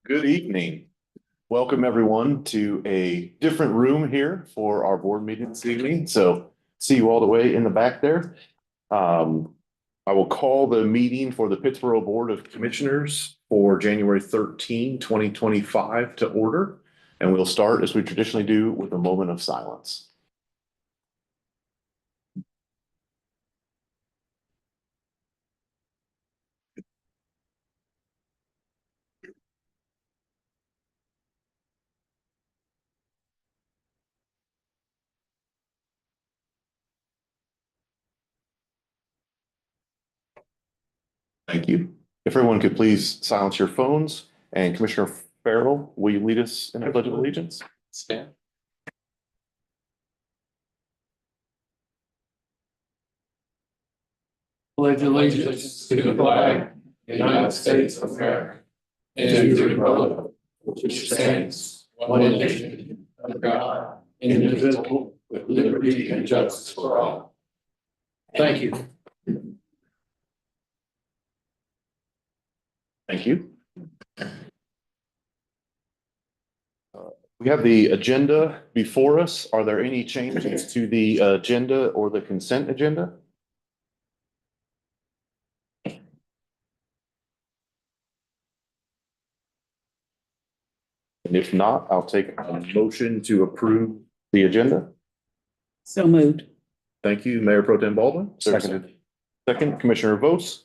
Good evening. Welcome everyone to a different room here for our board meeting this evening. So see you all the way in the back there. I will call the meeting for the Pittsboro Board of Commissioners for January 13, 2025 to order. And we'll start as we traditionally do with a moment of silence. Thank you. If everyone could please silence your phones, and Commissioner Farrell, will you lead us in a pledge of allegiance? Stand. Pledge allegiance to the flag of the United States of America and to the republic which stands one nation under God, indivisible, with liberty and justice for all. Thank you. Thank you. We have the agenda before us. Are there any changes to the agenda or the consent agenda? And if not, I'll take a motion to approve the agenda. So moved. Thank you, Mayor Pro Tem Baldwin. Seconded. Second, Commissioner Vose.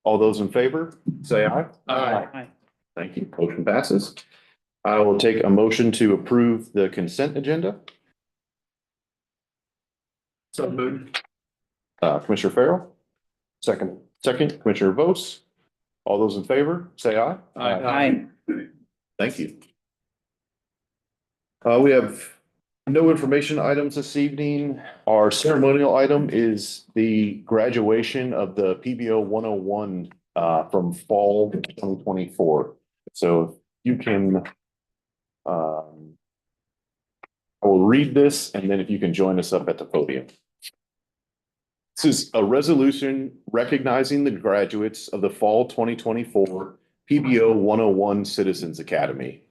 All those in favor, say aye. Aye. Thank you. Motion passes. I will take a motion to approve the consent agenda. So moved. Commissioner Farrell. Second, Commissioner Vose. All those in favor, say aye. Aye. Thank you. We have no information items this evening. Our ceremonial item is the graduation of the PBO 101 from fall 2024. So you can, I will read this, and then if you can join us up at the podium. This is a resolution recognizing the graduates of the fall 2024 PBO 101 Citizens Academy.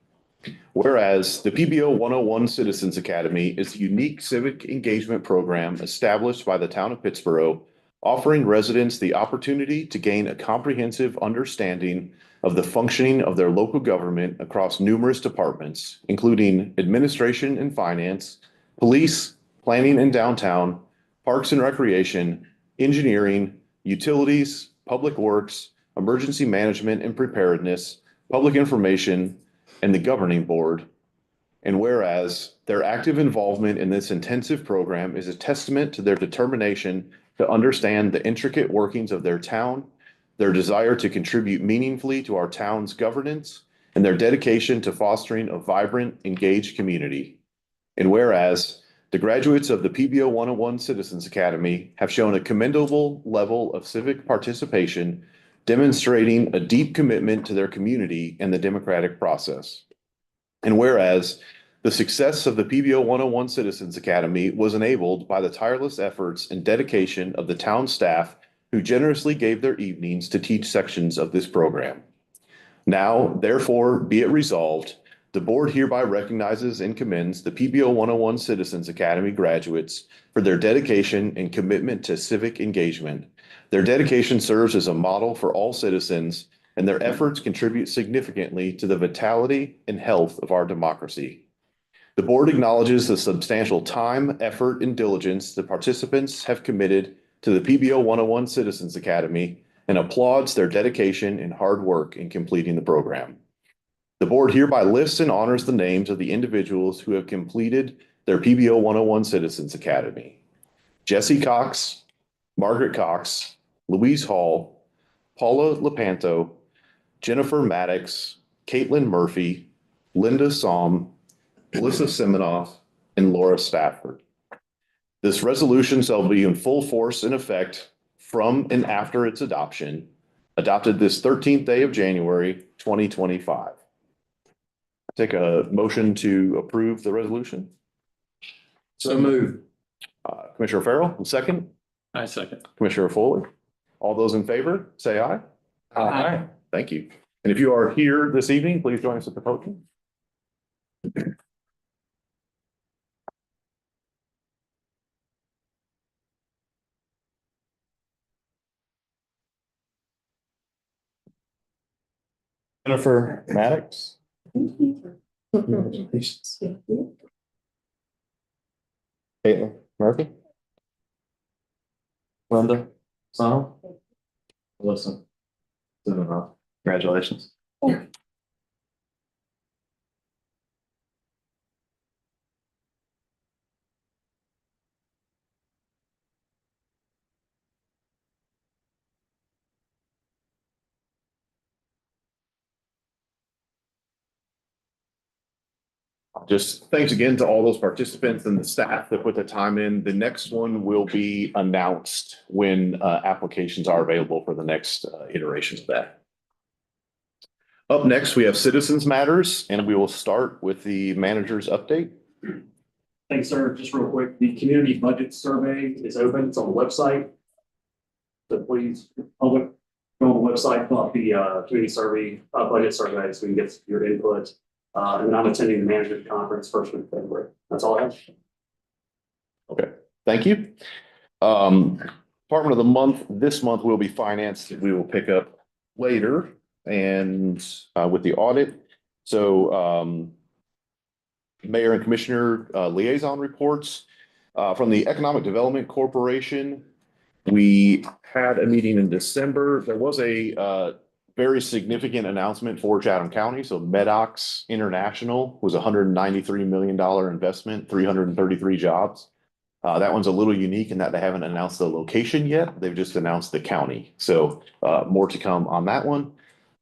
Whereas the PBO 101 Citizens Academy is a unique civic engagement program established by the town of Pittsboro, offering residents the opportunity to gain a comprehensive understanding of the functioning of their local government across numerous departments, including administration and finance, police, planning and downtown, parks and recreation, engineering, utilities, public works, emergency management and preparedness, public information, and the governing board. And whereas their active involvement in this intensive program is a testament to their determination to understand the intricate workings of their town, their desire to contribute meaningfully to our town's governance, and their dedication to fostering a vibrant, engaged community. And whereas the graduates of the PBO 101 Citizens Academy have shown a commendable level of civic participation, demonstrating a deep commitment to their community and the democratic process. And whereas the success of the PBO 101 Citizens Academy was enabled by the tireless efforts and dedication of the town staff who generously gave their evenings to teach sections of this program. Now, therefore, be it resolved, the board hereby recognizes and commends the PBO 101 Citizens Academy graduates for their dedication and commitment to civic engagement. Their dedication serves as a model for all citizens, and their efforts contribute significantly to the vitality and health of our democracy. The board acknowledges the substantial time, effort, and diligence the participants have committed to the PBO 101 Citizens Academy and applauds their dedication and hard work in completing the program. The board hereby lists and honors the names of the individuals who have completed their PBO 101 Citizens Academy: Jesse Cox, Margaret Cox, Louise Hall, Paula Lepanto, Jennifer Maddox, Caitlin Murphy, Linda Somm, Melissa Siminoff, and Laura Stafford. This resolution shall be in full force and effect from and after its adopted this 13th day of January, 2025. Take a motion to approve the resolution. So moved. Commissioner Farrell, second. I second. Commissioner Foley. All those in favor, say aye. Aye. Thank you. And if you are here this evening, please join us at the podium. Jennifer Maddox. Caitlin Murphy. Linda Sano. Listen. Congratulations. Just thanks again to all those participants and the staff that put the time in. The next one will be announced when applications are available for the next iterations of that. Up next, we have citizens matters, and we will start with the manager's update. Thanks, sir. Just real quick, the community budget survey is open. It's on the website. So please, public, go on the website, fill out the community survey, budget survey, so we can get your input. And then I'm attending the management conference first week of February. That's all I have. Okay, thank you. Department of the month, this month will be finance. We will pick up later and with the audit. So mayor and commissioner liaison reports from the Economic Development Corporation. We had a meeting in December. There was a very significant announcement for Chatham County. So Medox International was a $193 million investment, 333 jobs. That one's a little unique in that they haven't announced the location yet. They've just announced the county. So more to come on that one.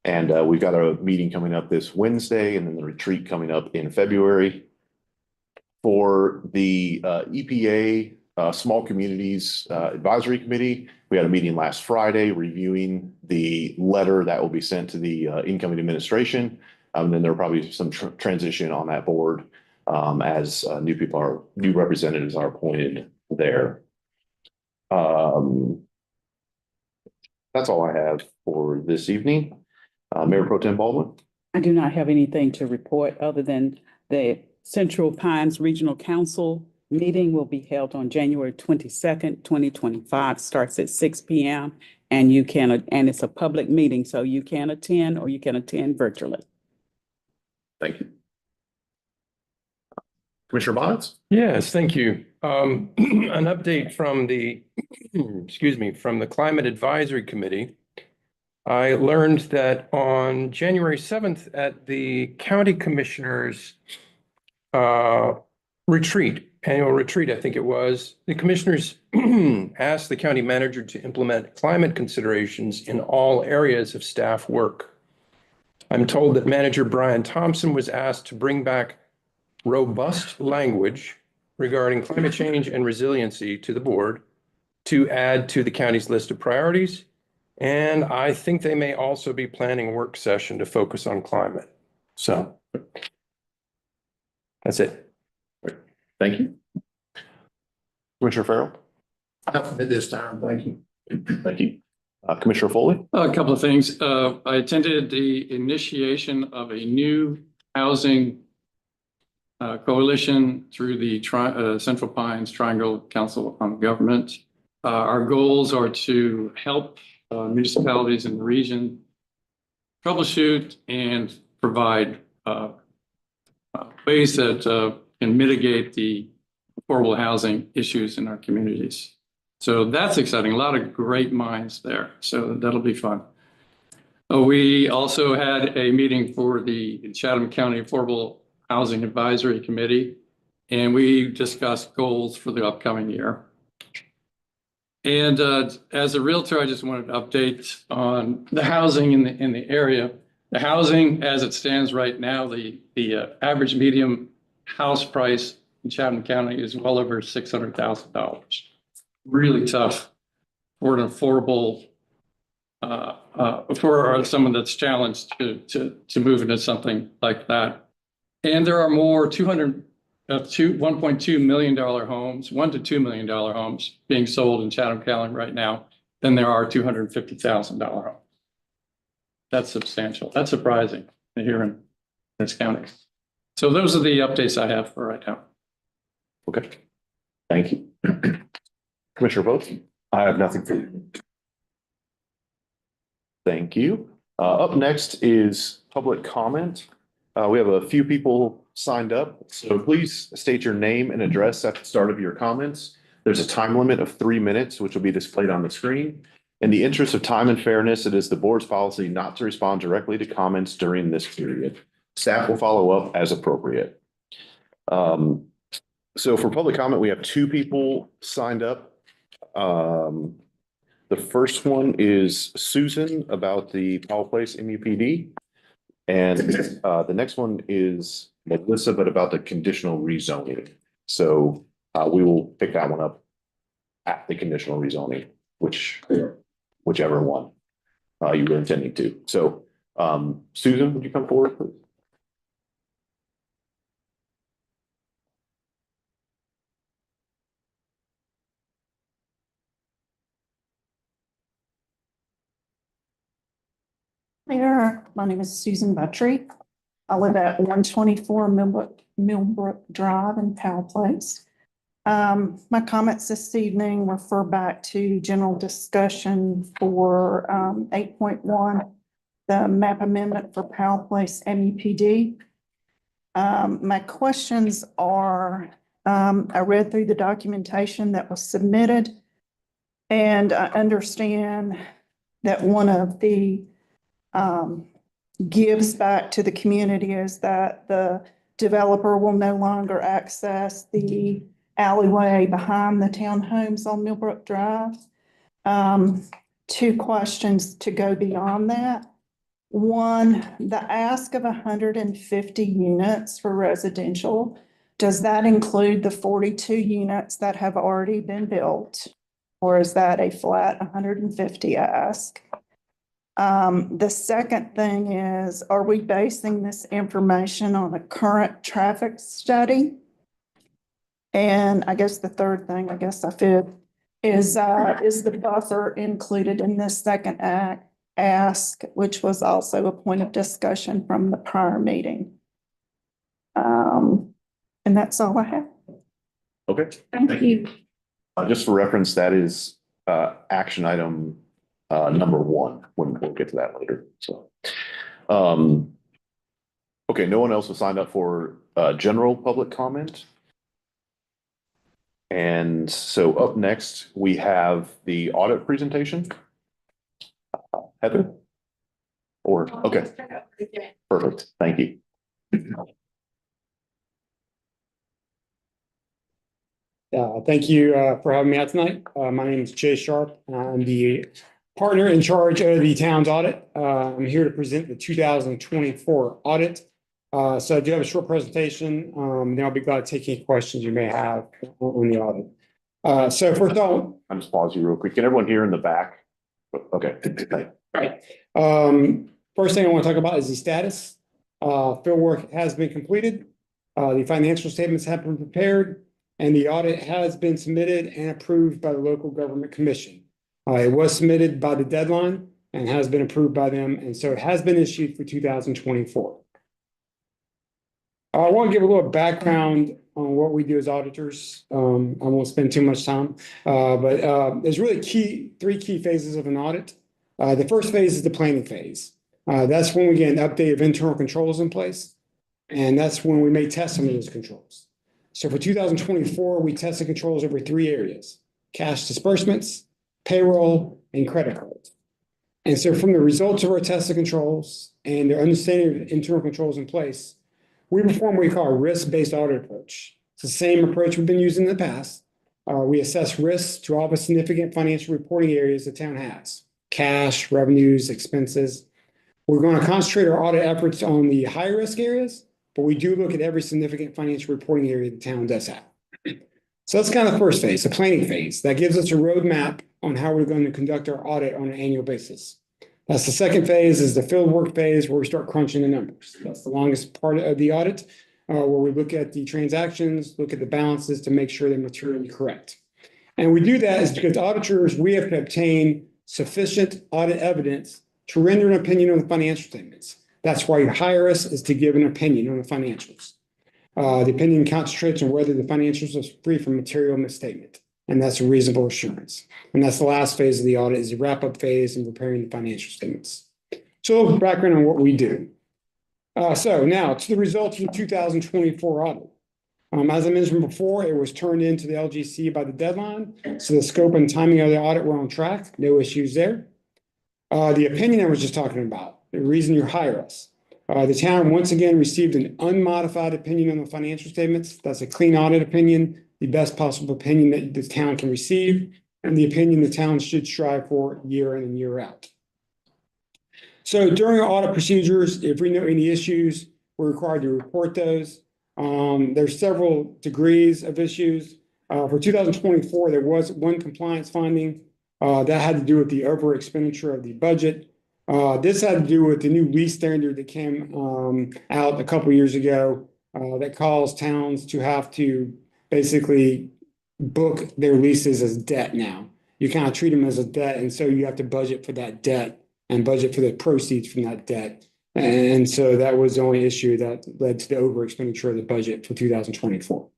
And we've got a meeting coming up this Wednesday and then the retreat coming up in February. For the EPA Small Communities Advisory Committee, we had a meeting last Friday reviewing the letter that will be sent to the incoming administration. And then there will probably be some transition on that board as new representatives are appointed there. That's all I have for this evening. Mayor Pro Tem Baldwin. I do not have anything to report other than the Central Pines Regional Council meeting will be held on January 22nd, 2025, starts at 6 p.m. And it's a public meeting, so you can attend or you can attend virtually. Thank you. Commissioner Bonitz? Yes, thank you. An update from the, from the Climate Advisory Committee. I learned that on January 7th at the County Commissioners annual retreat, I think it was, the commissioners asked the county manager to implement climate considerations in all areas of staff work. I'm told that Manager Brian Thompson was asked to bring back robust language regarding climate change and resiliency to the board to add to the county's list of priorities. And I think they may also be planning a work session to focus on climate. So that's it. Thank you. Commissioner Farrell? Nothing at this time, thank you. Thank you. Commissioner Foley? A couple of things. I attended the initiation of a new housing coalition through the Central Pines Triangle Council on Government. Our goals are to help municipalities in the region troubleshoot and provide ways that can mitigate the affordable housing issues in our communities. So that's exciting. A lot of great minds there. So that'll be fun. We also had a meeting for the Chatham County Affordable Housing Advisory Committee, and we discussed goals for the upcoming year. And as a realtor, I just wanted to update on the housing in the area. The housing, as it stands right now, the average medium house price in Chatham County is well over $600,000. Really tough for an affordable, for someone that's challenged to move into something like that. And there are more $1.2 million homes, $1 to $2 million homes being sold in Chatham County right now than there are $250,000 homes. That's substantial. That's surprising here in this county. So those are the updates I have for right now. Okay, thank you. Commissioner Vose? I have nothing for you. Thank you. Up next is public comment. We have a few people signed up, so please state your name and address at the start of your comments. There's a time limit of 3 minutes, which will be displayed on the screen. In the interest of time and fairness, it is the board's policy not to respond directly to comments during this period. Staff will follow up as appropriate. So for public comment, we have 2 people signed up. The first one is Susan about the Powell Place MUPD. And the next one is Melissa, but about the conditional rezoning. So we will pick that one up at the conditional rezoning, whichever one you were intending to. So Susan, would you come forward, please? Mayor, my name is Susan Buttry. I live at 124 Millbrook Drive in Powell Place. My comments this evening refer back to general discussion for 8.1, the map amendment for Powell Place MUPD. My questions are, I read through the documentation that was submitted, and I understand that one of the gives back to the community is that the developer will no longer access the alleyway behind the townhomes on Millbrook Drive. 2 questions to go beyond that. One, the ask of 150 units for residential, does that include the 42 units that have already been built? Or is that a flat 150 ask? The second thing is, are we basing this information on a current traffic study? And I guess the third thing, I guess I feel, is the buffer included in this second ask, which was also a point of discussion from the prior meeting? And that's all I have. Okay. Thank you. Just for reference, that is action item number 1, when we'll get to that later. So, okay, no one else has signed up for general public comment. And so up next, we have the audit presentation. Heather? Or, okay, perfect, thank you. Thank you for having me out tonight. My name is Sharpe. I'm the partner in charge of the town's audit. I'm here to present the 2024 audit. So I do have a short presentation. Then I'll be glad to take any questions you may have on the audit. So first of all, I'm just pause you real quick. Can everyone hear in the back? Okay. right. First thing I want to talk about is the status. Field work has been completed. The financial statements have been prepared, and the audit has been submitted and approved by the local government commission. It was submitted by the deadline and has been approved by them, and so it has been issued for 2024. I want to give a little background on what we do as auditors. I won't spend too much time, but there's really 3 key phases of an audit. The first phase is the planning phase. That's when we get an update of internal controls in place, and that's when we may test some of those controls. So for 2024, we tested controls over 3 areas: cash disbursements, payroll, and credit cards. And so from the results of our tested controls and their understanding of internal controls in place, we perform what we call a risk-based audit approach. It's the same approach we've been using in the past. We assess risks to all the significant financial reporting areas the town has: cash, revenues, expenses. We're going to concentrate our audit efforts on the high-risk areas, but we do look at every significant financial reporting area the town does have. So that's kind of the first phase, the planning phase. That gives us a roadmap on how we're going to conduct our audit on an annual basis. That's the second phase, is the field work phase, where we start crunching the numbers. That's the longest part of the audit, where we look at the transactions, look at the balances to make sure they're materially correct. And we do that is because auditors, we have to obtain sufficient audit evidence to render an opinion on the financial statements. That's why you hire us, is to give an opinion on the financials. The opinion concentrates on whether the financials are free from material misstatement, and that's a reasonable assurance. And that's the last phase of the audit, is the wrap-up phase in preparing the financial statements. So a little background on what we do. So now to the results of the 2024 audit. As I mentioned before, it was turned into the LGC by the deadline. So the scope and timing of the audit were on track. No issues there. The opinion I was just talking about, the reason you hire us. The town once again received an unmodified opinion on the financial statements. That's a clean audit opinion, the best possible opinion that the town can receive, and the opinion the town should strive for year in and year out. So during our audit procedures, if we know any issues, we're required to report those. There's several degrees of issues. For 2024, there was one compliance finding that had to do with the over expenditure of the budget. This had to do with the new lease standard that came out a couple years ago that calls towns to have to basically book their leases as debt now. You kind of treat them as a debt, and so you have to budget for that debt and budget for the proceeds from that debt. And so that was the only issue that led to the over expenditure of the budget for 2024.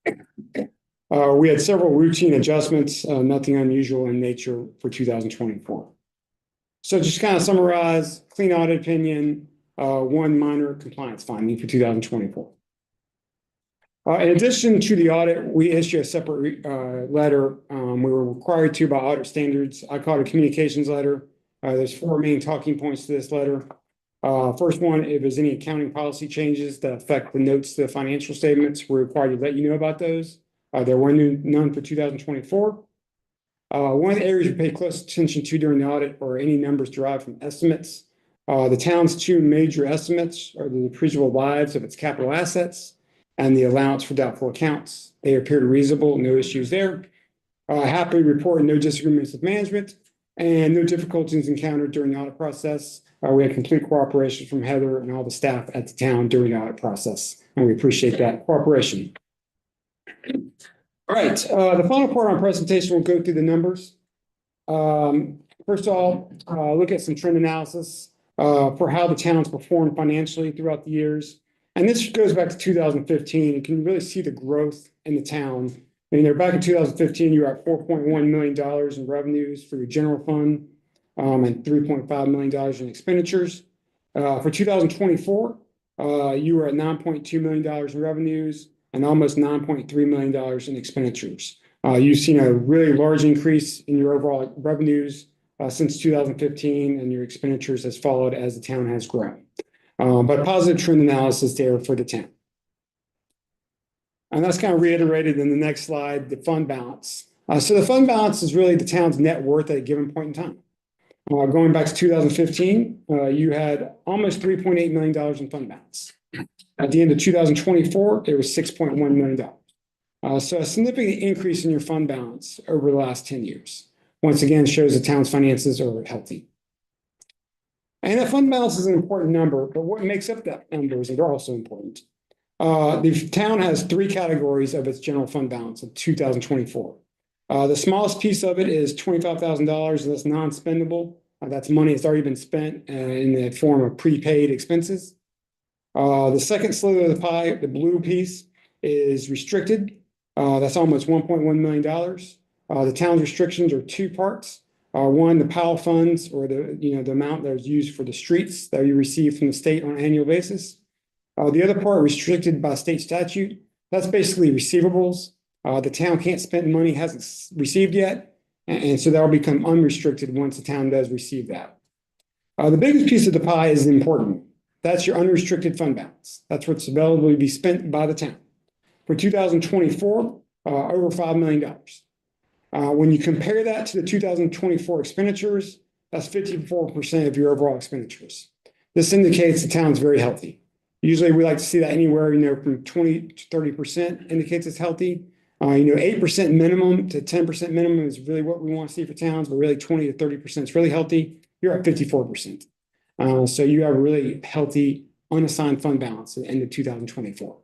We had several routine adjustments, nothing unusual in nature for 2024. So just kind of summarize, clean audit opinion, one minor compliance finding for 2024. In addition to the audit, we issue a separate letter. We were required to by audit standards. I call it a communications letter. There's 4 main talking points to this letter. First one, if there's any accounting policy changes that affect the notes to the financial statements, we're required to let you know about those. There were none for 2024. One of the areas we pay close attention to during the audit are any numbers derived from estimates. The town's 2 major estimates are the depreciable lives of its capital assets and the allowance for doubtful accounts. They appear reasonable, no issues there. Happy to report no disagreements with management and no difficulties encountered during the audit process. We had complete cooperation from Heather and all the staff at the town during the audit process, and we appreciate that cooperation. All right, the final part of our presentation will go through the numbers. First of all, look at some trend analysis for how the town's performed financially throughout the years. And this goes back to 2015. You can really see the growth in the town. Back in 2015, you were at $4.1 million in revenues for your general fund and $3.5 million in expenditures. For 2024, you were at $9.2 million in revenues and almost $9.3 million in expenditures. You've seen a really large increase in your overall revenues since 2015, and your expenditures has followed as the town has grown. But positive trend analysis there for the town. And that's kind of reiterated in the next slide, the fund balance. So the fund balance is really the town's net worth at a given point in time. Going back to 2015, you had almost $3.8 million in fund balance. At the end of 2024, it was $6.1 million. So a significant increase in your fund balance over the last 10 years. Once again, shows the town's finances are healthy. And that fund balance is an important number, but what makes up that number is they're also important. The town has 3 categories of its general fund balance of 2024. The smallest piece of it is $25,000, that's non-spendable. That's money that's already been spent in the form of prepaid expenses. The second sliver of the pie, the blue piece, is restricted. That's almost $1.1 million. The town's restrictions are 2 parts. One, the Powell funds, or the amount that is used for the streets that you receive from the state on an annual basis. The other part, restricted by state statute, that's basically receivables. The town can't spend money it hasn't received yet, and so that will become unrestricted once the town does receive that. The biggest piece of the pie is important. That's your unrestricted fund balance. That's what's available to be spent by the town. For 2024, over $5 million. When you compare that to the 2024 expenditures, that's 54% of your overall expenditures. This indicates the town's very healthy. Usually we like to see that anywhere, from 20 to 30% indicates it's healthy. 8% minimum to 10% minimum is really what we want to see for towns, but really 20 to 30% is really healthy. You're at 54%. So you have a really healthy unassigned fund balance at the end of 2024.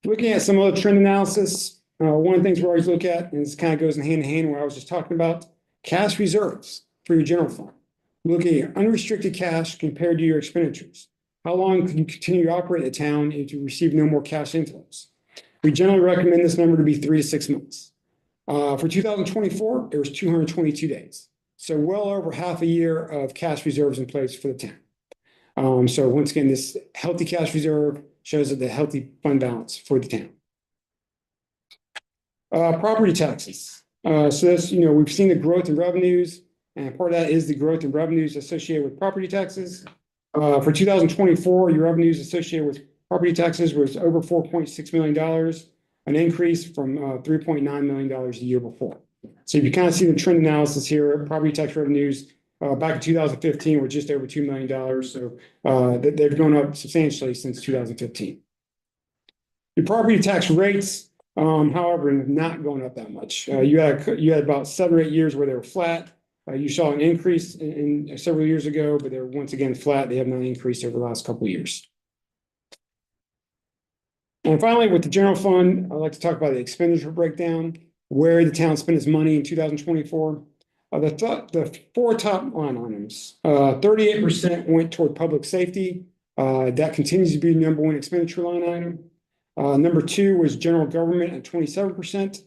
Looking at some other trend analysis, one of the things we always look at, and this kind of goes hand in hand with what I was just talking about, cash reserves for your general fund. Looking at unrestricted cash compared to your expenditures. How long can you continue to operate the town if you receive no more cash inflows? We generally recommend this number to be 3 to 6 months. For 2024, it was 222 days. So well over half a year of cash reserves in place for the town. So once again, this healthy cash reserve shows that the healthy fund balance for the town. Property taxes. So this, we've seen the growth in revenues, and part of that is the growth in revenues associated with property taxes. For 2024, your revenues associated with property taxes was over $4.6 million, an increase from $3.9 million the year before. So you kind of see the trend analysis here. Property tax revenues back in 2015 were just over $2 million. So they've gone up substantially since 2015. The property tax rates, however, have not gone up that much. You had about 7 or 8 years where they were flat. You saw an increase in several years ago, but they're once again flat. They have not increased over the last couple of years. And finally, with the general fund, I'd like to talk about the expenditure breakdown, where the town spent its money in 2024. The 4 top line items, 38% went toward public safety. That continues to be the #1 expenditure line item. Number 2 was general government at 27%.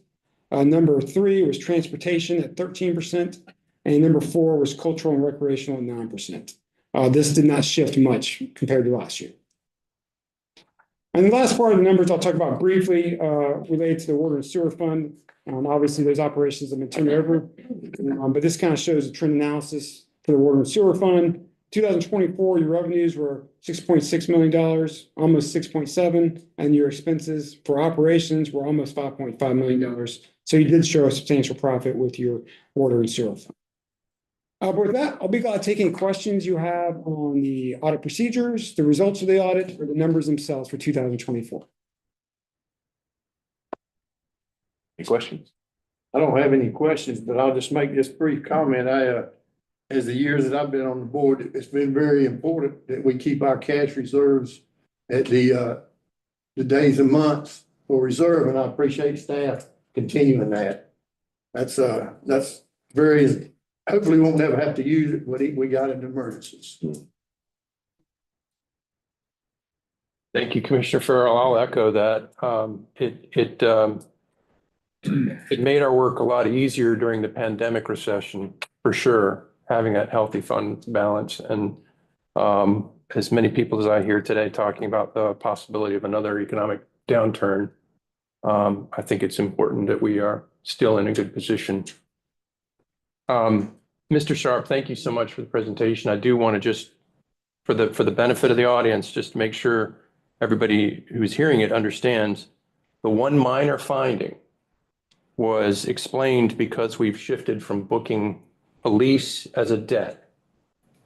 Number 3 was transportation at 13%. And number 4 was cultural and recreational at 9%. This did not shift much compared to last year. And the last part of the numbers I'll talk about briefly related to the water and sewer fund. Obviously, those operations have been turned over, but this kind of shows a trend analysis for the water and sewer fund. 2024, your revenues were $6.6 million, almost 6.7, and your expenses for operations were almost $5.5 million. So you did show a substantial profit with your water and sewer fund. But with that, I'll be glad to take any questions you have on the audit procedures, the results of the audit, or the numbers themselves for 2024. Any questions? I don't have any questions, but I'll just make this brief comment. As the years that I've been on the board, it's been very important that we keep our cash reserves at the days and months for reserve, and I appreciate staff continuing that. That's very, hopefully we won't ever have to use it when we got into emergencies. Thank you, Commissioner Farrell. I'll echo that. It made our work a lot easier during the pandemic recession, for sure, having that healthy fund balance. And as many people as I hear today talking about the possibility of another economic downturn, I think it's important that we are still in a good position. Mr. Sharpe, thank you so much for the presentation. I do want to just, for the benefit of the audience, just to make sure everybody who's hearing it understands, the one minor finding was explained because we've shifted from booking a lease as a debt.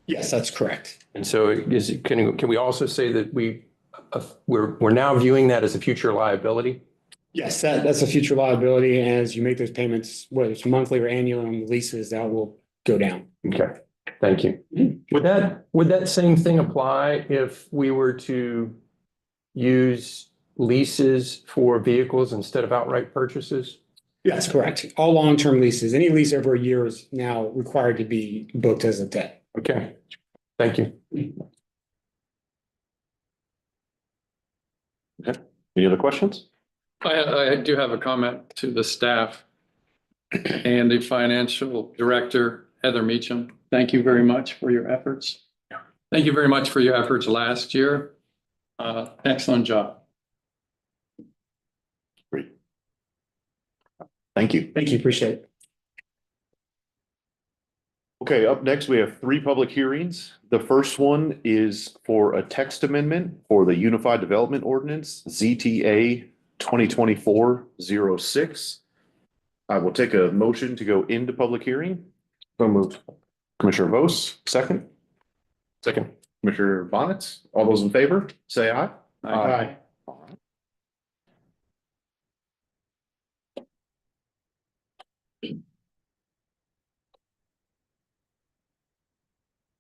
Yes, that's correct. And so can we also say that we're now viewing that as a future liability? Yes, that's a future liability. As you make those payments, whether it's monthly or annual on the leases, that will go down. Okay, thank you. Would that same thing apply if we were to use leases for vehicles instead of outright purchases? Yes, correct. All long-term leases, any lease over a year is now required to be booked as a debt. Okay, thank you. Okay. Any other questions? I do have a comment to the staff and the financial director, Heather Meacham. Thank you very much for your efforts. Thank you very much for your efforts last year. Excellent job. Great. Thank you. Thank you. Appreciate it. Okay, up next, we have 3 public hearings. The first one is for a text amendment for the Unified Development Ordinance, ZTA 2024-06. I will take a motion to go into public hearing. So moved. Commissioner Vose, second. Second. Commissioner Bonitz, all those in favor, say aye. Aye.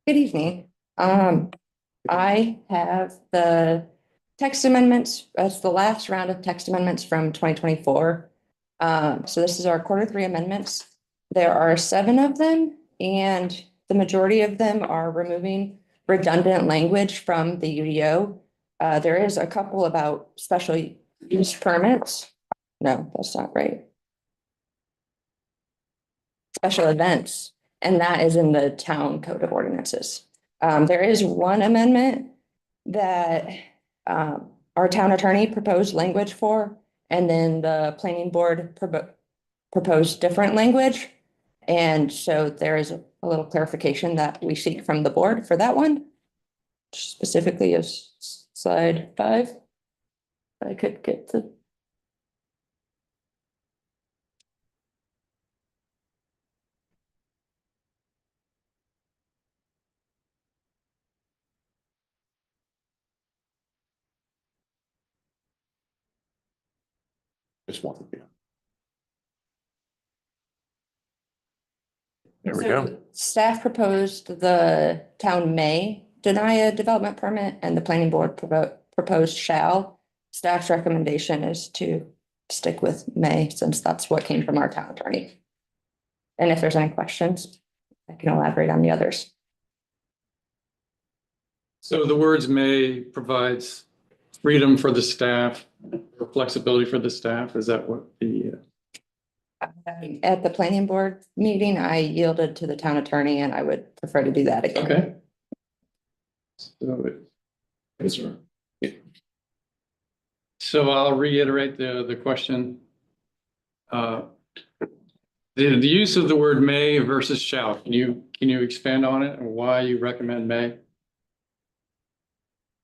Good evening. I have the text amendments. That's the last round of text amendments from 2024. So this is our Q3 amendments. There are 7 of them, and The majority of them are removing redundant language from the UDO. There is a couple about special use permits. No, that's not right. Special events, and that is in the town code of ordinances. There is one amendment that our town attorney proposed language for, and then the planning board proposed different language. And so there is a little clarification that we seek from the board for that one. Specifically is slide 5. I could get the. Just wanted to. There we So go. Staff proposed the town may deny a development permit, and the planning board proposed shall. Staff's recommendation is to stick with may, since that's what came from our town attorney. And if there's any questions, I can elaborate on the others. So the words may provides freedom for the staff, or flexibility for the staff. Is that what the? At the planning board meeting, I yielded to the town attorney, and I would prefer to do that again. Okay. So it is right. So I'll reiterate the question. The use of the word may versus shall, can you expand on it and why you recommend may?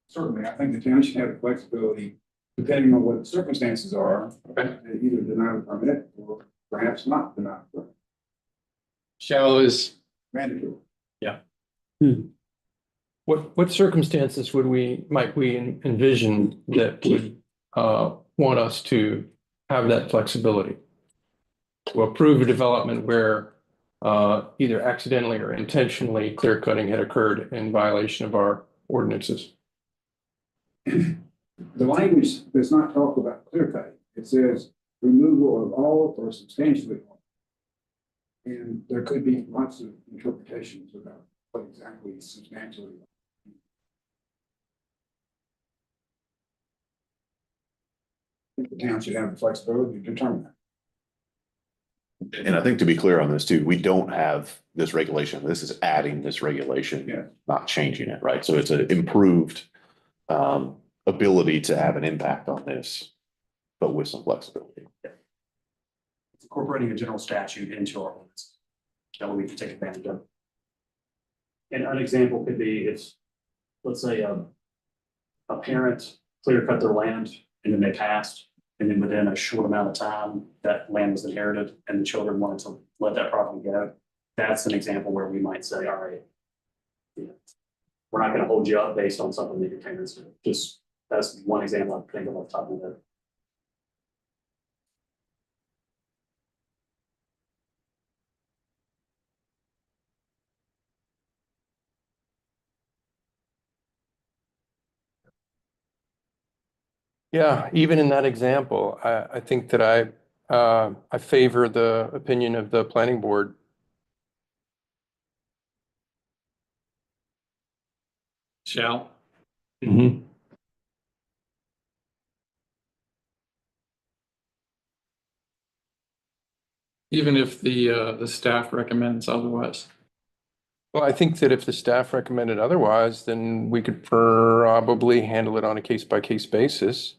Certainly, I think the town should have the flexibility, depending on what the circumstances are, Okay. to either deny the permit or perhaps not deny the permit. Shall is Mandatory. What circumstances might we envision that would want us to have that flexibility? To approve a development where either accidentally or intentionally clear cutting had occurred in violation of our ordinances? The language does not talk about clear cutting. It says removal of all or substantially all. And there could be lots of interpretations about what exactly substantially. I think the town should have the flexibility to determine that. And I think to be clear on this too, we don't have this regulation. This is adding this regulation, Yeah. not changing it, right? So it's an improved ability to have an impact on this, but with some flexibility. It's incorporating a general statute into our ordinance that we can take advantage of. And an example could be if, let's say, a parent clear cut their land and then they passed, and then within a short amount of time, that land was inherited and the children wanted to let that property go. That's an example where we might say, all right, you know, we're not going to hold you up based on something that your parents did. Just, that's one example I think of off the top of my head. Yeah, even in that example, I think that I favor the opinion of the planning board. shall. Mm-hmm. Even if the staff recommends otherwise. Well, I think that if the staff recommended otherwise, then we could probably handle it on a case-by-case basis.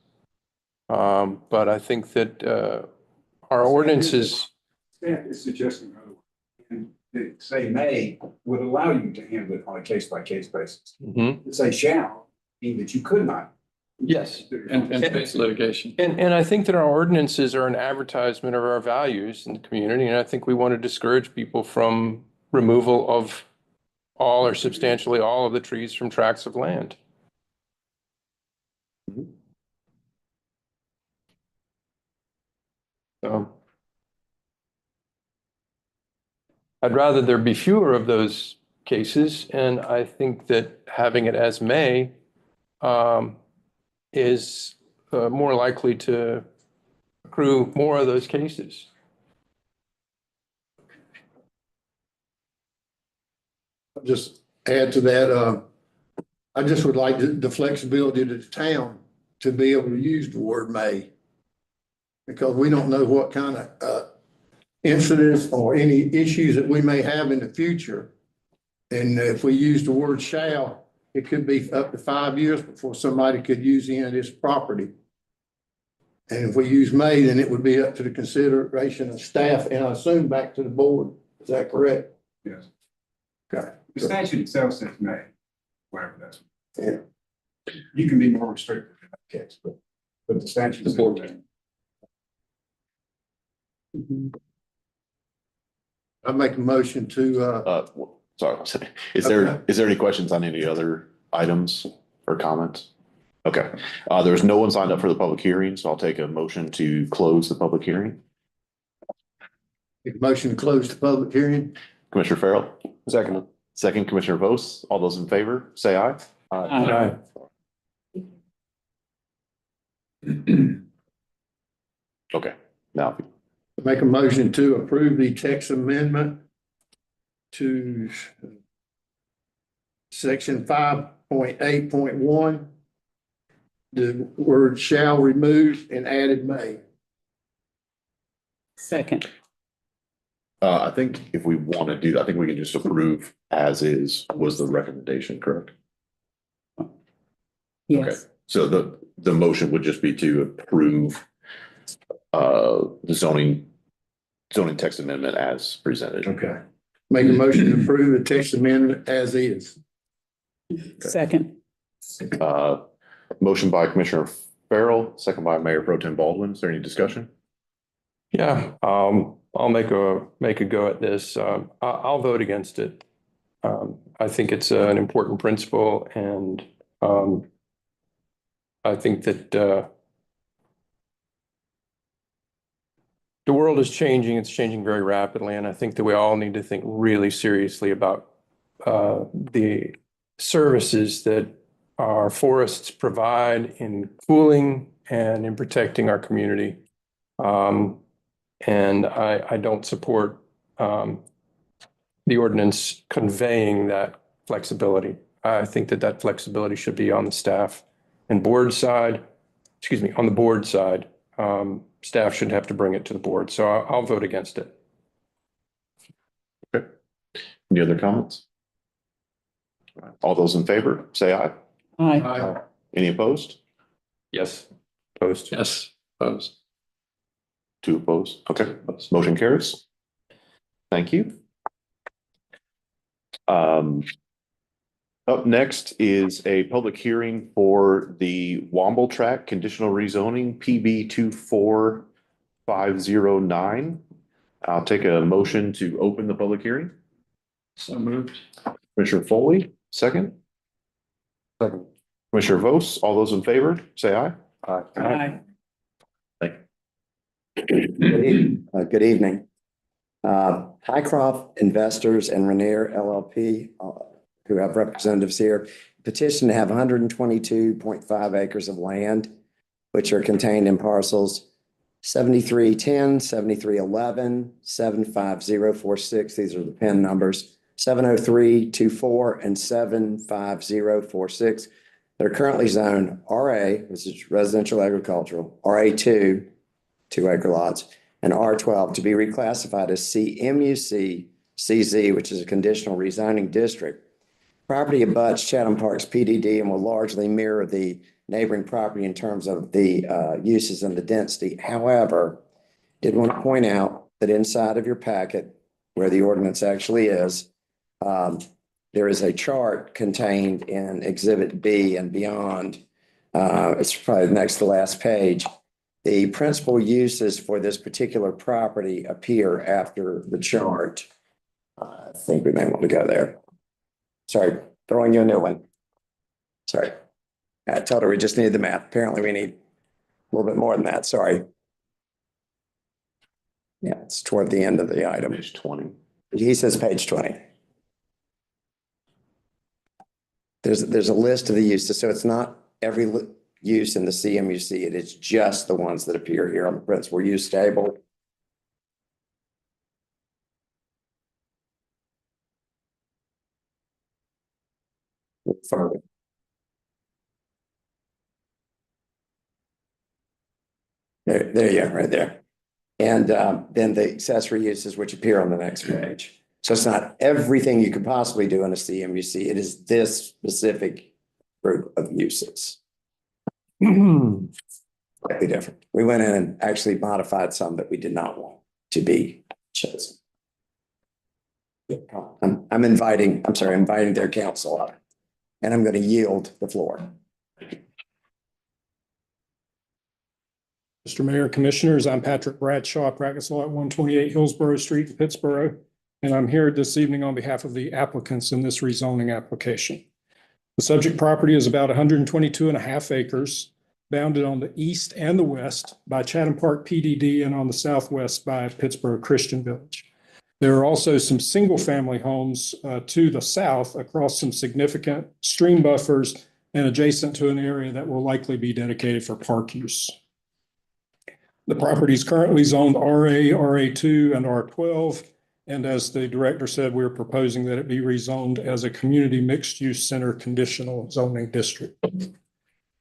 But I think that our ordinances. Staff is suggesting otherwise. And they say may would allow you to handle it on a case-by-case basis. Mhm. To say shall mean that you could not. Yes. And face litigation. And I think that our ordinances are an advertisement of our values in the community, and I think we want to discourage people from removal of all or substantially all of the trees from tracts of land. So I'd rather there be fewer of those cases, and I think that having it as may is more likely to accrue more of those cases. just add to that, I just would like the flexibility of the town to be able to use the word may. Because we don't know what kind of, incidents or any issues that we may have in the future. And if we use the word shall, it could be up to 5 years before somebody could use any of this property. And if we use may, then it would be up to the consideration of staff and I assume back to the board. Is that correct? Yes. Okay. The statute itself says may, whatever that's. Yeah. You can be more restrictive in that case, but the statute says may. I make a motion to, Sorry, is there any questions on any other items or comments? Okay, there's no one signed up for the public hearing, so I'll take a motion to close the public hearing. make a motion to close the public hearing. Commissioner Farrell? Second, Commissioner Vose. All those in favor, say aye. Aye. Okay, now, Make a motion to approve the text amendment to section 5.8.1. The word shall removed and added may. Second. I think if we want to do, I think we can just approve as is was the recommendation, correct? Yes. So the motion would just be to approve the zoning text amendment as presented. Okay. Make a motion to approve the text amendment as is. Second. Motion by Commissioner Farrell, second by Mayor Pro Tem Baldwin. Is there any discussion? Yeah, I'll make a go at this. I'll vote against it. I think it's an important principle, and I think that the world is changing. It's changing very rapidly, and I think that we all need to think really seriously about the services that our forests provide in cooling and in protecting our community. And I don't support the ordinance conveying that flexibility. I think that flexibility should be on the staff and board side, on the board side. Staff should have to bring it to the board. So I'll vote against it. Okay. Any other comments? All those in favor, say aye. Aye. Any opposed? Yes. Opposed. Yes, opposed. 2 opposed. Okay, motion carries. Thank you. Up next is a public hearing for the Womble Tract Conditional Rezoning PB 24509. I'll take a motion to open the public hearing. So moved. Commissioner Foley, second. Second. Commissioner Vose, all those in favor, say aye. Aye. Thank Good evening. Highcroft Investors and Rainier LLP, who have representatives here, petition to have 122.5 acres of land, which are contained in parcels 7310, 7311, 75046. These are the PIN numbers, 70324 and 75046. They're currently zoned RA, which is residential agricultural, RA2, 2 acre lots, and R12 to be reclassified as CMUC CZ, which is a conditional rezoning district. Property abuts Chatham Parks PDD and will largely mirror the neighboring property in terms of the uses and the density. However, did want to point out that inside of your packet, where the ordinance actually is, there is a chart contained in Exhibit B and beyond. It's probably next to the last page. The principal uses for this particular property appear after the chart. I think we may want to go there. Sorry, throwing you a new one. Sorry. I told her we just needed the map. Apparently we need a little bit more than that. Sorry. Yeah, it's toward the end of the item. Page 20. He says page 20. There's a list of the uses, so it's not every use in the CMUC. It is just the ones that appear here on the principal use table. further. There you go, right there. And then the accessory uses which appear on the next page. So it's not everything you could possibly do in a CMUC. It is this specific group of uses. Slightly different. We went in and actually modified some that we did not want to be chosen. I'm inviting their counsel up, and I'm going to yield the floor. Mr. Mayor, Commissioners, I'm Patrick Bradshaw, practice law at 128 Hillsborough Street in Pittsburgh, and I'm here this evening on behalf of the applicants in this rezoning application. The subject property is about 122.5 acres, bounded on the east and the west by Chatham Park PDD and on the southwest by Pittsburgh Christian Village. There are also some single-family homes to the south across some significant stream buffers and adjacent to an area that will likely be dedicated for park use. The property is currently zoned RA, RA2, and R12. And as the director said, we're proposing that it be rezoned as a community mixed-use center conditional zoning district.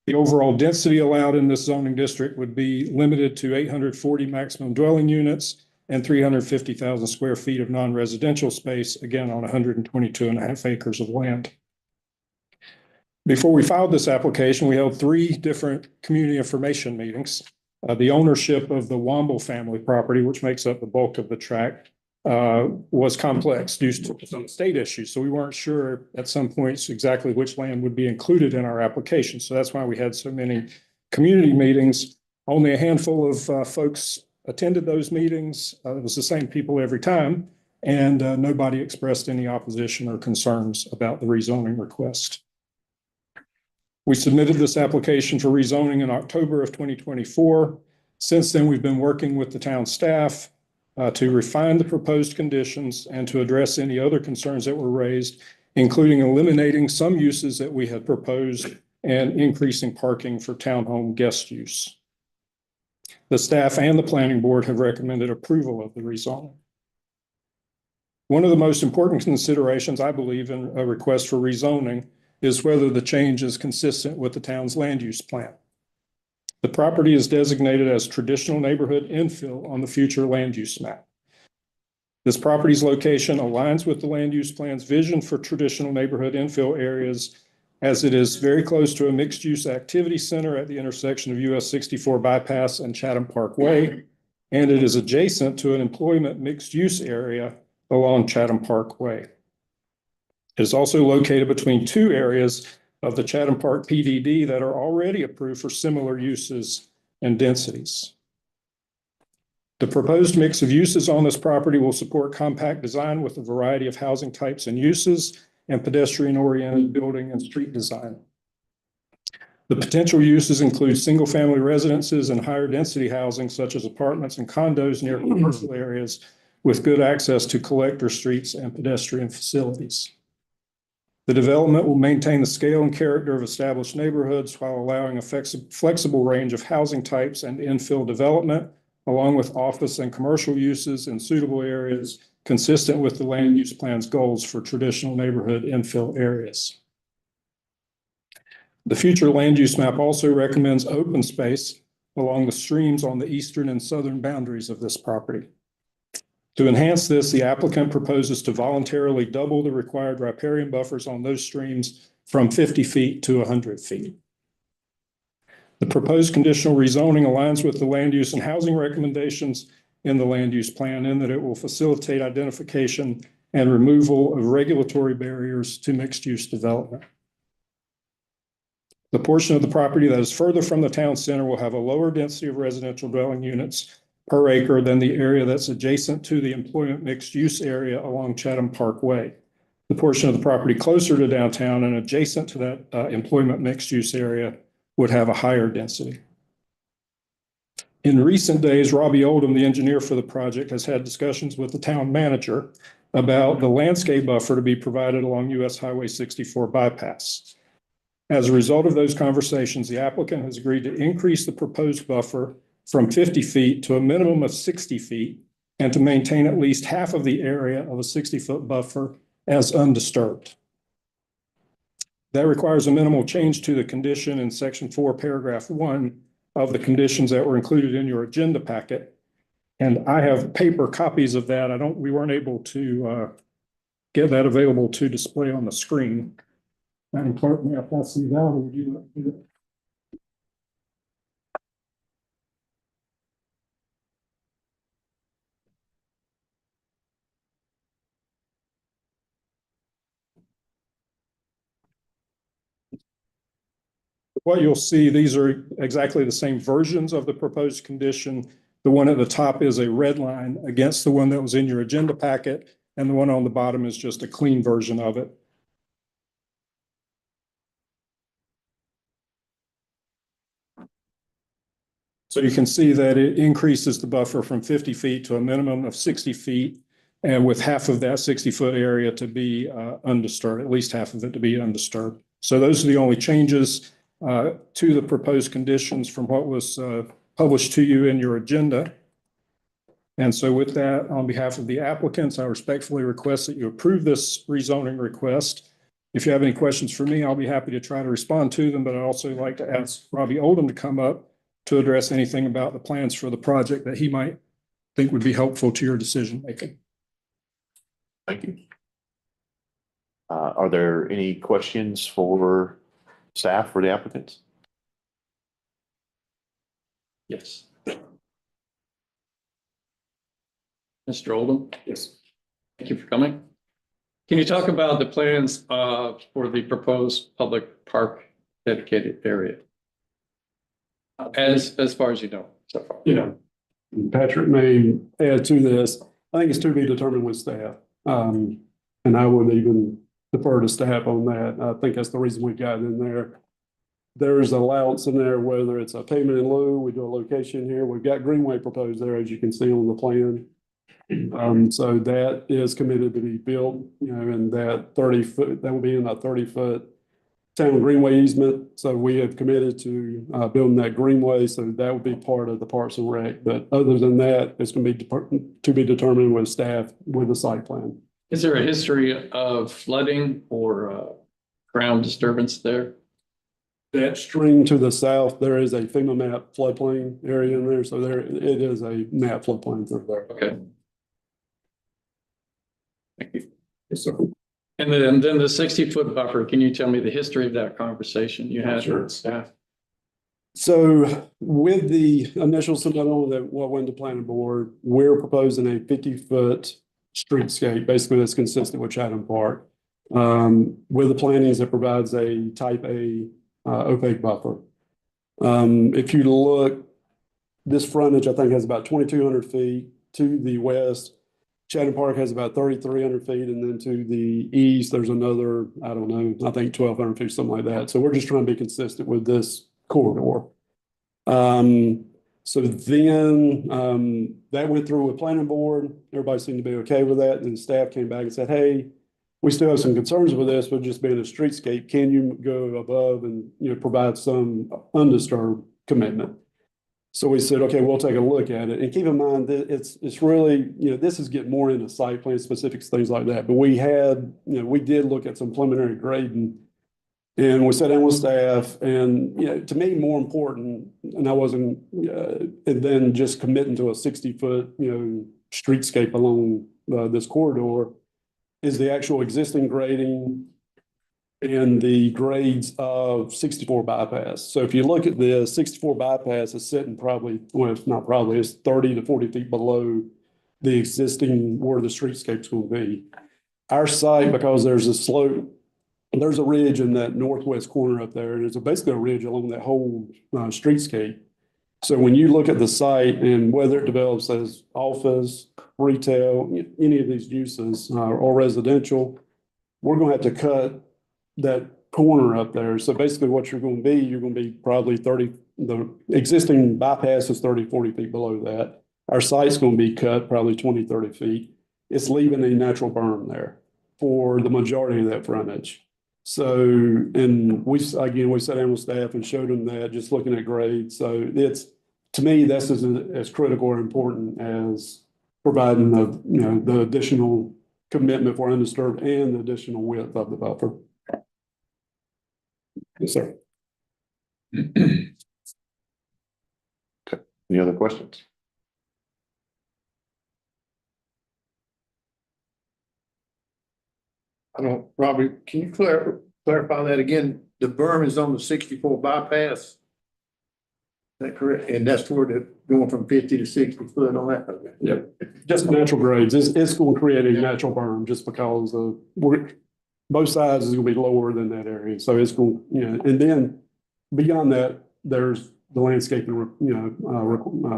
The overall density allowed in this zoning district would be limited to 840 maximum dwelling units and 350,000 square feet of non-residential space, again, on 122.5 acres of land. Before we filed this application, we held 3 different community information meetings. The ownership of the Womble family property, which makes up the bulk of the tract, was complex due to some state issues. So we weren't sure at some points exactly which land would be included in our application. So that's why we had so many community meetings. Only a handful of folks attended those meetings. It was the same people every time, and nobody expressed any opposition or concerns about the rezoning request. We submitted this application for rezoning in October of 2024. Since then, we've been working with the town staff to refine the proposed conditions and to address any other concerns that were raised, including eliminating some uses that we had proposed and increasing parking for townhome guest use. The staff and the planning board have recommended approval of the rezoning. One of the most important considerations, I believe, in a request for rezoning is whether the change is consistent with the town's land use plan. The property is designated as traditional neighborhood infill on the future land use map. This property's location aligns with the land use plan's vision for traditional neighborhood infill areas, as it is very close to a mixed-use activity center at the intersection of US 64 Bypass and Chatham Park Way, and it is adjacent to an employment mixed-use area along Chatham Park Way. It is also located between 2 areas of the Chatham Park PDD that are already approved for similar uses and densities. The proposed mix of uses on this property will support compact design with a variety of housing types and uses and pedestrian-oriented building and street design. The potential uses include single-family residences and higher density housing such as apartments and condos near commercial areas with good access to collector streets and pedestrian facilities. The development will maintain the scale and character of established neighborhoods while allowing a flexible range of housing types and infill development, along with office and commercial uses in suitable areas consistent with the land use plan's goals for traditional neighborhood infill areas. The future land use map also recommends open space along the streams on the eastern and southern boundaries of this property. To enhance this, the applicant proposes to voluntarily double the required riparian buffers on those streams from 50 feet to 100 feet. The proposed conditional rezoning aligns with the land use and housing recommendations in the land use plan in that it will facilitate identification and removal of regulatory barriers to mixed-use development. The portion of the property that is further from the town center will have a lower density of residential dwelling units per acre than the area that's adjacent to the employment mixed-use area along Chatham Park Way. The portion of the property closer to downtown and adjacent to that employment mixed-use area would have a higher density. In recent days, Robbie Oldham, the engineer for the project, has had discussions with the town manager about the landscape buffer to be provided along US Highway 64 bypass. As a result of those conversations, the applicant has agreed to increase the proposed buffer from 50 feet to a minimum of 60 feet and to maintain at least half of the area of a 60-foot buffer as undisturbed. That requires a minimal change to the condition in section 4, paragraph 1 of the conditions that were included in your agenda packet. And I have paper copies of that. We weren't able to get that available to display on the screen. Madam Clerk, may I pass these out, or would you like to do that? What you'll see, these are exactly the same versions of the proposed condition. The one at the top is a red line against the one that was in your agenda packet, and the one on the bottom is just a clean version of it. So you can see that it increases the buffer from 50 feet to a minimum of 60 feet, and with half of that 60-foot area to be undisturbed, at least half of it to be undisturbed. So those are the only changes to the proposed conditions from what was published to you in your agenda. And so with that, on behalf of the applicants, I respectfully request that you approve this rezoning request. If you have any questions for me, I'll be happy to try to respond to them, but I'd also like to ask Robbie Oldham to come up to address anything about the plans for the project that he might think would be helpful to your decision making. Thank you. Are there any questions for staff for the applicants? Yes. Mr. Oldham? Yes. Thank you for coming. Can you talk about the plans for the proposed public park dedicated area? As far as you know so far. Yeah, Patrick may add to this. I think it's to be determined with staff. And I would even defer to staff on that. I think that's the reason we got in there. There's allowance in there, whether it's a payment in lieu, we do a location here. We've got Greenway proposed there, as you can see on the plan. So that is committed to be built, in that 30-foot, that will be in that 30-foot town greenway easement. So we have committed to building that greenway. So that would be part of the Parks and Rec. But other than that, it's going to be determined with staff with the site plan. Is there a history of flooding or ground disturbance there? That string to the south, there is a FEMA map floodplain area in there. So it is a map floodplain through there. Okay. Thank you. Yes, sir. And then the 60-foot buffer, can you tell me the history of that conversation you had with staff? So with the initial submittal that what went to planning board, we're proposing a 50-foot streetscape, basically that's consistent with Chatham Park. With the plantings, it provides a type A opaque buffer. If you look, this frontage, I think, has about 2,200 feet to the west. Chatham Park has about 3,300 feet, and then to the east, there's another, I don't know, I think 1,200 feet, something like that. So we're just trying to be consistent with this corridor. So then that went through with planning board. Everybody seemed to be okay with that. And staff came back and said, hey, we still have some concerns with this, with just being a streetscape. Can you go above and provide some undisturbed commitment? So we said, okay, we'll take a look at it. And keep in mind that it's really, this is getting more into site plan specifics, things like that. But we had, we did look at some preliminary grading, and we sat down with staff, and, to me, more important, and I wasn't, and then just committing to a 60-foot, streetscape along this corridor is the actual existing grading and the grades of 64 bypass. So if you look at this, 64 bypass is sitting probably, well, it's not probably, it's 30 to 40 feet below the existing where the streetscape's going to be. Our site, because there's a slope, there's a ridge in that northwest corner up there, and it's basically a ridge along that whole streetscape. So when you look at the site and whether it develops as office, retail, any of these uses or residential, we're going to have to cut that corner up there. So basically what you're going to be probably 30, the existing bypass is 30, 40 feet below that. Our site's going to be cut probably 20, 30 feet. It's leaving a natural berm there for the majority of that frontage. So, and we sat down with staff and showed them that, just looking at grades. So it's, to me, that's as critical or important as providing the additional commitment for undisturbed and the additional width of the buffer. Yes, sir. Any other questions? I don't, Robert, can you clarify that again? The berm is on the 64 bypass? Is that correct? And that's where the, going from 50 to 60 foot on that? Okay. Yep. Just natural grades. It's going to create a natural berm just because of, both sides is going to be lower than that area. So it's going, and then beyond that, there's the landscaping,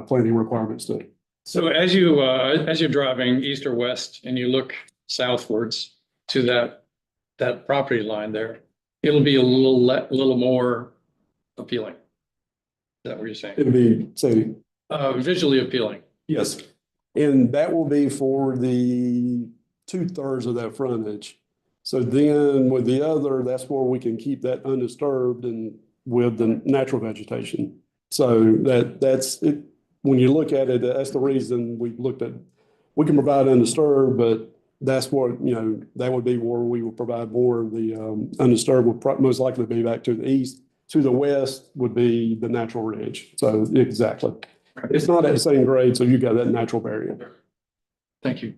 planting requirements too. So as you're driving east or west and you look southwards to that property line there, it'll be a little more appealing. Is that what you're saying? It'll be, say, visually appealing. yes. And that will be for the 2/3 of that frontage. So then with the other, that's where we can keep that undisturbed and with the natural vegetation. So that's it. When you look at it, that's the reason we looked at, we can provide undisturbed, but that's what, that would be where we would provide more of the undisturbed would most likely be back to the east. To the west would be the natural ridge. So exactly. It's not at the same grade, so you got that natural barrier. Thank you.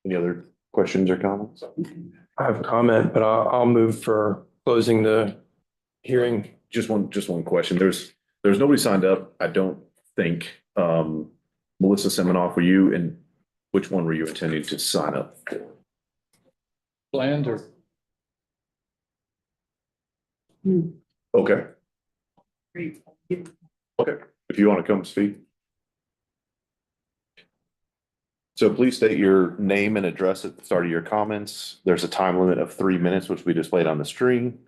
Any other questions or comments? I have a comment, but I'll move for closing the hearing. Just one question. There's nobody signed up, I don't think. Melissa Seminoff, were you, and which one were you intending to sign up for? Bland or? Okay. Okay, if you want to come speak. So please state your name and address at the start of your comments. There's a time limit of 3 minutes, which we displayed on the screen.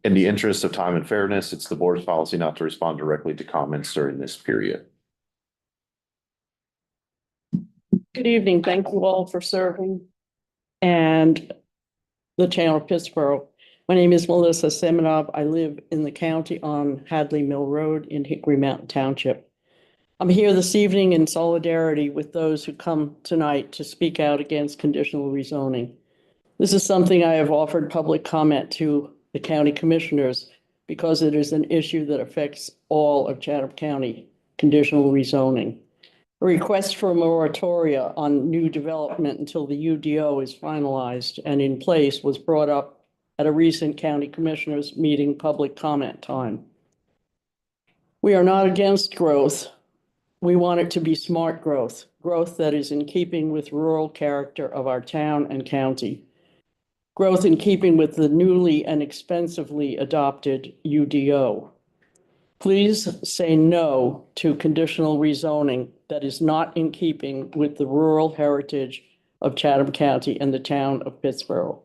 In the interest of time and fairness, it's the board's policy not to respond directly to comments during this period. Good evening. Thank you all for serving and the town of Pittsboro. My name is Melissa Semenov. I live in the county on Hadley Mill Road in Hickory Mountain Township. I'm here this evening in solidarity with those who come tonight to speak out against conditional rezoning. This is something I have offered public comment to the county commissioners because it is an issue that affects all of Chatham County, conditional rezoning. A request for a moratoria on new development until the UDO is finalized and in place was brought up at a recent county commissioners meeting public comment time. We are not against growth. We want it to be smart growth, growth that is in keeping with rural character of our town and county, growth in keeping with the newly and expensively adopted UDO. Please say no to conditional rezoning that is not in keeping with the rural heritage of Chatham County and the town of Pittsboro.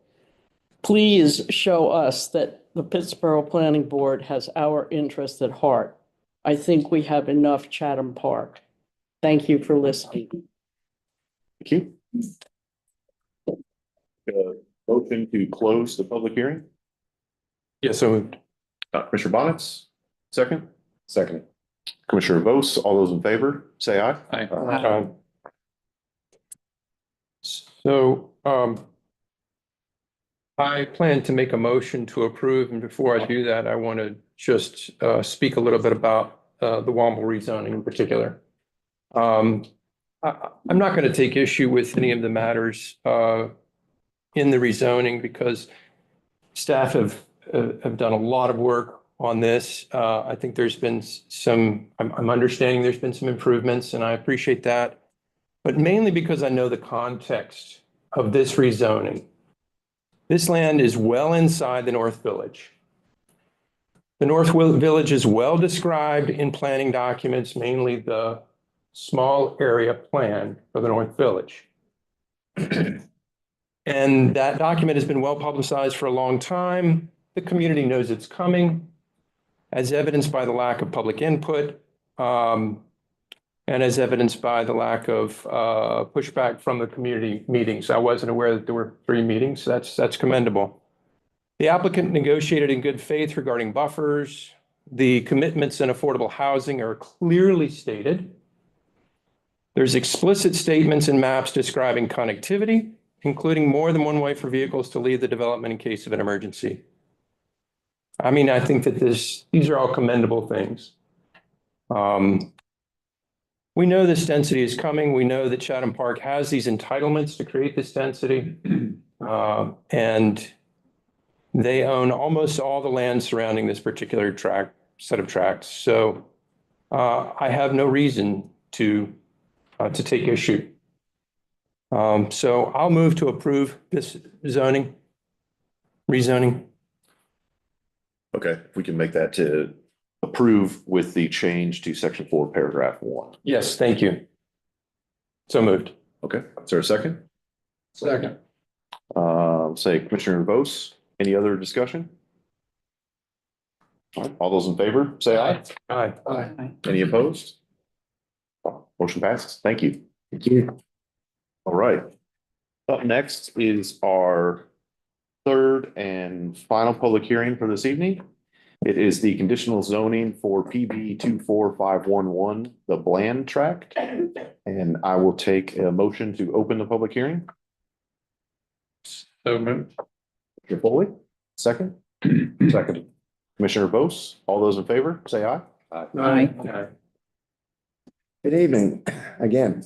Please show us that the Pittsboro Planning Board has our interests at heart. I think we have enough Chatham Park. Thank you for listening. Thank you. Motion to close the public hearing. Yes, so moved. Commissioner Bonitz, second? Second. Commissioner Vose, all those in favor, say aye. Aye. So, I plan to make a motion to approve, and before I do that, I want to just speak a little bit about the Womble rezoning in particular. I'm not going to take issue with any of the matters in the rezoning because staff have done a lot of work on this. I think there's been I'm understanding there's been some improvements, and I appreciate that, but mainly because I know the context of this rezoning. This land is well inside the North Village. The North Village is well described in planning documents, mainly the small area plan for the North Village. And that document has been well publicized for a long time. The community knows it's coming, as evidenced by the lack of public input, and as evidenced by the lack of pushback from the community meetings. I wasn't aware that there were 3 meetings. That's commendable. The applicant negotiated in good faith regarding buffers. The commitments in affordable housing are clearly stated. There's explicit statements and maps describing connectivity, including more than one way for vehicles to leave the development in case of an emergency. I mean, I think that these are all commendable things. We know this density is coming. We know that Chatham Park has these entitlements to create this density. And they own almost all the land surrounding this particular set of tracts. So I have no reason to take issue. So I'll move to approve this rezoning. Okay, we can make that to approve with the change to section 4, paragraph 1. Yes, thank you. So moved. Okay, is there a second? Second. Say Commissioner Vose, any other discussion? All those in favor, say aye. Aye. Aye. Any opposed? Motion passes. Thank you. Thank you. All right. Up next is our third and final public hearing for this evening. It is the conditional zoning for PB 24511, the Bland Tract. And I will take a motion to open the public hearing. So moved. Commissioner Foley, second. Second. Commissioner Vose, all those in favor, say aye. Aye. Good evening. Again,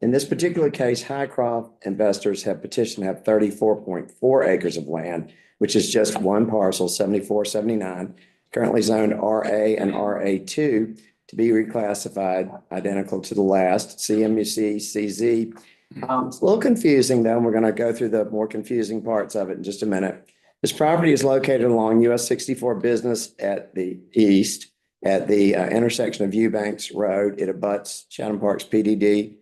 in this particular case, Highcroft investors have petitioned to have 34.4 acres of land, which is just one parcel, 7479, currently zoned RA and RA2 to be reclassified identical to the last CMUC CZ. It's a little confusing though, and we're going to go through the more confusing parts of it in just a minute. This property is located along US 64 Business at the east at the intersection of Eubanks Road. It abuts Chatham Park's PDD.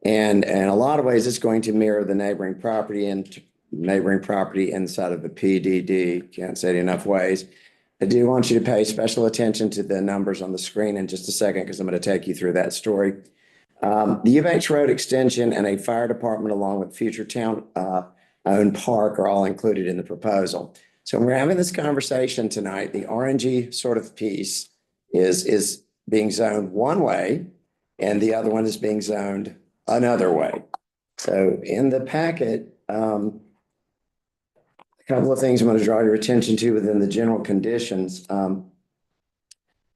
And in a lot of ways, it's going to mirror the neighboring property and neighboring property inside of the PDD. Can't say it enough ways. I do want you to pay special attention to the numbers on the screen in just a second, because I'm going to take you through that story. The Eubanks Road extension and a fire department along with future town owned park are all included in the proposal. So when we're having this conversation tonight, the orangey sort of piece is being zoned one way and the other one is being zoned another way. So in the packet, a couple of things I'm going to draw your attention to within the general conditions.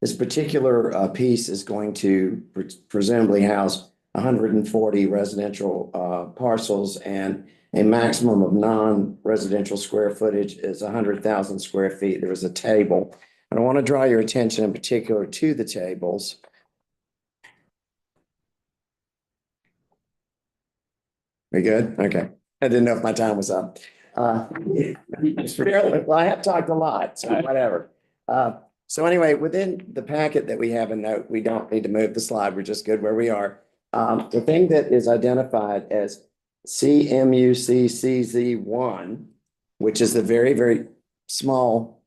This particular piece is going to presumably house 140 residential parcels, and a maximum of non-residential square footage is 100,000 square feet. There is a table. And I want to draw your attention in particular to the tables. We good? Okay. I didn't know if my time was up. Well, I have talked a lot, so whatever. So anyway, within the packet that we have a note, we don't need to move the slide. We're just good where we are. The thing that is identified as CMUCCZ1, which is the very, very small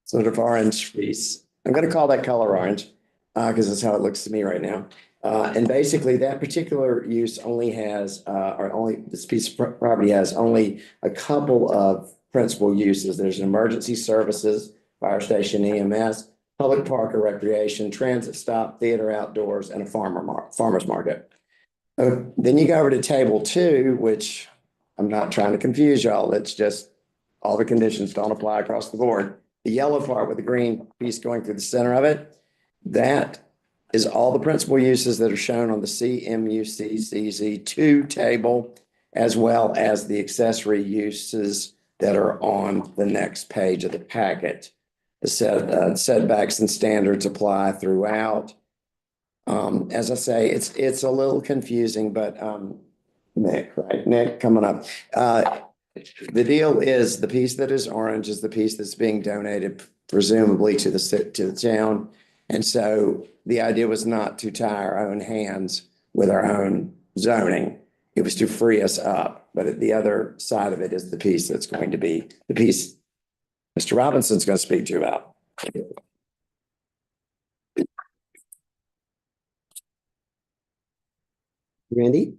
sort of orange piece. I'm going to call that color orange because that's how it looks to me right now. And basically that particular use only has, this piece of property has only a couple of principal uses. There's emergency services, fire station, EMS, public park or recreation, transit stop, theater outdoors, and a farmer's market. Then you go over to table 2, which I'm not trying to confuse y'all. It's just all the conditions don't apply across the board. The yellow part with the green piece going through the center of it, that is all the principal uses that are shown on the CMUCCZ2 table, as well as the accessory uses that are on the next page of the packet. The setbacks and standards apply throughout. As I say, it's a little confusing, but Nick, right? Nick coming up. The deal is the piece that is orange is the piece that's being donated presumably to the town. And so the idea was not to tie our own hands with our own zoning. It was to free us up. But the other side of it is the piece that's going to be the piece Mr. Robinson's going to speak to you about. Randy,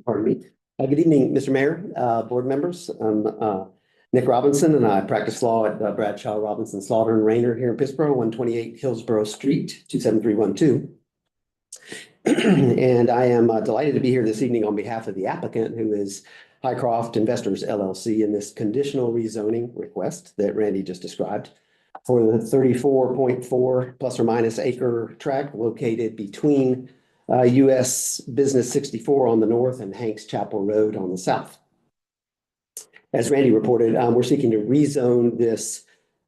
pardon me. Good evening, Mr. Mayor, board members. I'm Nick Robinson, and I practice law at Bradshaw, Robinson, Slaughter, and Rayner here in Pittsboro, 128 Hillsborough Street, 27312. And I am delighted to be here this evening on behalf of the applicant, who is Highcroft Investors LLC, in this conditional rezoning request that Randy just described for the 34.4 plus or minus acre tract located between US Business 64 on the north and Hanks Chapel Road on the south. As Randy reported, we're seeking to rezone this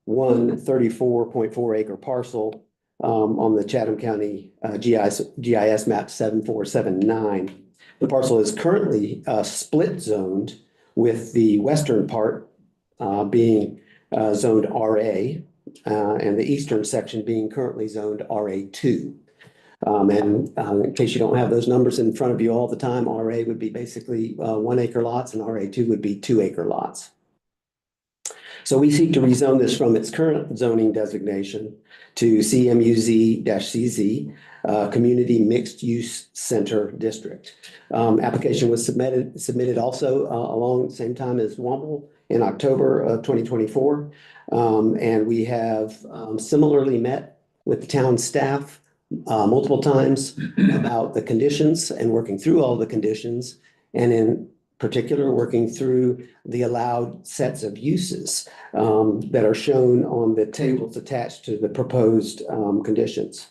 134.4 acre parcel on the Chatham County GIS map 7479. The parcel is currently split zoned, with the western part being zoned RA, and the eastern section being currently zoned RA2. In case you don't have those numbers in front of you all the time, RA would be basically 1 acre lots and RA2 would be 2 acre lots. So we seek to rezone this from its current zoning designation to CMUZ-CZ, Community Mixed Use Center District. Application was submitted also along the same time as Womble in October of 2024. And we have similarly met with the town staff multiple times about the conditions and working through all the conditions, and in particular working through the allowed sets of uses that are shown on the tables attached to the proposed conditions.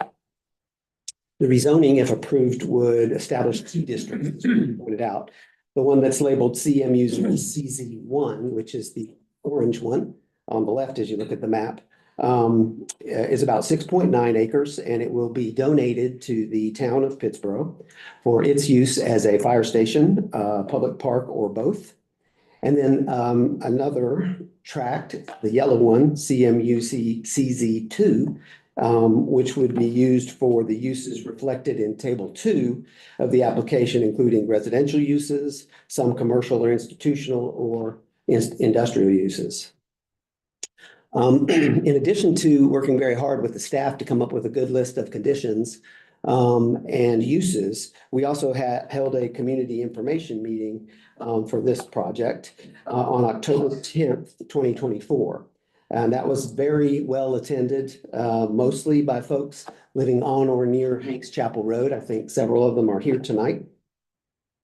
The rezoning, if approved, would establish 2 districts, as we pointed out. The one that's labeled CMU-CZ1, which is the orange one on the left as you look at the map, is about 6.9 acres, and it will be donated to the town of Pittsboro for its use as a fire station, public park, or both. And then another tract, the yellow one, CMUC-CZ2, which would be used for the uses reflected in Table 2 of the application, including residential uses, some commercial or institutional or industrial uses. In addition to working very hard with the staff to come up with a good list of conditions and uses, we also held a community information meeting for this project on October 10th, 2024. And that was very well attended, mostly by folks living on or near Hanks Chapel Road. I think several of them are here tonight.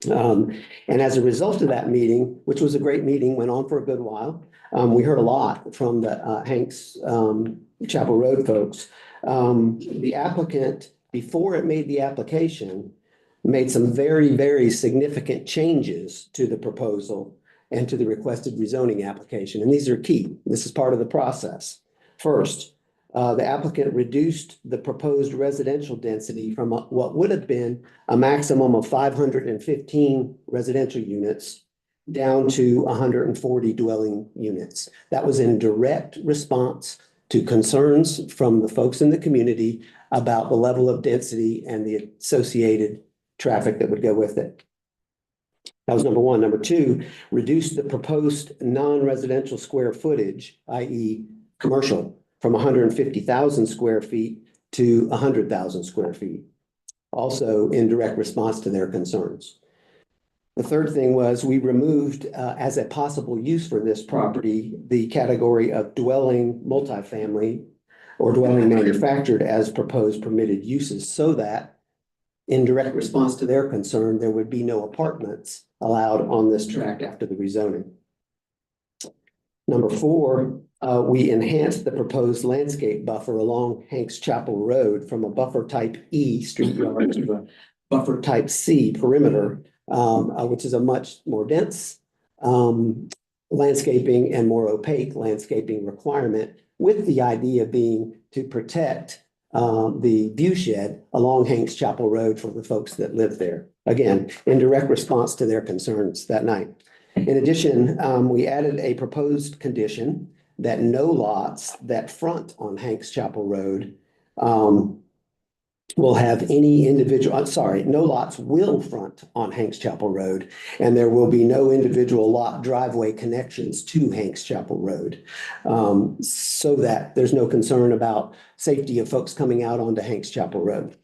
And as a result of that meeting, which was a great meeting, went on for a good while, we heard a lot from the Hanks Chapel Road folks. The applicant, before it made the application, made some very, very significant changes to the proposal and to the requested rezoning application. And these are key. This is part of the process. First, the applicant reduced the proposed residential density from what would have been a maximum of 515 residential units down to 140 dwelling units. That was in direct response to concerns from the folks in the community about the level of density and the associated traffic that would go with it. That was number one. Number two, reduce the proposed non-residential square footage, i.e. commercial, from 150,000 square feet to 100,000 square feet, also in direct response to their concerns. The third thing was we removed as a possible use for this property the category of dwelling multifamily or dwelling manufactured as proposed permitted uses, so that in direct response to their concern, there would be no apartments allowed on this tract after the rezoning. Number four, we enhanced the proposed landscape buffer along Hanks Chapel Road from a buffer type E street yard to a buffer type C perimeter, which is a much more dense landscaping and more opaque landscaping requirement, with the idea being to protect the view shed along Hanks Chapel Road for the folks that live there. Again, in direct response to their concerns that night. In addition, we added a proposed condition that no lots that front on Hanks Chapel Road will have any individual, no lots will front on Hanks Chapel Road, and there will be no individual lot driveway connections to Hanks Chapel Road, so that there's no concern about safety of folks coming out onto Hanks Chapel Road.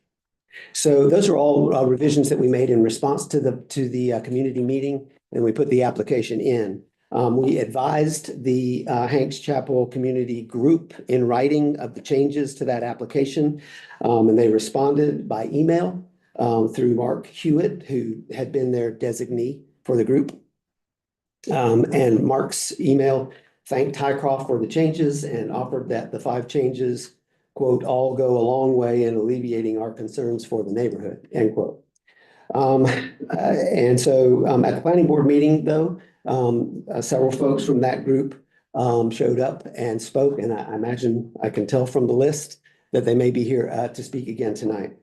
So those are all revisions that we made in response to the community meeting, and we put the application in. We advised the Hanks Chapel community group in writing of the changes to that application, and they responded by email through Mark Hewitt, who had been their designee for the group. And Mark's email thanked Highcroft for the changes and offered that the 5 changes, quote, all go a long way in alleviating our concerns for the neighborhood, end quote. And so at the planning board meeting, though, several folks from that group showed up and spoke, and I imagine I can tell from the list that they may be here to speak again tonight.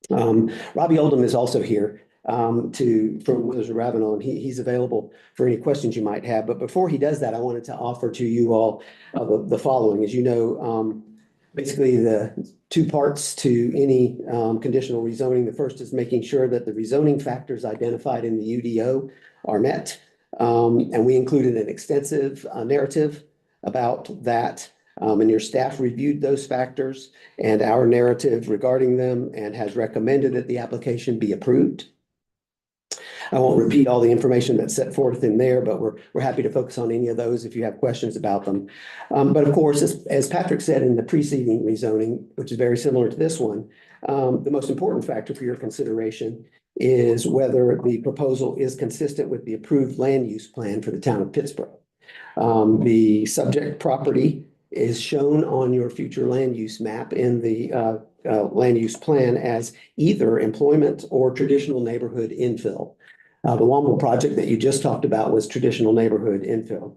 Robbie Oldham is also here from Withers and Ravenel, and he's available for any questions you might have. But before he does that, I wanted to offer to you all the following. As you know, basically the 2 parts to any conditional rezoning. The first is making sure that the rezoning factors identified in the UDO are met. And we included an extensive narrative about that. And your staff reviewed those factors and our narrative regarding them and has recommended that the application be approved. I won't repeat all the information that's set forth in there, but we're happy to focus on any of those if you have questions about them. But of course, as Patrick said in the preceding rezoning, which is very similar to this one, the most important factor for your consideration is whether the proposal is consistent with the approved land use plan for the town of Pittsburgh. The subject property is shown on your future land use map in the land use plan as either employment or traditional neighborhood infill. The Womble project that you just talked about was traditional neighborhood infill.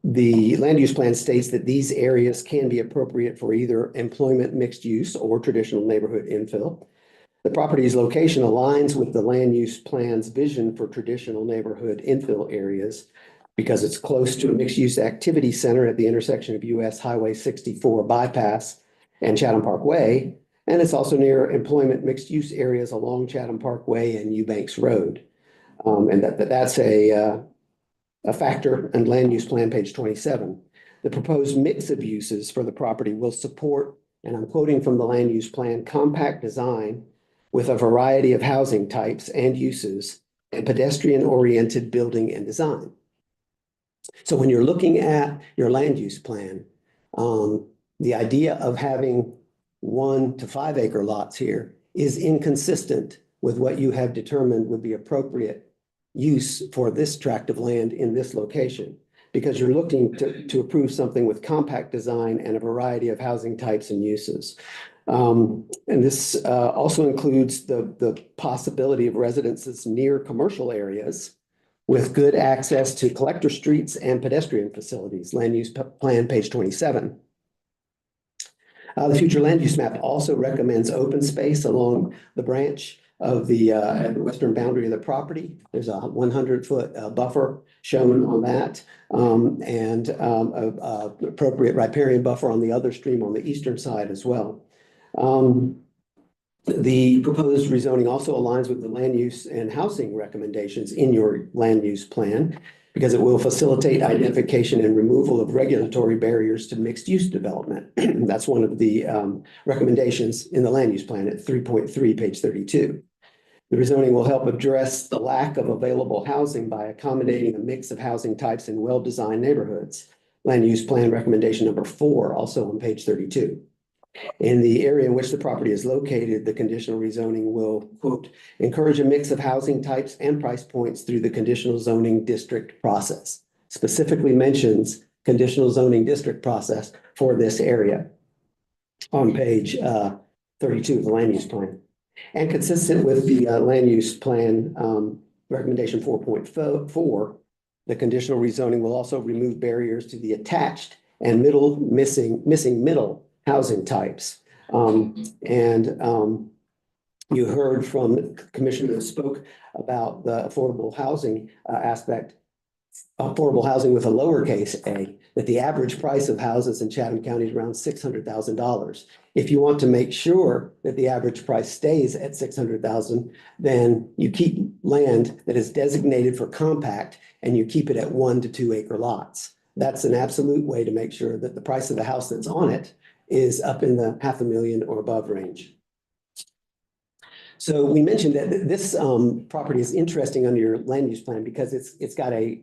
The land use plan states that these areas can be appropriate for either employment mixed use or traditional neighborhood infill. The property's location aligns with the land use plan's vision for traditional neighborhood infill areas because it's close to a mixed-use activity center at the intersection of US Highway 64 bypass and Chatham Parkway. And it's also near employment mixed-use areas along Chatham Parkway and Eubanks Road. And that's a factor in land use plan, page 27. The proposed mix of uses for the property will support, and I'm quoting from the land use plan, compact design with a variety of housing types and uses and pedestrian-oriented building and design. So when you're looking at your land use plan, the idea of having 1 to 5 acre lots here is inconsistent with what you have determined would be appropriate use for this tract of land in this location, because you're looking to approve something with compact design and a variety of housing types and uses. And this also includes the possibility of residences near commercial areas with good access to collector streets and pedestrian facilities, land use plan, page 27. The future land use map also recommends open space along the branch of the western boundary of the property. There's a 100-foot buffer shown on that, and appropriate riparian buffer on the other stream on the eastern side as well. The proposed rezoning also aligns with the land use and housing recommendations in your land use plan because it will facilitate identification and removal of regulatory barriers to mixed use development. That's one of the recommendations in the land use plan at 3.3, page 32. The rezoning will help address the lack of available housing by accommodating a mix of housing types in well-designed neighborhoods. Land use plan recommendation number 4, also on page 32. In the area in which the property is located, the conditional rezoning will, quote, encourage a mix of housing types and price points through the conditional zoning district process. Specifically mentions conditional zoning district process for this area on page 32 of the land use plan. And consistent with the land use plan recommendation 4.4, the conditional rezoning will also remove barriers to the attached and missing middle housing types. You heard from the commissioner who spoke about the affordable housing aspect, affordable housing with a lowercase a, that the average price of houses in Chatham County is around $600,000. If you want to make sure that the average price stays at $600,000, then you keep land that is designated for compact and you keep it at 1 to 2 acre lots. That's an absolute way to make sure that the price of the house that's on it is up in the $500,000 or above range. So we mentioned that this property is interesting under your land use plan because it's got a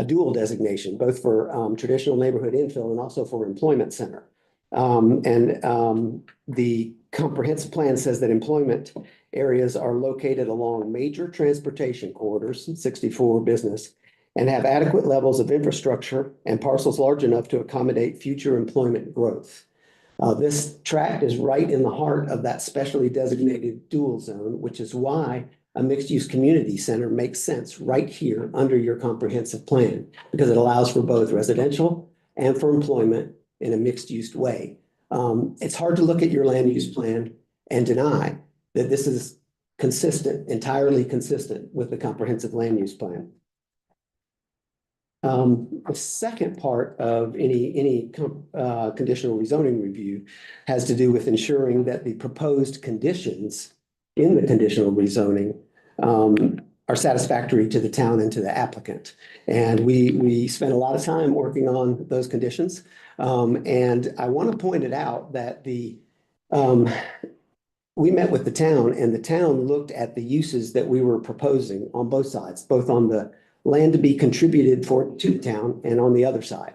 dual designation, both for traditional neighborhood infill and also for employment center. The comprehensive plan says that employment areas are located along major transportation corridors, 64 business, and have adequate levels of infrastructure and parcels large enough to accommodate future employment growth. This tract is right in the heart of that specially designated dual zone, which is why a mixed-use community center makes sense right here under your comprehensive plan, because it allows for both residential and for employment in a mixed-use way. It's hard to look at your land use plan and deny that this is consistent, entirely consistent with the comprehensive land use plan. The second part of any conditional rezoning review has to do with ensuring that the proposed conditions in the conditional rezoning are satisfactory to the town and to the applicant. And we spent a lot of time working on those conditions. And I want to point it out that we met with the town, and the town looked at the uses that we were proposing on both sides, both on the land to be contributed to the town and on the other side.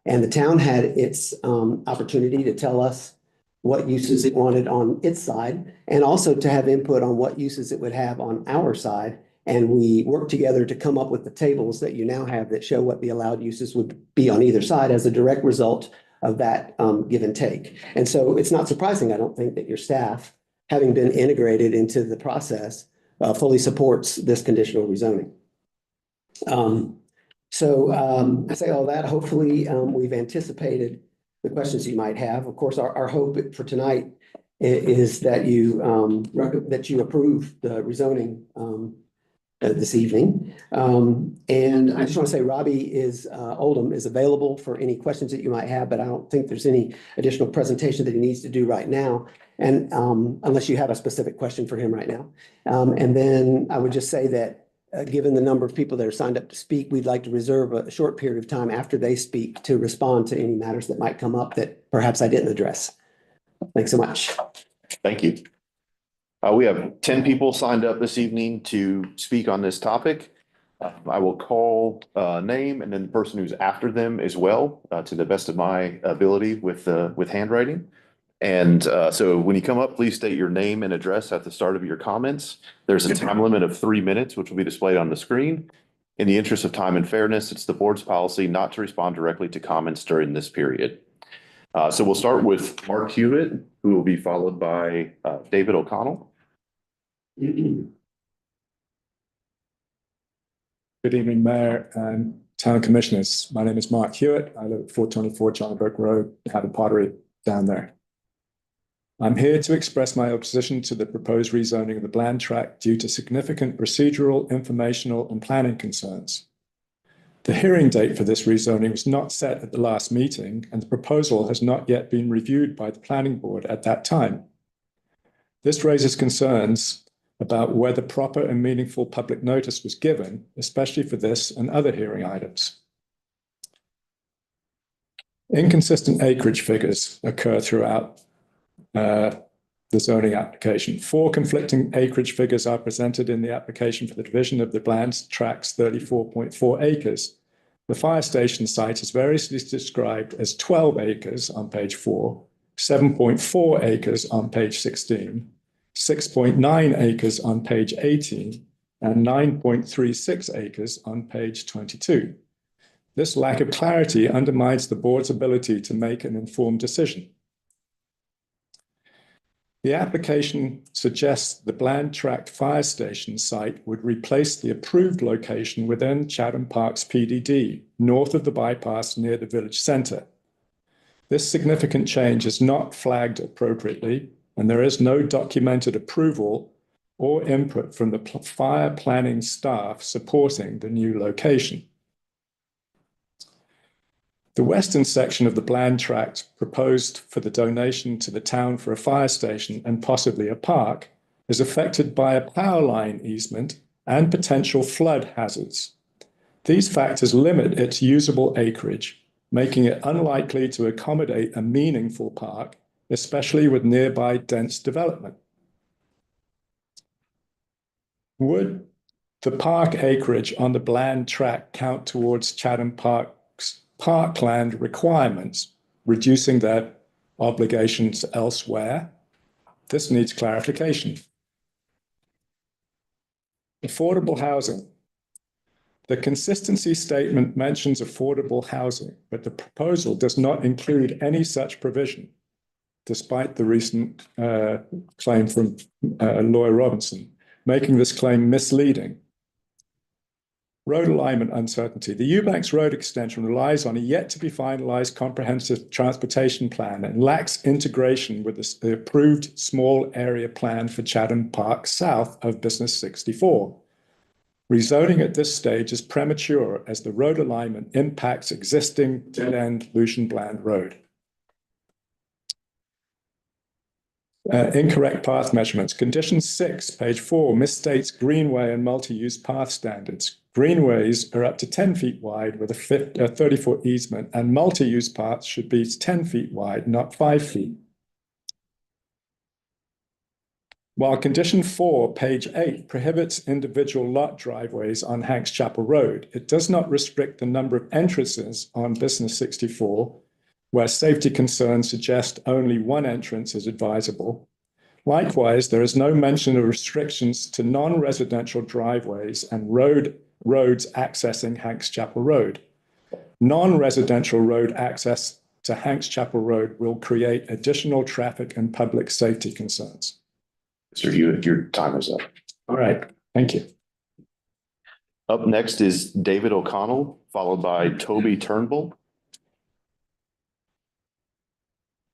And the town had its opportunity to tell us what uses it wanted on its side, and also to have input on what uses it would have on our side. And we worked together to come up with the tables that you now have that show what the allowed uses would be on either side as a direct result of that give and take. And so it's not surprising, I don't think, that your staff, having been integrated into the process, fully supports this conditional rezoning. I say all that, hopefully we've anticipated the questions you might have. Of course, our hope for tonight is that you approve the rezoning this evening. And I just want to say Robbie Oldham is available for any questions that you might have, but I don't think there's any additional presentation that he needs to do right now. And unless you have a specific question for him right now. And then I would just say that given the number of people that are signed up to speak, we'd like to reserve a short period of time after they speak to respond to any matters that might come up that perhaps I didn't address. Thanks so much. Thank you. We have 10 people signed up this evening to speak on this topic. I will call name and then the person who's after them as well, to the best of my ability with handwriting. And so when you come up, please state your name and address at the start of your comments. There's a time limit of 3 minutes, which will be displayed on the screen. In the interest of time and fairness, it's the board's policy not to respond directly to comments during this period. So we'll start with Mark Hewitt, who will be followed by David O'Connell. Good evening, Mayor and Town Commissioners. My name is Mark Hewitt. I live at 424 John Burke Road, have a pottery down there. I'm here to express my opposition to the proposed rezoning of the Bland Tract due to significant procedural, informational, and planning concerns. The hearing date for this rezoning was not set at the last meeting, and the proposal has not yet been reviewed by the Planning Board at that time. This raises concerns about whether proper and meaningful public notice was given, especially for this and other hearing items. Inconsistent acreage figures occur throughout the zoning application. 4 conflicting acreage figures are presented in the application for the division of the Bland Tract's 34.4 acres. The fire station site is variously described as 12 acres on page 4, 7.4 acres on page 16, 6.9 acres on page 18, and 9.36 acres on page 22. This lack of clarity undermines the board's ability to make an informed decision. The application suggests the Bland Tract fire station site would replace the approved location within Chatham Park's PDD, north of the bypass near the village centre. This significant change is not flagged appropriately, and there is no documented approval or input from the fire planning staff supporting the new location. The western section of the Bland Tract proposed for the donation to the town for a fire station and possibly a park is affected by a power line easement and potential flood hazards. These factors limit its usable acreage, making it unlikely to accommodate a meaningful park, especially with nearby dense development. Would the park acreage on the Bland Tract count towards Chatham Park's parkland requirements, reducing that obligations elsewhere? This needs clarification. Affordable housing. The consistency statement mentions affordable housing, but the proposal does not include any such provision, despite the recent claim from lawyer Robinson, making this claim misleading. Road alignment uncertainty. The Eubanks Road extension relies on a yet-to-be-finalized comprehensive transportation plan and lacks integration with the approved small area plan for Chatham Park south of Business 64. Rezoning at this stage is premature as the road alignment impacts existing dead-end Lucian Bland Road. Incorrect path measurements. Condition 6, page 4, misstates greenway and multi-use path standards. Greenways are up to 10 feet wide with a 30-foot easement, and multi-use paths should be 10 feet wide, not 5 feet. While condition 4, page 8, prohibits individual lot driveways on Hanks Chapel Road, it does not restrict the number of entrances on Business 64, where safety concerns suggest only one entrance is advisable. Likewise, there is no mention of restrictions to non-residential driveways and roads accessing Hanks Chapel Road. Non-residential road access to Hanks Chapel Road will create additional traffic and public safety concerns. Mr. Hewitt, your time is up. All right, thank you. Up next is David O'Connell, followed by Toby Turnbull.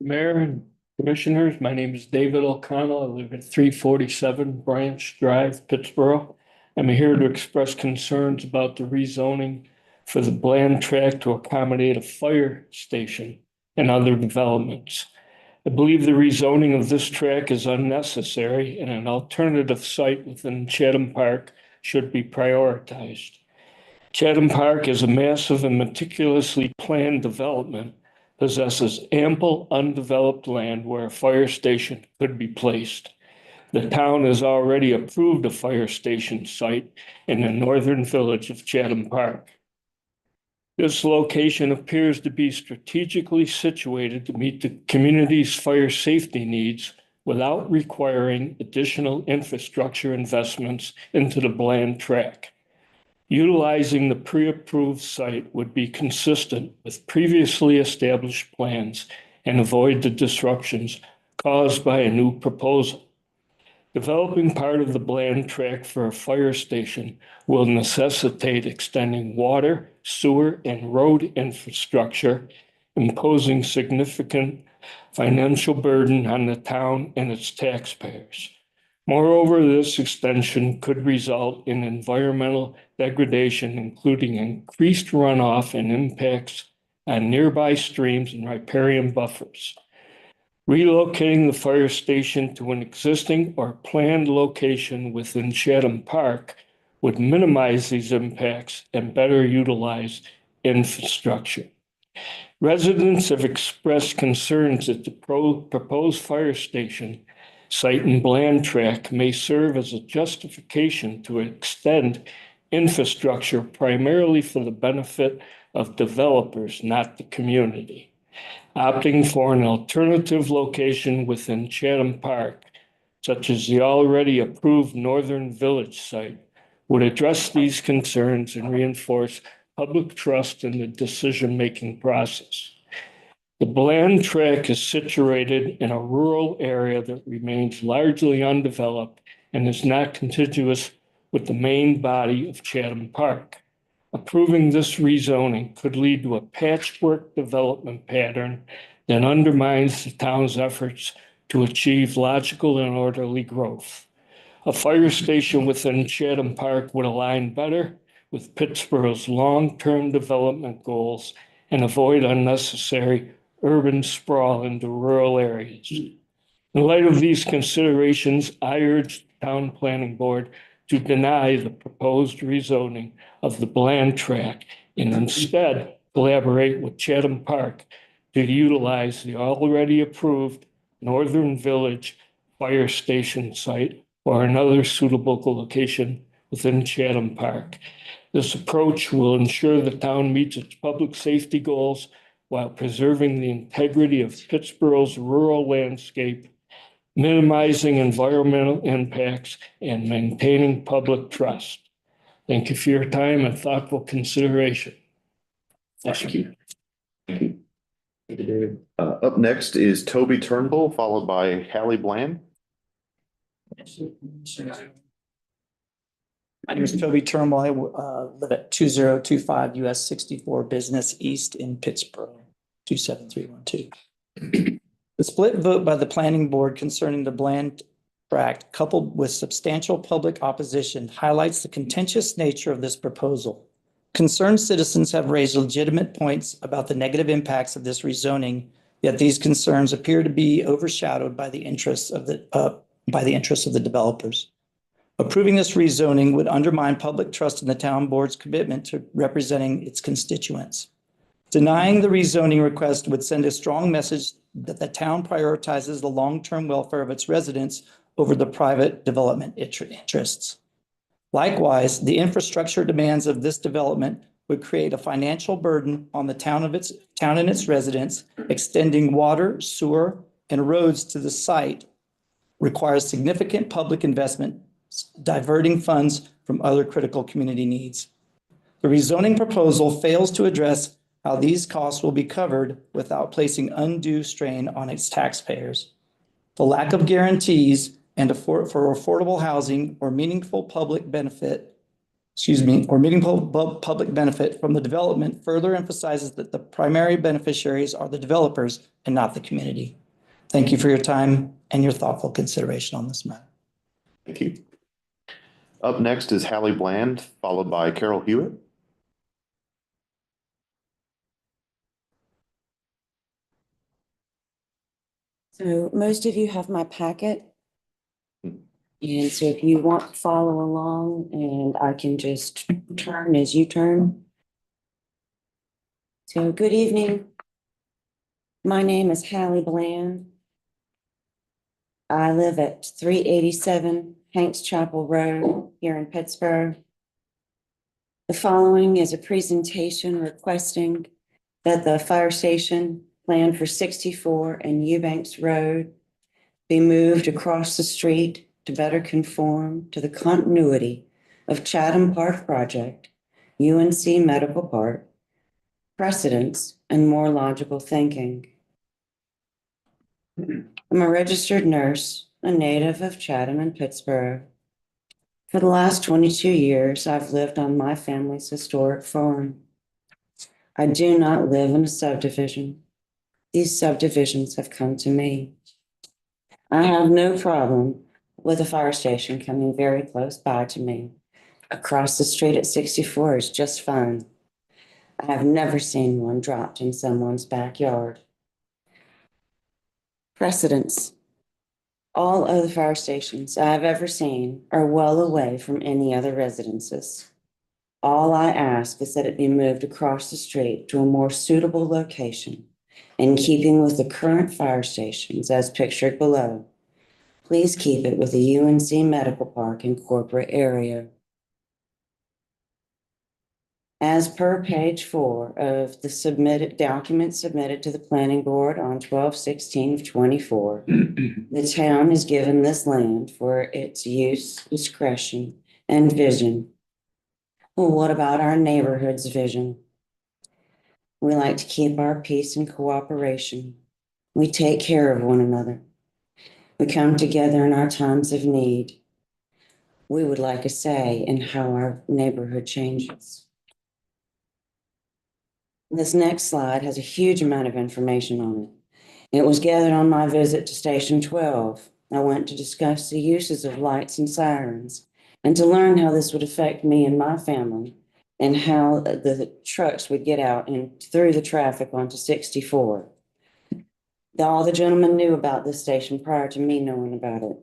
Mayor and Commissioners, my name is David O'Connell. I live at 347 Branch Drive, Pittsburgh. I'm here to express concerns about the rezoning for the Bland Tract to accommodate a fire station and other developments. I believe the rezoning of this tract is unnecessary and an alternative site within Chatham Park should be prioritized. Chatham Park is a massive and meticulously planned development, possesses ample undeveloped land where a fire station could be placed. The town has already approved a fire station site in the northern village of Chatham Park. This location appears to be strategically situated to meet the community's fire safety needs without requiring additional infrastructure investments into the Bland Tract. Utilizing the pre-approved site would be consistent with previously established plans and avoid the disruptions caused by a new proposal. Developing part of the Bland Tract for a fire station will necessitate extending water, sewer, and road infrastructure, imposing significant financial burden on the town and its taxpayers. Moreover, this extension could result in environmental degradation, including increased runoff and impacts on nearby streams and riparian buffers. Relocating the fire station to an existing or planned location within Chatham Park would minimize these impacts and better utilize infrastructure. Residents have expressed concerns that the proposed fire station site in Bland Tract may serve as a justification to extend infrastructure primarily for the benefit of developers, not the community. Opting for an alternative location within Chatham Park, such as the already approved Northern Village site, would address these concerns and reinforce public trust in the decision-making process. The Bland Tract is situated in a rural area that remains largely undeveloped and is not contiguous with the main body of Chatham Park. Approving this rezoning could lead to a patchwork development pattern that undermines the town's efforts to achieve logical and orderly growth. A fire station within Chatham Park would align better with Pittsburgh's long-term development goals and avoid unnecessary urban sprawl into rural areas. In light of these considerations, I urge the Town Planning Board to deny the proposed rezoning of the Bland Tract and instead collaborate with Chatham Park to utilize the already approved Northern Village Fire Station site or another suitable location within Chatham Park. This approach will ensure the town meets its public safety goals while preserving the integrity of Pittsboro's rural landscape, minimizing environmental impacts, and maintaining public trust. Thank you for your time and thoughtful consideration. Thank you. Up next is Toby Turnbull, followed by Hallie Bland. My name is Toby Turnbull. I live at 2025 US 64 Business East in Pittsburgh, 27312. The split vote by the planning board concerning the Bland tract, coupled with substantial public opposition, highlights the contentious nature of this proposal. Concerned citizens have raised legitimate points about the negative impacts of this rezoning, yet these concerns appear to be overshadowed by the interests of the developers. Approving this rezoning would undermine public trust in the town board's commitment to representing its constituents. Denying the rezoning request would send a strong message that the town prioritizes the long-term welfare of its residents over the private development interests. Likewise, the infrastructure demands of this development would create a financial burden on the town and its residents. Extending water, sewer, and roads to the site requires significant public investment, diverting funds from other critical community needs. The rezoning proposal fails to address how these costs will be covered without placing undue strain on its taxpayers. The lack of guarantees and for affordable housing or meaningful public benefit from the development further emphasizes that the primary beneficiaries are the developers and not the community. Thank you for your time and your thoughtful consideration on this matter. Thank you. Up next is Hallie Bland, followed by Carol Hewitt. So most of you have my packet. And so if you want to follow along, and I can just turn as you turn. So good evening. My name is Hallie Bland. I live at 387 Hanks Chapel Road here in Pittsburgh. The following is a presentation requesting that the fire station planned for 64 and Eubanks Road be moved across the street to better conform to the continuity of Chatham Park Project, UNC Medical Park, precedents, and more logical thinking. I'm a registered nurse, a native of Chatham and Pittsburgh. For the last 22 years, I've lived on my family's historic farm. I do not live in a subdivision. These subdivisions have come to me. I have no problem with a fire station coming very close by to me. Across the street at 64 is just fine. I have never seen one dropped in someone's backyard. Precedents. All other fire stations I have ever seen are well away from any other residences. All I ask is that it be moved across the street to a more suitable location in keeping with the current fire stations as pictured below. Please keep it with the UNC Medical Park and corporate area. As per page 4 of the document submitted to the planning board on 12/16/24, the town is given this land for its use, discretion, and vision. Well, what about our neighborhood's vision? We like to keep our peace and cooperation. We take care of one another. We come together in our times of need. We would like a say in how our neighborhood changes. This next slide has a huge amount of information on it. It was gathered on my visit to Station 12. I went to discuss the uses of lights and sirens and to learn how this would affect me and my family and how the trucks would get out and through the traffic onto 64. All the gentlemen knew about this station prior to me knowing about it.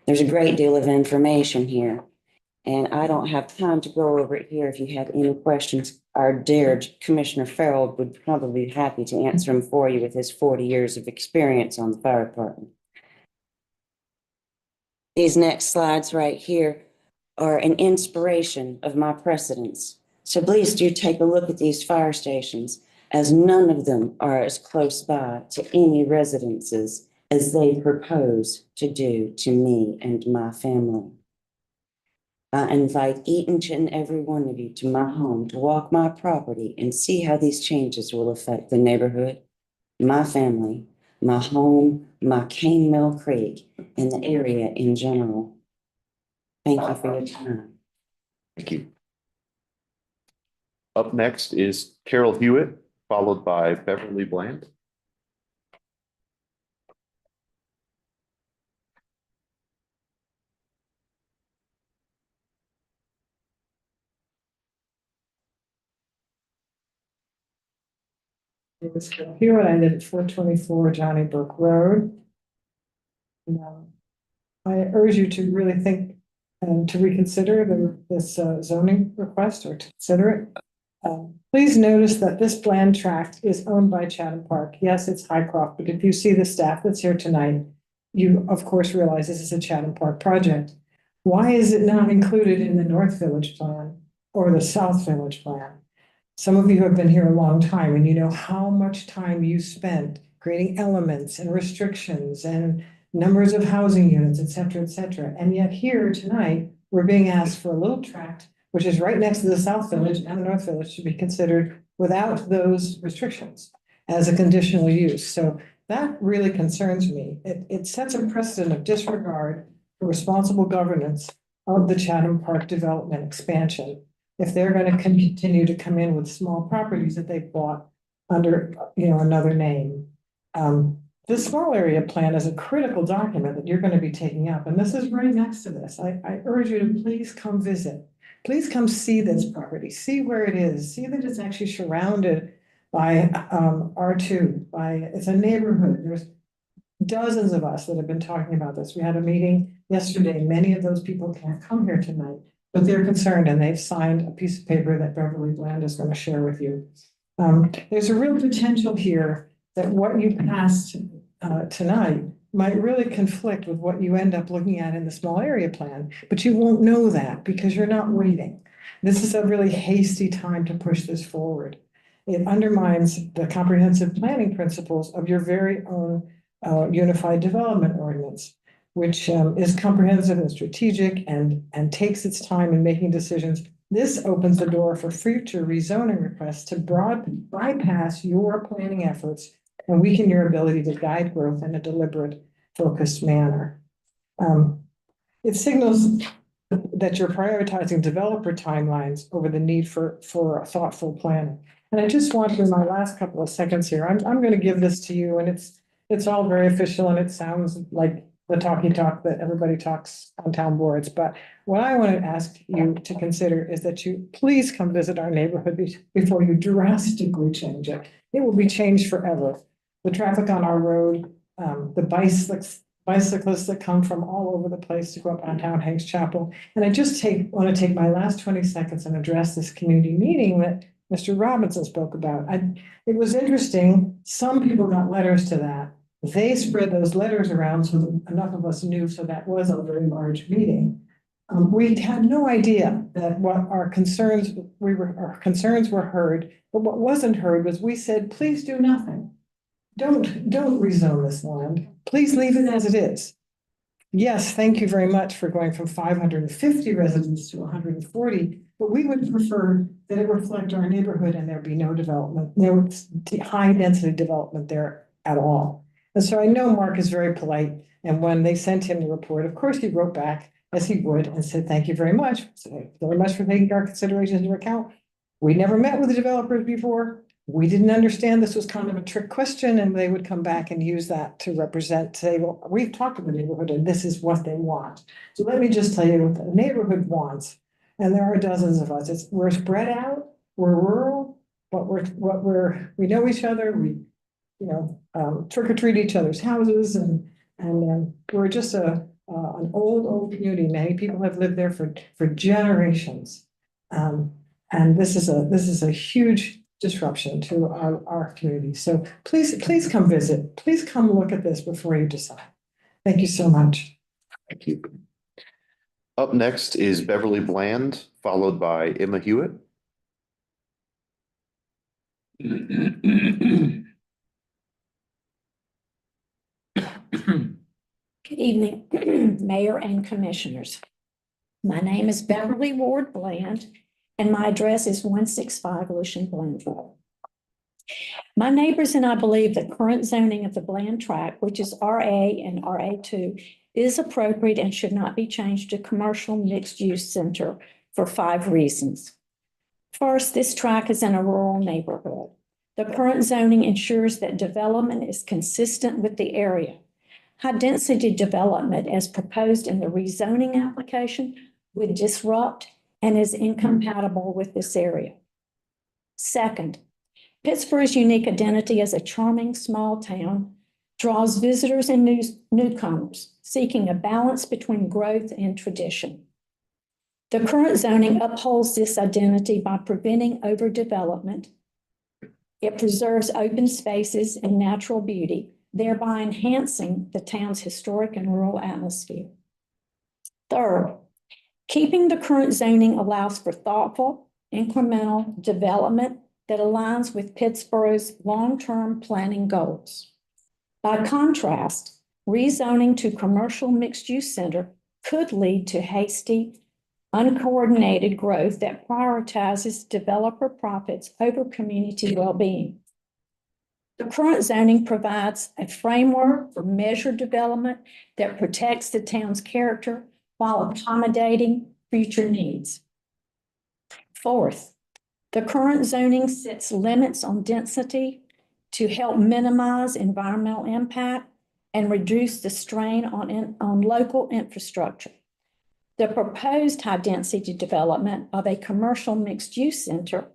There's a great deal of information here, and I don't have time to go over it here. If you have any questions, our dear Commissioner Farrell would probably be happy to answer them for you with his 40 years of experience on the fire department. These next slides right here are an inspiration of my precedents. So please do take a look at these fire stations. as none of them are as close by to any residences as they propose to do to me and my family. I invite each and every one of you to my home to walk my property and see how these changes will affect the neighborhood, my family, my home, my Cane Mill Creek, and the area in general. Thank you for your time. Thank you. Up next is Carol Hewitt, followed by Beverly Bland. Here, I live at 424 Johnny Brook Road. I urge you to really think and to reconsider this zoning request or to consider it. Please notice that this land tract is owned by Chatham Park. Yes, it's Highcroft, but if you see the staff that's here tonight, you of course realize this is a Chatham Park project. Why is it not included in the North Village plan or the South Village plan? Some of you have been here a long time and you know how much time you spent creating elements and restrictions and numbers of housing units, et cetera, et cetera. And yet here tonight, we're being asked for a little tract, which is right next to the South Village and the North Village, to be considered without those restrictions as a conditional use. So that really concerns me. It sets a precedent of disregard for responsible governance of the Chatham Park development expansion. If they're going to continue to come in with small properties that they bought under, another name. This small area plan is a critical document that you're going to be taking up, and this is right next to this. I urge you to please come visit. Please come see this property, see where it is, see that it's actually surrounded by R2, it's a neighborhood. There's dozens of us that have been talking about this. We had a meeting yesterday. Many of those people can't come here tonight, but they're concerned and they've signed a piece of paper that Beverly Bland is going to share with you. There's a real potential here that what you passed tonight might really conflict with what you end up looking at in the small area plan, but you won't know that because you're not waiting. This is a really hasty time to push this forward. It undermines the comprehensive planning principles of your very own unified development ordinance, which is comprehensive and strategic and takes its time in making decisions. This opens the door for future rezoning requests to bypass your planning efforts and weaken your ability to guide growth in a deliberate, focused manner. It signals that you're prioritizing developer timelines over the need for thoughtful planning. And I just want in my last couple of seconds here, I'm going to give this to you, and it's all very official and it sounds like the talky talk that everybody talks on town boards. But what I want to ask you to consider is that you please come visit our neighborhood before you drastically change it. It will be changed forever. The traffic on our road, the bicyclists that come from all over the place to go up on Town Hanks Chapel. And I just want to take my last 20 seconds and address this community meeting that Mr. Robinson spoke about. It was interesting. Some people got letters to that. They spread those letters around so that enough of us knew, so that was a very large meeting. We had no idea that what our concerns were heard, but what wasn't heard was we said, please do nothing. Don't rezone this land. Please leave it as it is. Yes, thank you very much for going from 550 residents to 140, but we would prefer that it reflect our neighborhood and there be no development, no high density development there at all. And so I know Mark is very polite, and when they sent him the report, of course, he wrote back as he would and said, thank you very much. Thank you very much for taking our considerations into account. We never met with the developers before. We didn't understand this was kind of a trick question, and they would come back and use that to say, well, we've talked to the neighborhood and this is what they want. So let me just tell you what the neighborhood wants. And there are dozens of us. We're spread out, we're rural, but we know each other. We, trick or treat each other's houses, and we're just an old community. Many people have lived there for generations. And this is a huge disruption to our community. So please come visit. Please come look at this before you decide. Thank you so much. Thank you. Up next is Beverly Bland, followed by Emma Hewitt. Good evening, Mayor and Commissioners. My name is Beverly Ward Bland, and my address is 165 Lucian Bland Road. My neighbors and I believe the current zoning of the Bland Tract, which is RA and RA2, is appropriate and should not be changed to commercial mixed-use center for 5 reasons. First, this tract is in a rural neighborhood. The current zoning ensures that development is consistent with the area. High-density development as proposed in the rezoning application would disrupt and is incompatible with this area. Second, Pittsburgh's unique identity as a charming small town draws visitors and newcomers seeking a balance between growth and tradition. The current zoning upholds this identity by preventing overdevelopment. It preserves open spaces and natural beauty, thereby enhancing the town's historic and rural atmosphere. Third, keeping the current zoning allows for thoughtful, incremental development that aligns with Pittsburgh's long-term planning goals. By contrast, rezoning to commercial mixed-use center could lead to hasty, uncoordinated growth that prioritizes developer profits over community well-being. The current zoning provides a framework for measured development that protects the town's character while accommodating future needs. Fourth, the current zoning sets limits on density to help minimize environmental impact and reduce the strain on local infrastructure. The proposed high-density development of a commercial mixed-use center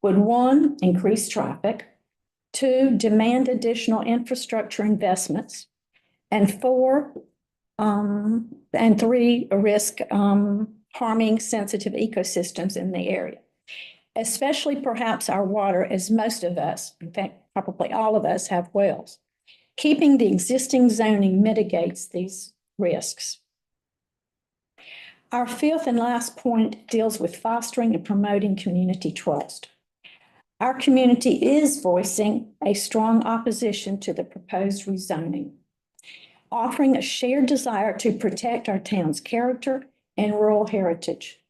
would, 1, increase traffic, 2, demand additional infrastructure investments, and 4, and 3, risk harming sensitive ecosystems in the area, especially perhaps our water, as most of us, in fact, probably all of us, have wells. Keeping the existing zoning mitigates these risks. Our 5th and last point deals with fostering and promoting community trust. Our community is voicing a strong opposition to the proposed rezoning, offering a shared desire to protect our town's character and rural heritage.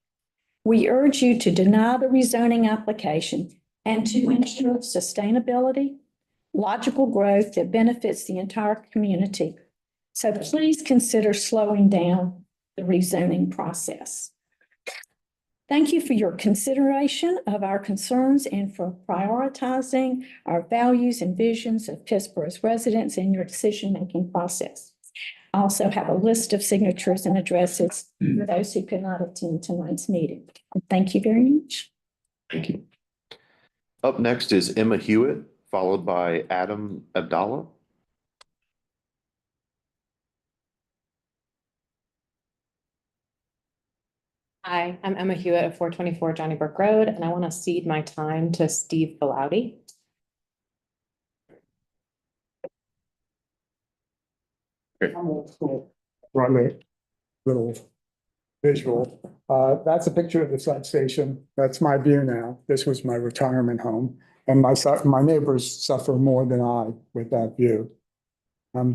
We urge you to deny the rezoning application and to ensure sustainability, logical growth that benefits the entire community. So please consider slowing down the rezoning process. Thank you for your consideration of our concerns and for prioritizing our values and visions of Pittsburgh's residents in your decision-making process. I also have a list of signatures and addresses for those who could not attend tonight's meeting. Thank you very much. Thank you. Up next is Emma Hewitt, followed by Adam Abdallah. Hi, I'm Emma Hewitt at 424 Johnny Brook Road, and I want to cede my time to Steve Bellouti. Right, little visual. That's a picture of the substation. That's my view now. This was my retirement home. And my neighbors suffer more than I with that view.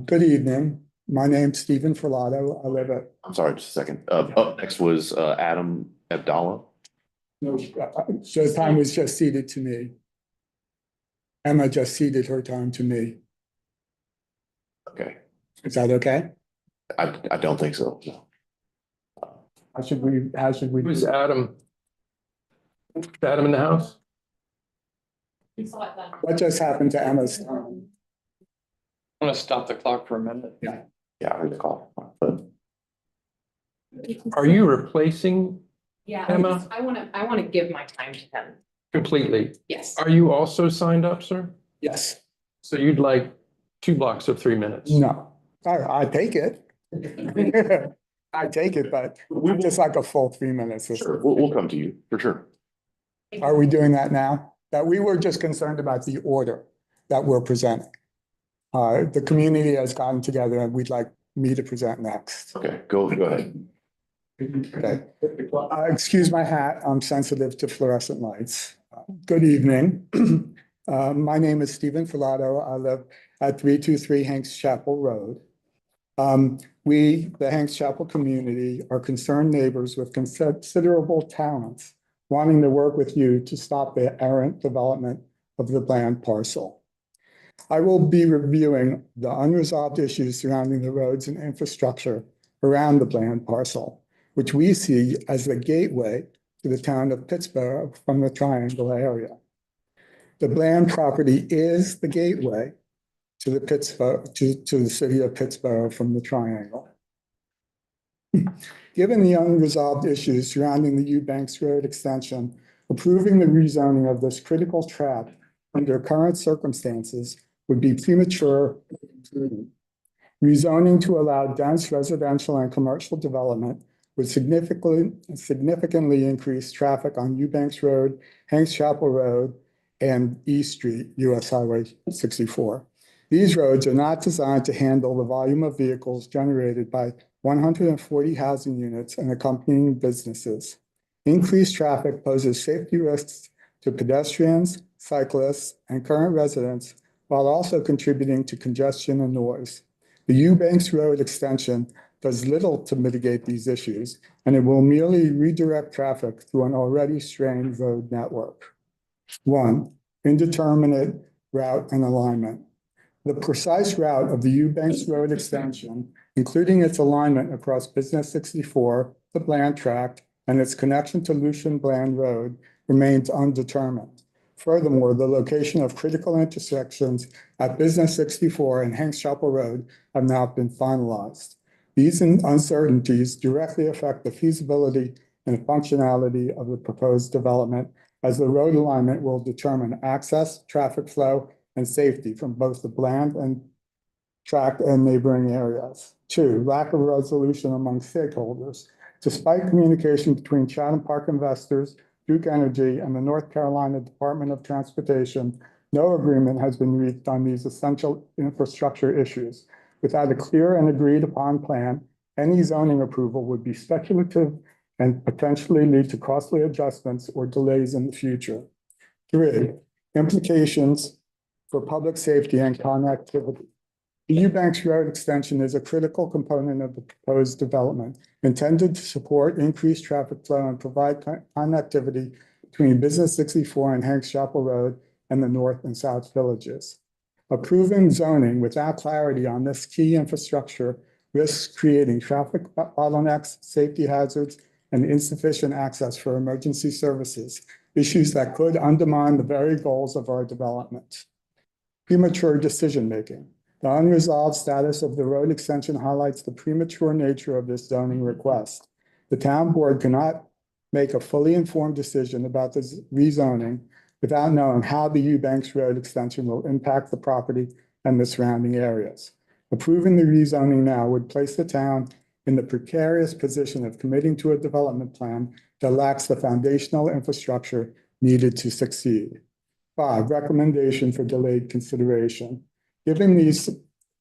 Good evening. My name's Stephen Ferlato. I live at. I'm sorry, just a second. Up next was Adam Abdallah. No, so the time was just ceded to me. Emma just ceded her time to me. Okay. Is that okay? I don't think so. No. How should we? Who's Adam? Is Adam in the house? What just happened to Emma's time? I'm gonna stop the clock for a minute. Yeah. Yeah, I heard the call. But Are you replacing Yeah, Emma? I want to give my time to him. Completely? Yes. Are you also signed up, sir? Yes. So you'd like 2 blocks of 3 minutes? No, I take it. I take it, but we just like a full 3 minutes. Sure, we'll come to you for sure. Are we doing that now? That we were just concerned about the order that we're presenting. The community has gotten together and we'd like me to present next. Okay, go ahead. Okay. Excuse my hat. I'm sensitive to fluorescent lights. Good evening. My name is Stephen Filato. I live at 323 Hanks Chapel Road. We, the Hanks Chapel community, are concerned neighbors with considerable talents wanting to work with you to stop the errant development of the land parcel. I will be reviewing the unresolved issues surrounding the roads and infrastructure around the land parcel, which we see as the gateway to the town of Pittsburgh from the Triangle area. The Bland property is the gateway to the city of Pittsburgh from the Triangle. Given the unresolved issues surrounding the Eubanks Road extension, approving the rezoning of this critical tract under current circumstances would be premature. Rezoning to allow dense residential and commercial development would significantly increase traffic on Eubanks Road, Hanks Chapel Road, and East Street, US Highway 64. These roads are not designed to handle the volume of vehicles generated by 140 housing units and accompanying businesses. Increased traffic poses safety risks to pedestrians, cyclists, and current residents, while also contributing to congestion and noise. The Eubanks Road extension does little to mitigate these issues, and it will merely redirect traffic through an already strained road network. 1, indeterminate route and alignment. The precise route of the Eubanks Road extension, including its alignment across Business 64, the Bland Tract, and its connection to Lucian Bland Road, remains undetermined. Furthermore, the location of critical intersections at Business 64 and Hanks Chapel Road have not been finalized. These uncertainties directly affect the feasibility and functionality of the proposed development, as the road alignment will determine access, traffic flow, and safety from both the Bland and Tract and neighboring areas. 2, lack of resolution among stakeholders. Despite communication between Chatham Park investors, Duke Energy, and the North Carolina Department of Transportation, no agreement has been reached on these essential infrastructure issues. Without a clear and agreed upon plan, any zoning approval would be speculative and potentially lead to costly adjustments or delays in the future. 3, implications for public safety and connectivity. The Eubanks Road extension is a critical component of the proposed development, intended to support increased traffic flow and provide connectivity between Business 64 and Hanks Chapel Road and the North and South villages. Approving zoning without clarity on this key infrastructure risks creating traffic bottlenecks, safety hazards, and insufficient access for emergency services, issues that could undermine the very goals of our development. Premature decision-making. The unresolved status of the road extension highlights the premature nature of this zoning request. The town board cannot make a fully informed decision about this rezoning without knowing how the Eubanks Road extension will impact the property and the surrounding areas. Approving the rezoning now would place the town in the precarious position of committing to a development plan that lacks the foundational infrastructure needed to succeed. 5, recommendation for delayed consideration. Given these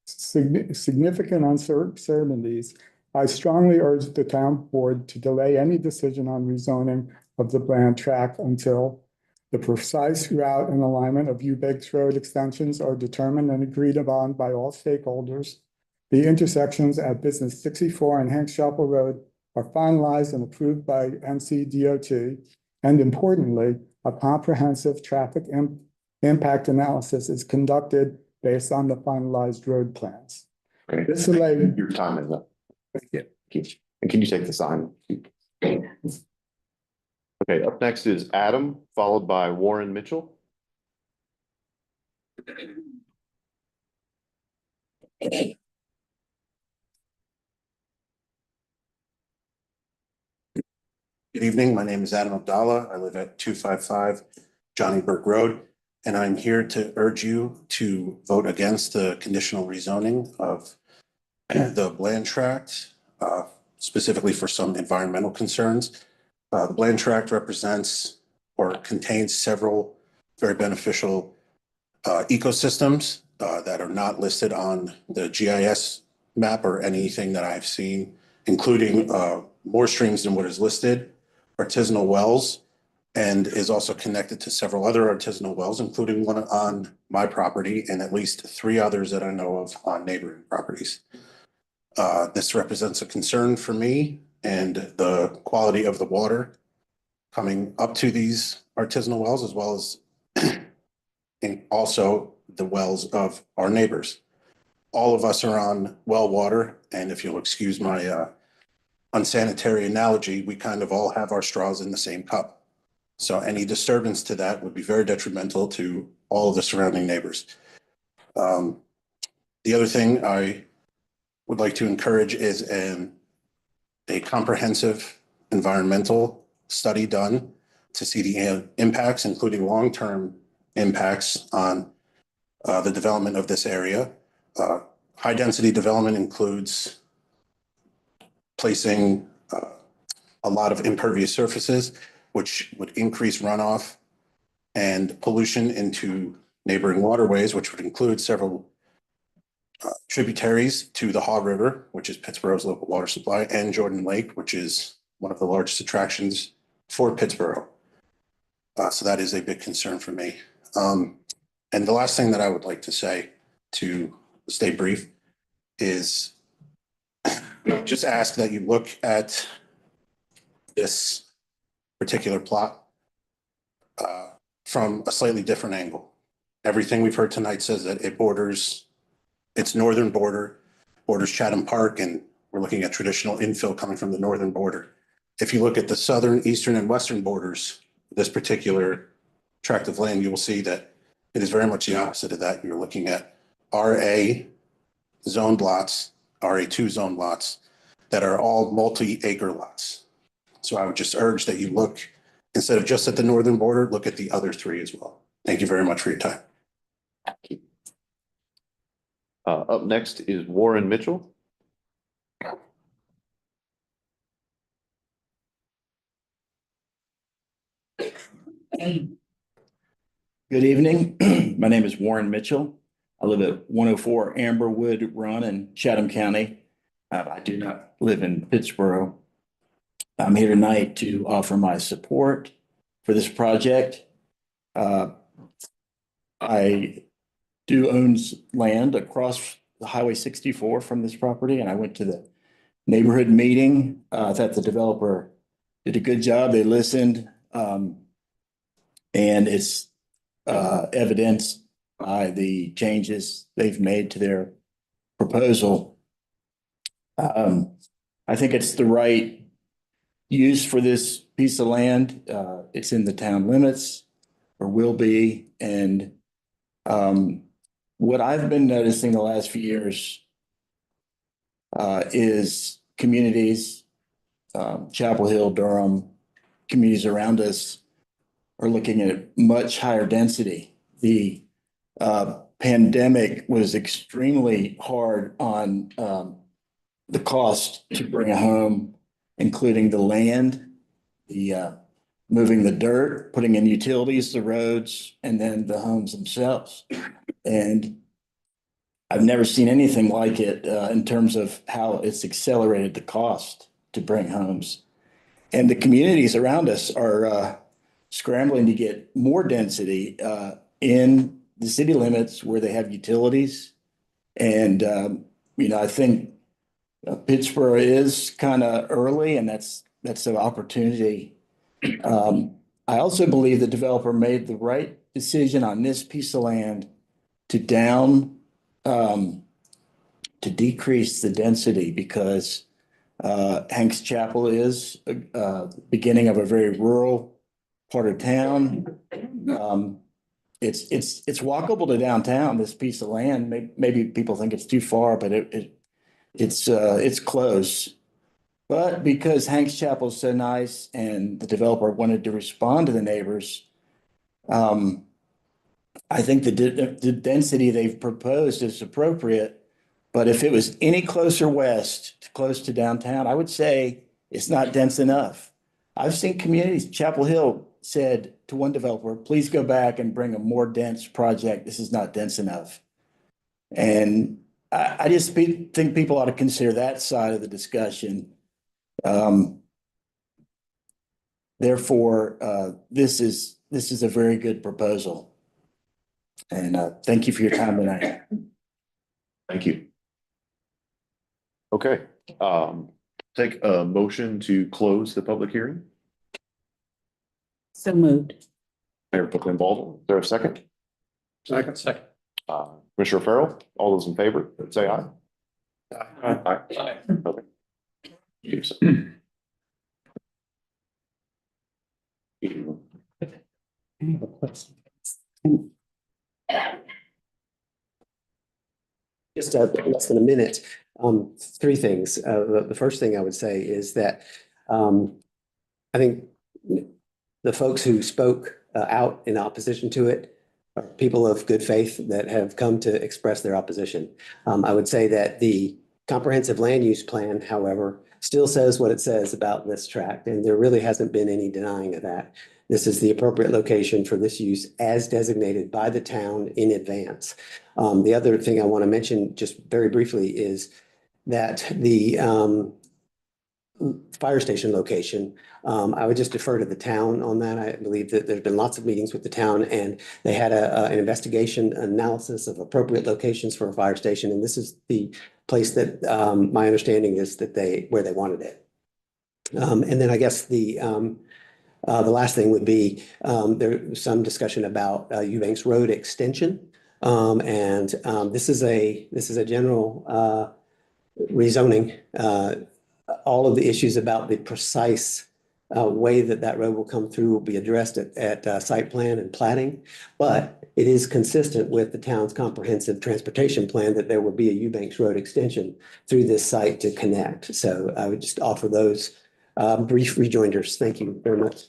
significant uncertainties, I strongly urge the town board to delay any decision on rezoning of the Bland Tract until the precise route and alignment of Eubanks Road extensions are determined and agreed upon by all stakeholders. The intersections at Business 64 and Hanks Chapel Road are finalized and approved by N.C.G.S, and importantly, a comprehensive traffic impact analysis is conducted based on the finalized road plans. Okay. This delay. Your time is up. Yeah. And can you take the sign? Okay, up next is Adam, followed by Warren Mitchell. Good evening. My name is Adam Abdallah. I live at 255 Johnny Burke Road, and I'm here to urge you to vote against the conditional rezoning of the Bland Tract, specifically for some environmental concerns. The Bland Tract represents or contains several very beneficial ecosystems that are not listed on the GIS map or anything that I've seen, including more streams than what is listed, artisanal wells, and is also connected to several other artisanal wells, including one on my property and at least 3 others that I know of on neighboring properties. This represents a concern for me and the quality of the water coming up to these artisanal wells, as well as and also the wells of our neighbors. All of us are on well water, and if you'll excuse my unsanitary analogy, we kind of all have our straws in the same cup. So any disturbance to that would be very detrimental to all of the surrounding neighbors. The other thing I would like to encourage is a comprehensive environmental study done to see the impacts, including long-term impacts on the development of this area. High density development includes placing a lot of impervious surfaces, which would increase runoff and pollution into neighboring waterways, which would include several tributaries to the Haw River, which is Pittsburgh's local water supply, and Jordan Lake, which is one of the largest attractions for Pittsburgh. So that is a big concern for me. And the last thing that I would like to say, to stay brief, is just ask that you look at this particular plot from a slightly different angle. Everything we've heard tonight says that it borders, its northern border borders Chatham Park, and we're looking at traditional infill coming from the northern border. If you look at the southern, eastern, and western borders, this particular tract of land, you will see that it is very much the opposite of that. You're looking at RA zoned lots, RA2 zoned lots that are all multi-acre lots. So I would just urge that you look, instead of just at the northern border, look at the other 3 as well. Thank you very much for your time. Up next is Warren Mitchell. Good evening. My name is Warren Mitchell. I live at 104 Amberwood Run in Chatham County. I do not live in Pittsburgh. I'm here tonight to offer my support for this project. I do own land across the Highway 64 from this property, and I went to the neighborhood meeting. I thought the developer did a good job. They listened, and it's evidenced by the changes they've made to their proposal. I think it's the right use for this piece of land. It's in the town limits, or will be, and what I've been noticing the last few years is communities, Chapel Hill, Durham, communities around us are looking at much higher density. The pandemic was extremely hard on the cost to bring a home, including the land, the moving the dirt, putting in utilities, the roads, and then the homes themselves. And I've never seen anything like it in terms of how it's accelerated the cost to bring homes. And the communities around us are scrambling to get more density in the city limits where they have utilities. And, I think Pittsburgh is kind of early, and that's an opportunity. I also believe the developer made the right decision on this piece of land to decrease the density, because Hanks Chapel is beginning of a very rural part of town. It's walkable to downtown, this piece of land. Maybe people think it's too far, but it's close. But because Hanks Chapel is so nice and the developer wanted to respond to the neighbors, I think the density they've proposed is appropriate. But if it was any closer west, close to downtown, I would say it's not dense enough. I've seen communities, Chapel Hill said to one developer, please go back and bring a more dense project. This is not dense enough. And I just think people ought to consider that side of the discussion. Therefore, this is a very good proposal. And thank you for your time tonight. Thank you. Okay, take a motion to close the public hearing. So moved. Mayor Pro Tem Baldwin, is there a second? Second. Commissioner Farrell, all those in favor, say aye. Aye. Okay. Yes. Just less than a minute. Three things. The first thing I would say is that I think the folks who spoke out in opposition to it are people of good faith that have come to express their opposition. I would say that the comprehensive land use plan, however, still says what it says about this tract, and there really hasn't been any denying of that. This is the appropriate location for this use as designated by the town in advance. The other thing I want to mention just very briefly is that the fire station location, I would just defer to the town on that. I believe that there's been lots of meetings with the town and they had an investigation analysis of appropriate locations for a fire station. And this is the place that my understanding is that where they wanted it. And then I guess the last thing would be there's some discussion about Eubanks Road extension. This is a general rezoning. All of the issues about the precise way that road will come through will be addressed at site plan and platting. But it is consistent with the town's comprehensive transportation plan that there will be a Eubanks Road extension through this site to connect. So I would just offer those brief rejoinders. Thank you very much.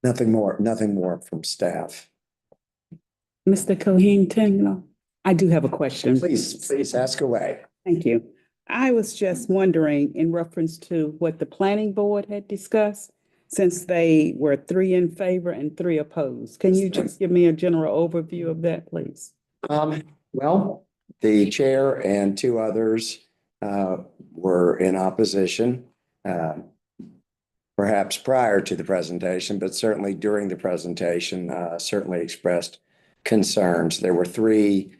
Nothing more from staff. Mr. Coheen, I do have a question. Please ask away. Thank you. I was just wondering in reference to what the planning board had discussed, since they were 3 in favor and 3 opposed. Can you just give me a general overview of that, please? Well, the chair and 2 others were in opposition, perhaps prior to the presentation, but certainly during the presentation, certainly expressed concerns. There were 3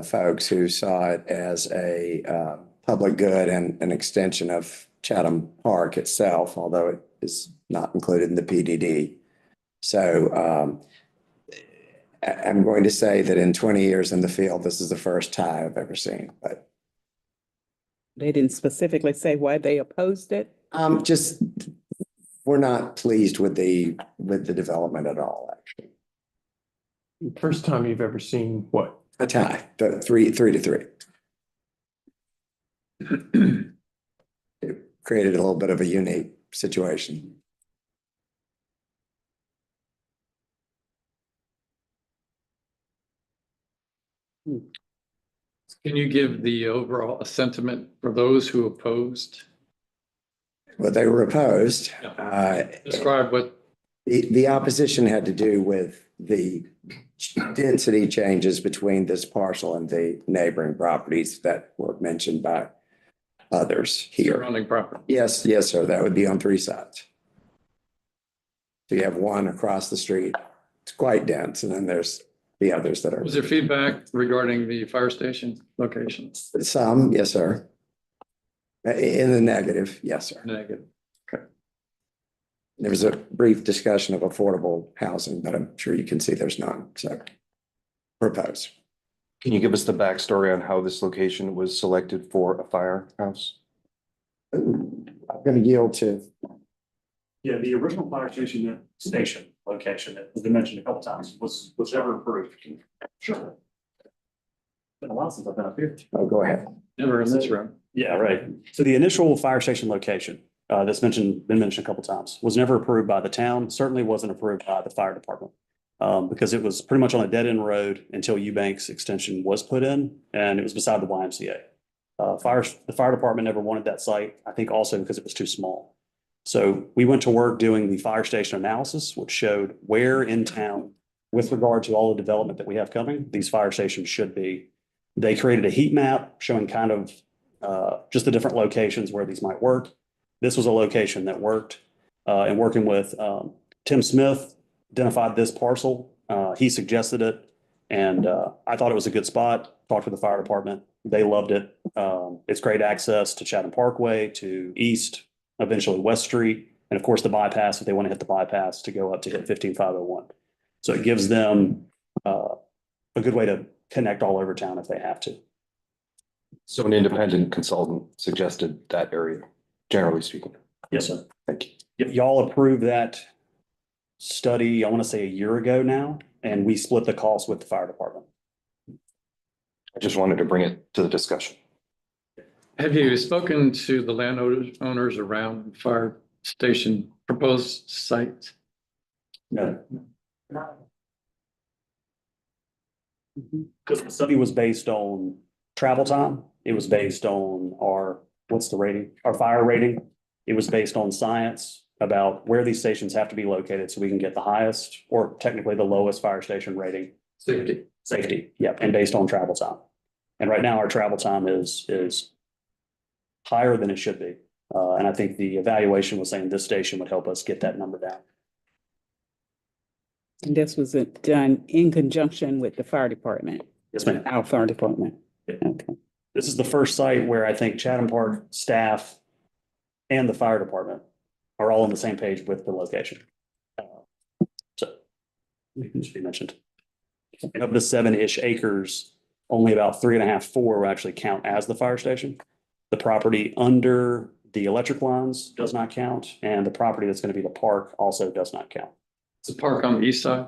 folks who saw it as a public good and an extension of Chatham Park itself, although it is not included in the PDD. So I'm going to say that in 20 years in the field, this is the first tie I've ever seen. But they didn't specifically say why they opposed it? Just we're not pleased with the development at all, actually. First time you've ever seen what? A tie, 3 to 3. It created a little bit of a unique situation. Can you give the overall sentiment for those who opposed? Well, they were opposed. Describe what the opposition had to do with the density changes between this parcel and the neighboring properties that were mentioned by others here. Surrounding property. Yes, sir. That would be on 3 sides. So you have one across the street. It's quite dense, and then there's the others that are. Was there feedback regarding the fire station location? Some, yes, sir. In the negative, yes, sir. Negative. Okay. There was a brief discussion of affordable housing, but I'm sure you can see there's none. So propose. Can you give us the backstory on how this location was selected for a firehouse? I'm going to yield to. Yeah, the original fire station location that has been mentioned a couple times was never approved. Sure. Been a while since I've been up here. Oh, go ahead. Never in this room. Yeah, right. So the initial fire station location that's been mentioned a couple times was never approved by the town. Certainly wasn't approved by the fire department because it was pretty much on a dead end road until Eubanks extension was put in, and it was beside the YMCA. The fire department never wanted that site. I think also because it was too small. So we went to work doing the fire station analysis, which showed where in town, with regard to all the development that we have coming, these fire stations should be. They created a heat map showing kind of just the different locations where these might work. This was a location that worked. And working with Tim Smith, identified this parcel. He suggested it, and I thought it was a good spot. Talked to the fire department. They loved it. It's great access to Chatham Parkway, to East, eventually West Street, and of course the bypass if they want to hit the bypass to go up to hit 15501. So it gives them a good way to connect all over town if they have to. So an independent consultant suggested that area, generally speaking. Yes, sir. Thank you. Y'all approved that study, I want to say a year ago now, and we split the cost with the fire department. I just wanted to bring it to the discussion. Have you spoken to the landowners around the fire station proposed site? No. Because the study was based on travel time. It was based on our, what's the rating? Our fire rating. It was based on science about where these stations have to be located so we can get the highest or technically the lowest fire station rating. Safety, yep, and based on travel time. And right now our travel time is higher than it should be. And I think the evaluation was saying this station would help us get that number down. And this was done in conjunction with the fire department? Yes, ma'am. Our fire department. Okay. This is the first site where I think Chatham Park staff and the fire department are all on the same page with the location. So it should be mentioned. And of the 7-ish acres, only about 3.5, 4 will actually count as the fire station. The property under the electric lines does not count, and the property that's going to be the park also does not count. It's a park on the east side?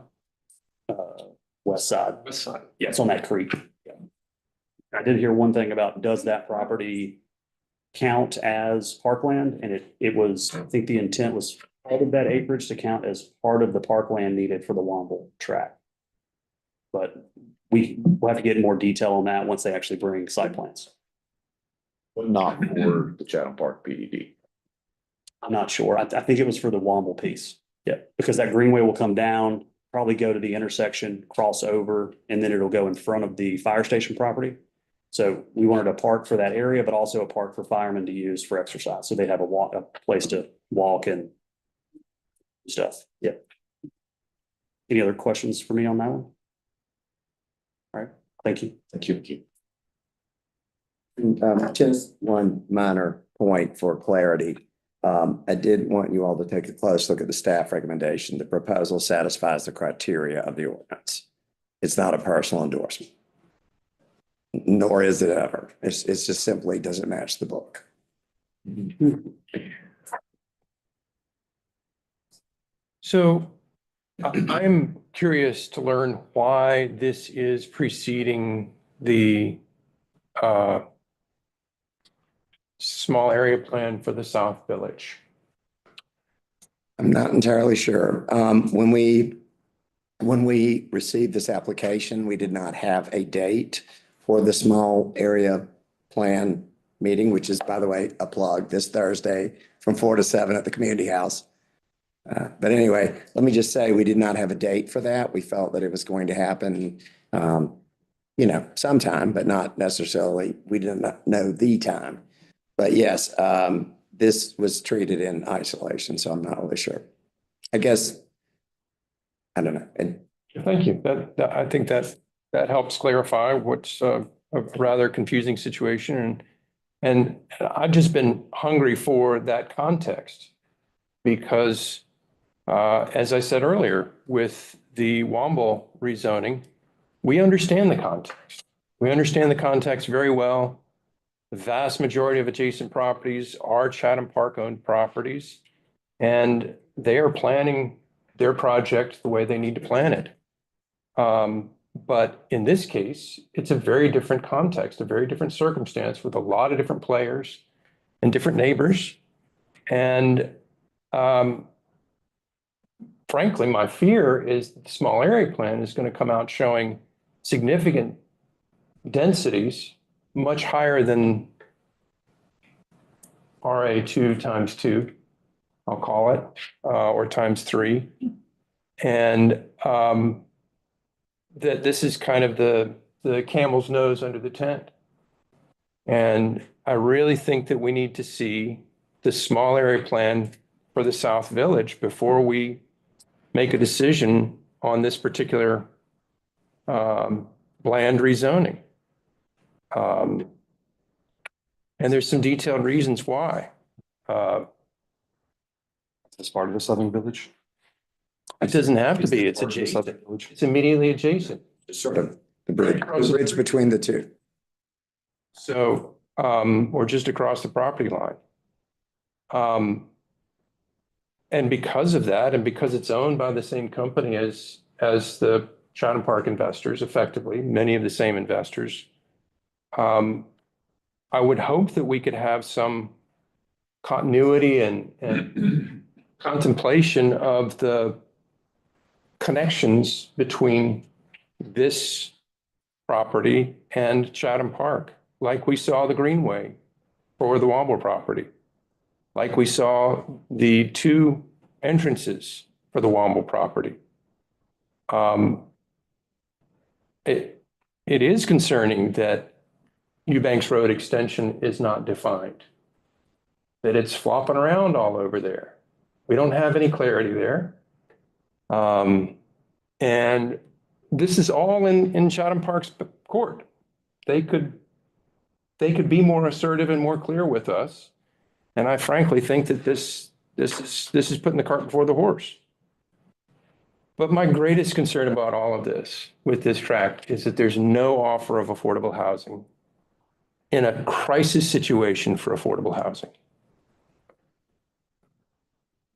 West side. West side. Yeah, it's on that creek. Yeah. I did hear one thing about, does that property count as parkland? And it was, I think the intent was all of that acreage to count as part of the parkland needed for the Womble tract. But we'll have to get more detail on that once they actually bring site plans. But not for the Chatham Park PDD. I'm not sure. I think it was for the Womble piece. Yeah, because that greenway will come down, probably go to the intersection, cross over, and then it'll go in front of the fire station property. So we wanted a park for that area, but also a park for firemen to use for exercise. So they'd have a place to walk and stuff. Yeah. Any other questions for me on that one? All right. Thank you. Thank you. Just one minor point for clarity. I did want you all to take a close look at the staff recommendation. The proposal satisfies the criteria of the ordinance. It's not a personal endorsement, nor is it ever. It's just simply doesn't match the book. So I'm curious to learn why this is preceding the small area plan for the South Village. I'm not entirely sure. When we received this application, we did not have a date for the small area plan meeting, which is, by the way, a plug, this Thursday from 4 to 7 at the community house. But anyway, let me just say we did not have a date for that. We felt that it was going to happen, sometime, but not necessarily, we did not know the time. But yes, this was treated in isolation, so I'm not really sure. I guess, I don't know. Thank you. I think that helps clarify what's a rather confusing situation. And I've just been hungry for that context because, as I said earlier, with the Womble rezoning, we understand the context. We understand the context very well. The vast majority of adjacent properties are Chatham Park owned properties, and they are planning their project the way they need to plan it. But in this case, it's a very different context, a very different circumstance with a lot of different players and different neighbors. And frankly, my fear is that the small area plan is going to come out showing significant densities much higher than RA2 times 2, I'll call it, or times 3. And that this is kind of the camel's nose under the tent. And I really think that we need to see the small area plan for the South Village before we make a decision on this particular land rezoning. And there's some detailed reasons why. As part of the Southern Village? It doesn't have to be, it's adjacent. It's immediately adjacent. Sort of the bridge between the two. So, or just across the property line. And because of that, and because it's owned by the same company as the Chatham Park investors, effectively, many of the same investors, I would hope that we could have some continuity and contemplation of the connections between this property and Chatham Park, like we saw the Greenway for the Womble property, like we saw the two entrances for the Womble property. It is concerning that Eubanks Road extension is not defined, that it's flopping around all over there. We don't have any clarity there. And this is all in Chatham Park's court. They could be more assertive and more clear with us. And I frankly think that this is putting the cart before the horse. But my greatest concern about all of this with this tract is that there's no offer of affordable housing in a crisis situation for affordable housing.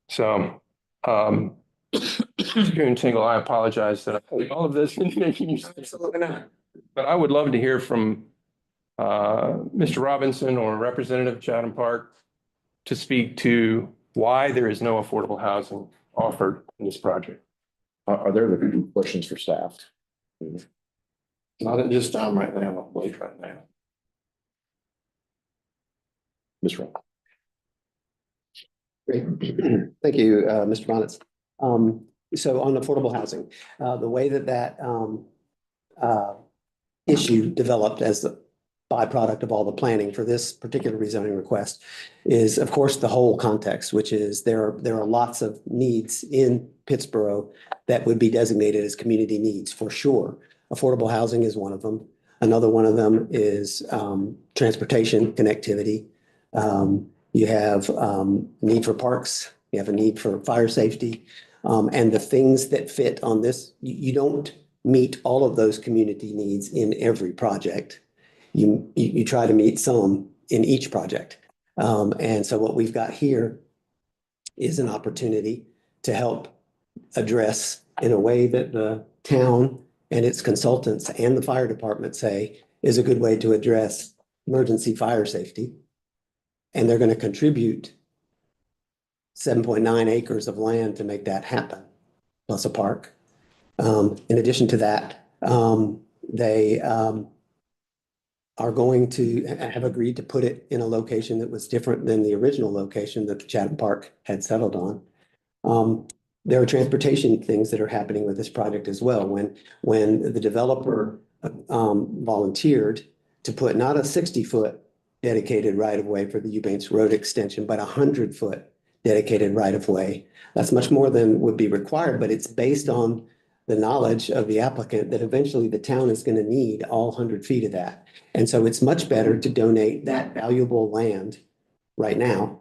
So, Mr. Tingle, I apologize that I'm putting all of this in making you. Absolutely not. But I would love to hear from Mr. Robinson or Representative Chatham Park to speak to why there is no affordable housing offered in this project. Are there questions for staff? Not at this time right now, I'll wait right now. Ms. Rowe. Great. Thank you, Mr. Bonitz. So on affordable housing, the way that issue developed as the byproduct of all the planning for this particular rezoning request is, of course, the whole context, which is there are lots of needs in Pittsboro that would be designated as community needs for sure. Affordable housing is one of them. Another one of them is transportation connectivity. You have need for parks. You have a need for fire safety. And the things that fit on this, you don't meet all of those community needs in every project. You try to meet some in each project. And so what we've got here is an opportunity to help address in a way that the town and its consultants and the fire department say is a good way to address emergency fire safety. And they're going to contribute 7.9 acres of land to make that happen, plus a park. In addition to that, they are going to have agreed to put it in a location that was different than the original location that the Chatham Park had settled on. There are transportation things that are happening with this project as well. When the developer volunteered to put not a 60-foot dedicated right-of-way for the Eubanks Road extension, but 100-foot dedicated right-of-way, that's much more than would be required, but it's based on the knowledge of the applicant that eventually the town is going to need all 100 feet of that. And so it's much better to donate that valuable land right now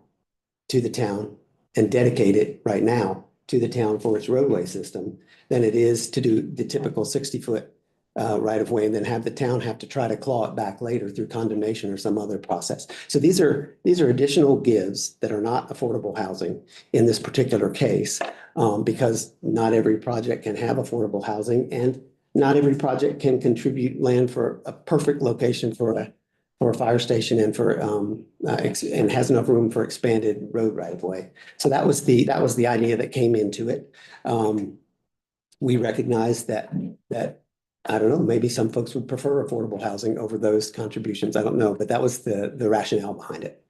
to the town and dedicate it right now to the town for its roadway system than it is to do the typical 60-foot right-of-way and then have the town have to try to claw it back later through condemnation or some other process. So these are additional gives that are not affordable housing in this particular case, because not every project can have affordable housing and not every project can contribute land for a perfect location for a fire station and for and has enough room for expanded road right-of-way. So that was the idea that came into it. We recognize that I don't know, maybe some folks would prefer affordable housing over those contributions. I don't know, but that was the rationale behind it.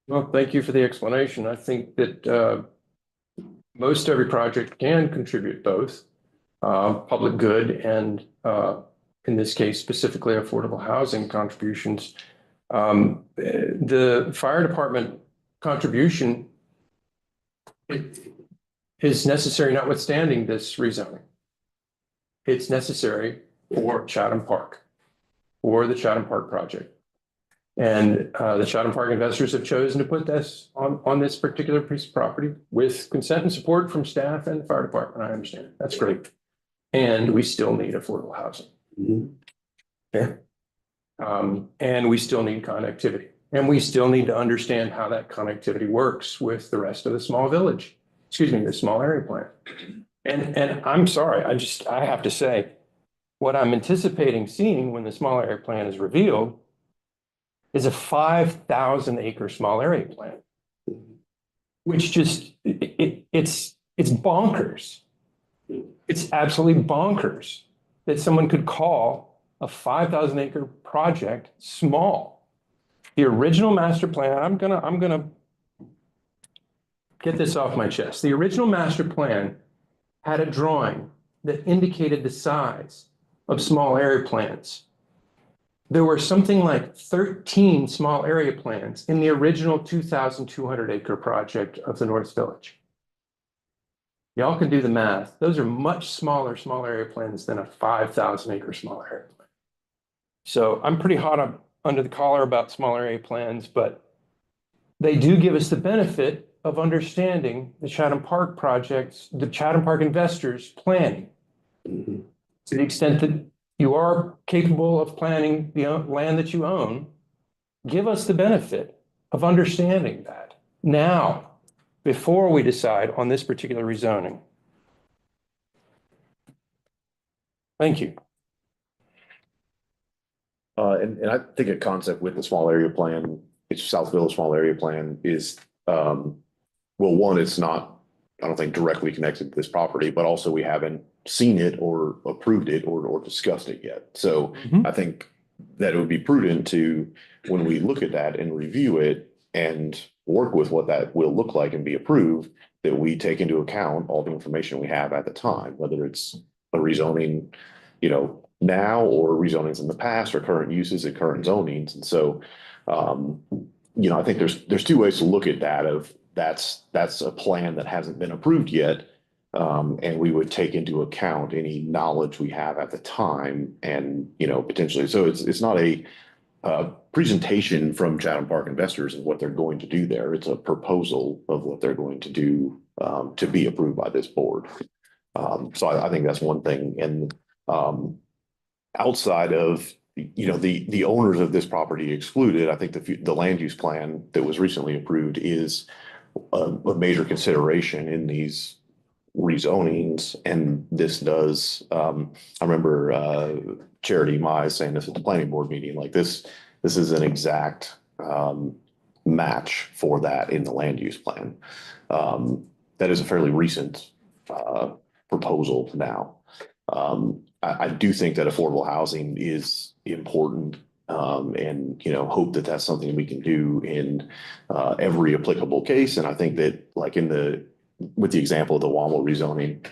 Well, thank you for the explanation. I think that most every project can contribute both public good and in this case specifically affordable housing contributions, the fire department contribution is necessary notwithstanding this rezoning. It's necessary for Chatham Park, for the Chatham Park project. And the Chatham Park investors have chosen to put this on this particular piece of property with consent and support from staff and the fire department. I understand. That's great. And we still need affordable housing. Fair. And we still need connectivity. And we still need to understand how that connectivity works with the rest of the small village, the small area plan. And I'm sorry, I have to say, what I'm anticipating seeing when the small area plan is revealed is a 5,000 acre small area plan, which just, it's bonkers. It's absolutely bonkers that someone could call a 5,000 acre project small. The original master plan, I'm gonna get this off my chest. The original master plan had a drawing that indicated the size of small area plans. There were something like 13 small area plans in the original 2,200 acre project of the North Village. Y'all can do the math. Those are much smaller small area plans than a 5,000 acre small area plan. So I'm pretty hot under the collar about small area plans, but they do give us the benefit of understanding the Chatham Park projects, the Chatham Park investors planning. To the extent that you are capable of planning the land that you own, give us the benefit of understanding that now, before we decide on this particular rezoning. Thank you. And I think a concept with the small area plan, it's South Village small area plan is, well, one, it's not, I don't think directly connected to this property, but also we haven't seen it or approved it or discussed it yet. So I think that it would be prudent to, when we look at that and review it and work with what that will look like and be approved, that we take into account all the information we have at the time, whether it's a rezoning, now or rezonings in the past or current uses and current zonings. And so, I think there's two ways to look at that of that's a plan that hasn't been approved yet. And we would take into account any knowledge we have at the time and, potentially, so it's not a presentation from Chatham Park investors of what they're going to do there. It's a proposal of what they're going to do to be approved by this board. So I think that's one thing. And outside of, the owners of this property excluded, I think the land use plan that was recently approved is a major consideration in these rezonings. And this does, I remember Charity Mize saying this at the planning board meeting, like this is an exact match for that in the land use plan. That is a fairly recent proposal now. I do think that affordable housing is important, and hope that that's something we can do in every applicable case. And I think that, like with the example of the Womble rezoning,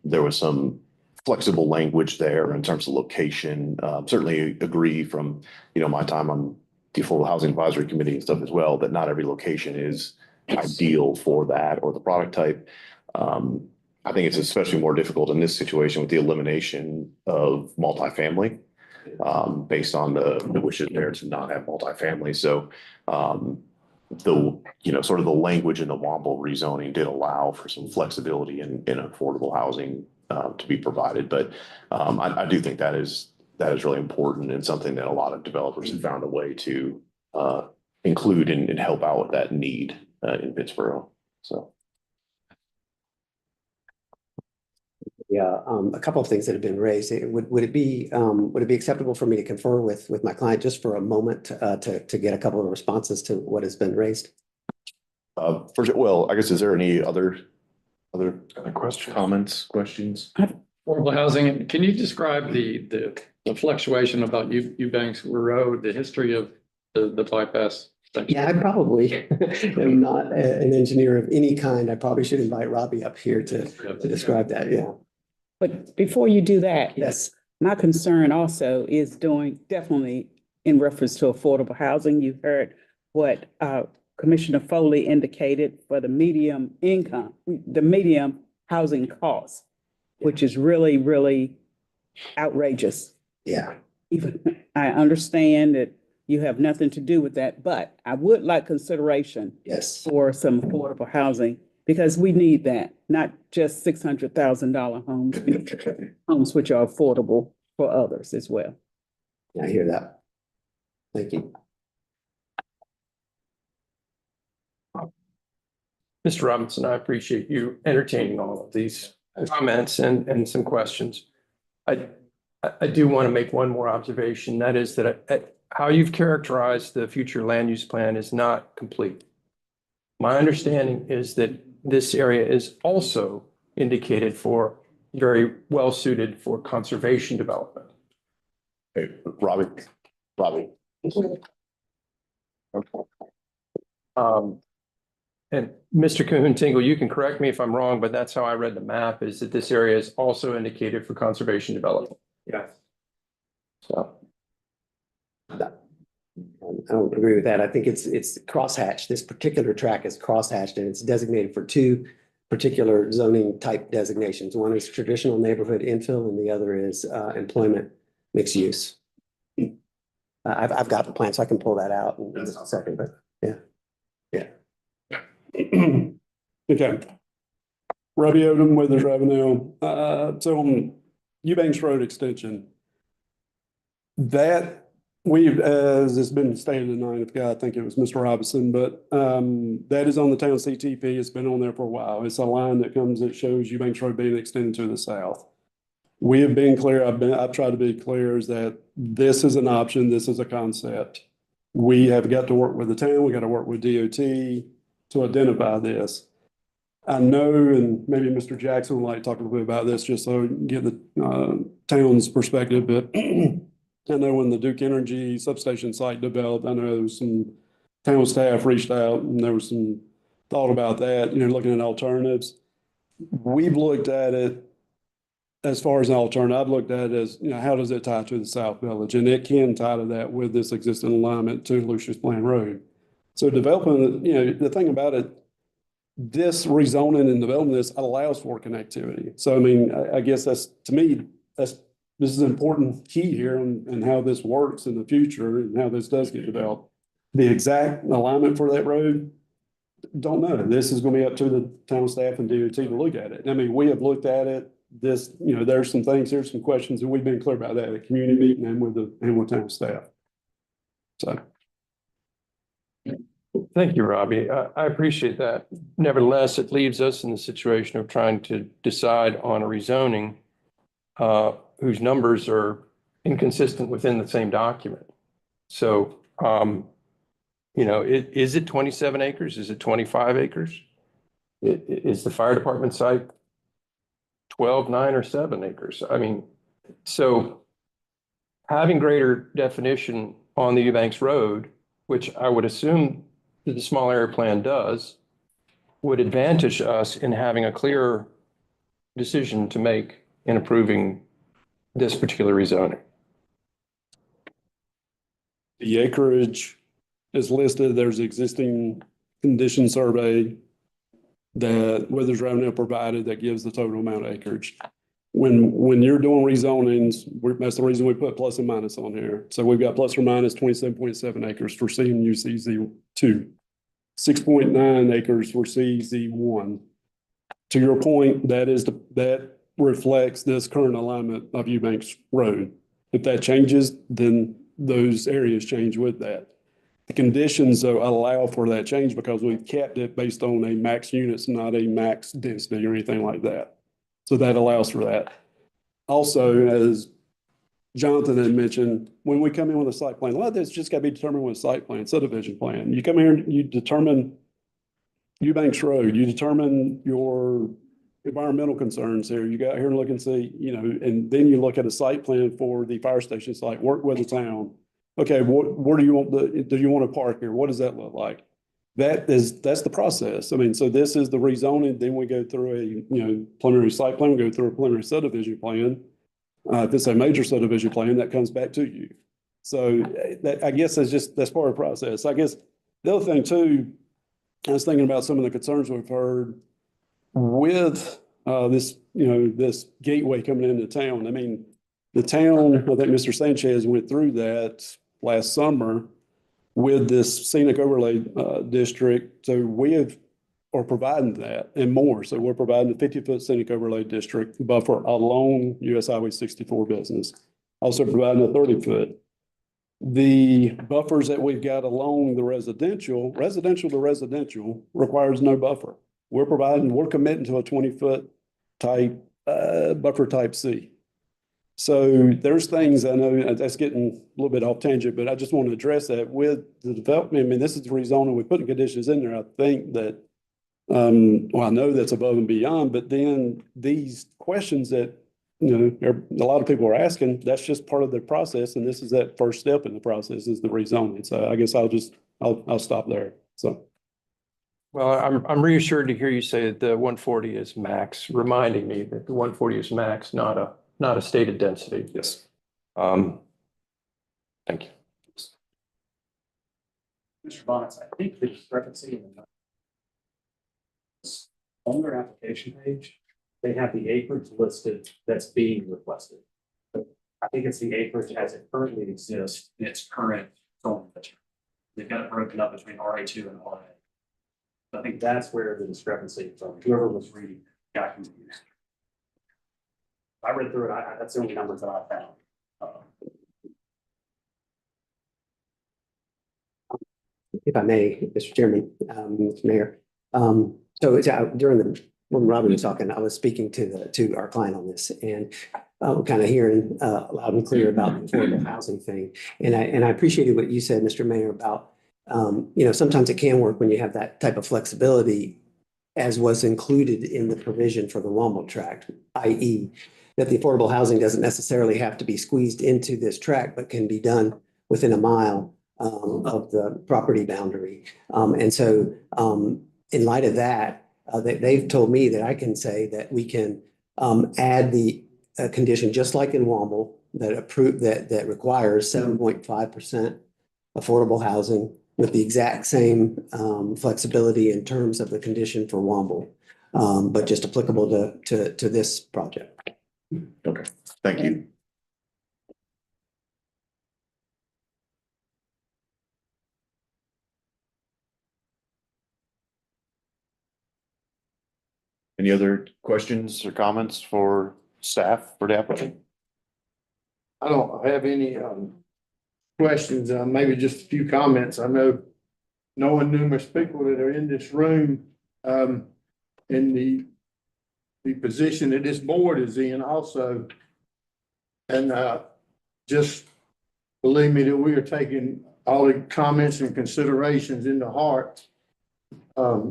there was some flexible language there in terms of location. Certainly agree from my time on the Affordable Housing Advisory Committee and stuff as well, that not every location is ideal for that or the product type. I think it's especially more difficult in this situation with the elimination of multifamily, based on the wishes there to not have multifamily. So sort of the language in the Womble rezoning did allow for some flexibility in affordable housing to be provided. But I do think that is really important and something that a lot of developers have found a way to include and help out with that need in Pittsburgh. So. Yeah, a couple of things that have been raised. Would it be acceptable for me to confer with my client just for a moment to get a couple of responses to what has been raised? Well, I guess, is there any other questions? Affordable housing. Can you describe the fluctuation about Eubanks Road, the history of the bypass? Yeah, I probably am not an engineer of any kind. I probably should invite Robbie up here to describe that. Yeah. But before you do that, yes, My concern also is definitely in reference to affordable housing. You heard what Commissioner Foley indicated for the medium income, the medium housing cost, which is really, really outrageous. Yeah. Even I understand that you have nothing to do with that, but I would like consideration Yes. for some affordable housing because we need that, not just $600,000 homes, homes which are affordable for others as well. I hear that. Thank you. Mr. Robinson, I appreciate you entertaining all of these comments and some questions. I do want to make one more observation. That is that how you've characterized the future land use plan is not complete. My understanding is that this area is also indicated for very well suited for conservation development. Hey, Robbie. And Mr. Cahoon-Tingle, you can correct me if I'm wrong, but that's how I read the map, is that this area is also indicated for conservation development. Yeah. So. I don't agree with that. I think it's crosshatched. This particular track is crosshatched and it's designated for two particular zoning type designations. One is traditional neighborhood infill and the other is employment mixed use. I've got the plan, so I can pull that out in just a second, but yeah. Okay. Robbie Odom, Withers Revenue. So on Eubanks Road extension, that we've, as it's been stated tonight, I think it was Mr. Robinson, but that is on the town CTP. It's been on there for a while. It's a line that shows Eubanks Road being extended to the south. We have been clear, I've tried to be clear, is that this is an option, this is a concept. We have got to work with the town, we got to work with DOT to identify this. I know, and maybe Mr. Jackson would like to talk a little bit about this just so we can get the town's perspective, but I know when the Duke Energy substation site developed, I know some town staff reached out and there was some thought about that, looking at alternatives. We've looked at it as far as an alternative. I've looked at it as, how does it tie to the South Village? And it can tie to that with this existing alignment to Lucius Plain Road. So developing, the thing about it, this rezoning and developing this allows for connectivity. So, I guess this is an important key here and how this works in the future and how this does get developed. The exact alignment for that road, don't know. This is going to be up to the town staff and DOT to look at it. We have looked at it. There's some things, there's some questions, and we've been clear about that at community meeting and with town staff. So. Thank you, Robbie. I appreciate that. Nevertheless, it leaves us in the situation of trying to decide on a rezoning whose numbers are inconsistent within the same document. So, is it 27 acres? Is it 25 acres? Is the fire department site 12, 9, or 7 acres? So having greater definition on the Eubanks Road, which I would assume that the small area plan does, would advantage us in having a clearer decision to make in approving this particular rezoning. The acreage is listed. There's existing condition survey that Withers Revenue provided that gives the total amount of acreage. When you're doing rezonings, that's the reason we put plus and minus on here. So we've got plus or minus 27.7 acres for CMUCZ2, 6.9 acres for CZ1. To your point, that reflects this current alignment of Eubanks Road. If that changes, then those areas change with that. The conditions, though, allow for that change because we've kept it based on a max units, not a max density or anything like that. So that allows for that. Also, as Jonathan had mentioned, when we come in with a site plan, a lot of this just got to be determined with a site plan, subdivision plan. You come here and you determine Eubanks Road, you determine your environmental concerns here. You got here and look and see, and then you look at a site plan for the fire station site, work with the town. Okay, where do you want to park here? What does that look like? That's the process. So this is the rezoning. Then we go through a preliminary site plan. We go through a preliminary subdivision plan. If it's a major subdivision plan, that comes back to you. So that, I guess that's part of the process. I guess the other thing too, I was thinking about some of the concerns we've heard with this, this gateway coming into town. I mean, the town, I think Mr. Sanchez went through that last summer with this scenic overlay district. So are providing that and more. So we're providing a 50-foot scenic overlay district buffer along US Highway 64 business. Also providing a 30-foot. The buffers that we've got along the residential to residential requires no buffer. We're committing to a 20-foot type buffer type C. So there's things, I know that's getting a little bit off tangent, but I just want to address that with the development. I mean, this is the rezoning. We're putting conditions in there. I think that, I know that's above and beyond, but then these questions that, a lot of people are asking, that's just part of the process. And this is that first step in the process is the rezoning. So I guess I'll stop there. So. Well, I'm reassured to hear you say that the 140 is max, reminding me that the 140 is max, not a stated density. Yes. Thank you. Mr. Bonitz, I think the discrepancy on their application page, they have the acreage listed that's being requested. I think it's the acreage as it currently exists in its current zoning picture. They've got it broken up between RA2 and RA. I think that's where the discrepancy from whoever was reading got confused. I read through it. That's the only numbers that I found. If I may, Mr. Chairman, Mr. Mayor. So when Robin was talking, I was speaking to our client on this and kind of hearing loud and clear about the affordable housing thing. And I appreciated what you said, Mr. Mayor, about sometimes it can work when you have that type of flexibility as was included in the provision for the Womble tract, i.e. that the affordable housing doesn't necessarily have to be squeezed into this tract, but can be done within a mile of the property boundary. And so in light of that, they've told me that I can say that we can add the condition, just like in Womble, that requires 7.5% affordable housing with the exact same flexibility in terms of the condition for Womble, but just applicable to this project. Okay, thank you. Any other questions or comments for staff for the applicant? I don't have any questions, maybe just a few comments. I know knowing numerous people that are in this room, in the position that this board is in also. And just believe me that we are taking all the comments and considerations into heart.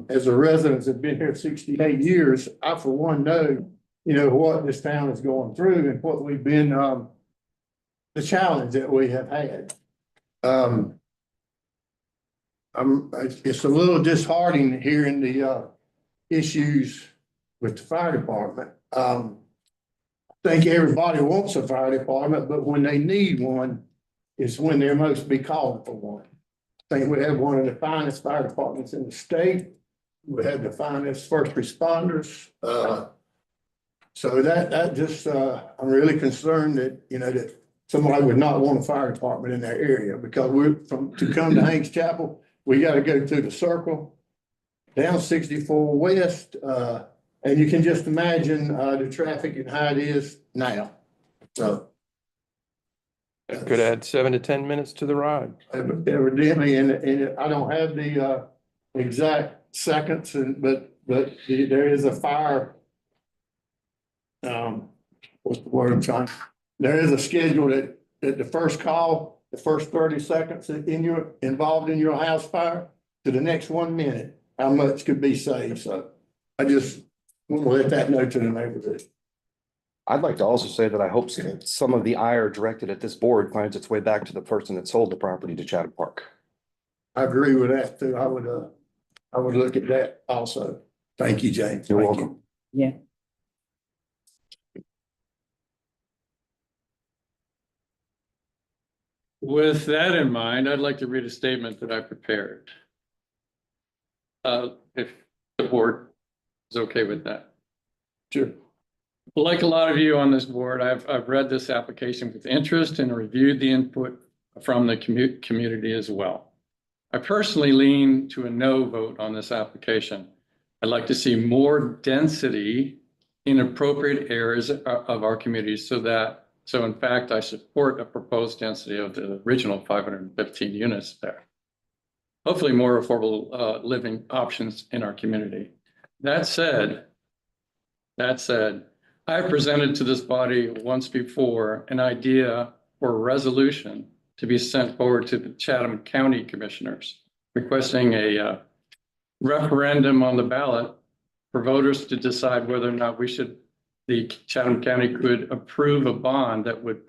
As a resident that's been here 68 years, I for one know, what this town is going through and what we've been, the challenge that we have had. It's a little disheartening hearing the issues with the fire department. I think everybody wants a fire department, but when they need one is when they're most be calling for one. I think we have one of the finest fire departments in the state. We have the finest first responders. So that just, I'm really concerned that, that somebody would not want a fire department in that area because to come to Hanks Chapel, we got to go through the circle, down 64 West, and you can just imagine the traffic and how it is now. So it could add 7 to 10 minutes to the ride. Evidently, and I don't have the exact seconds, but there is a fire. What's the word I'm trying? There is a schedule that the first call, the first 30 seconds involved in your house fire to the next 1 minute, how much could be saved. So I just want to let that know to the neighborhood. I'd like to also say that I hope some of the ire directed at this board finds its way back to the person that sold the property to Chatham Park. I agree with that too. I would look at that also. Thank you, James. You're Thank welcome. you. Yeah. With that in mind, I'd like to read a statement that I prepared. If the board is okay with that. Sure. Like a lot of you on this board, I've read this application with interest and reviewed the input from the community as well. I personally lean to a no vote on this application. I'd like to see more density in appropriate areas of our community so in fact, I support a proposed density of the original 515 units there. Hopefully more affordable living options in our community. That said, I have presented to this body once before an idea for a resolution to be sent forward to the Chatham County Commissioners, requesting a referendum on the ballot for voters to decide whether or not the Chatham County could approve a bond that would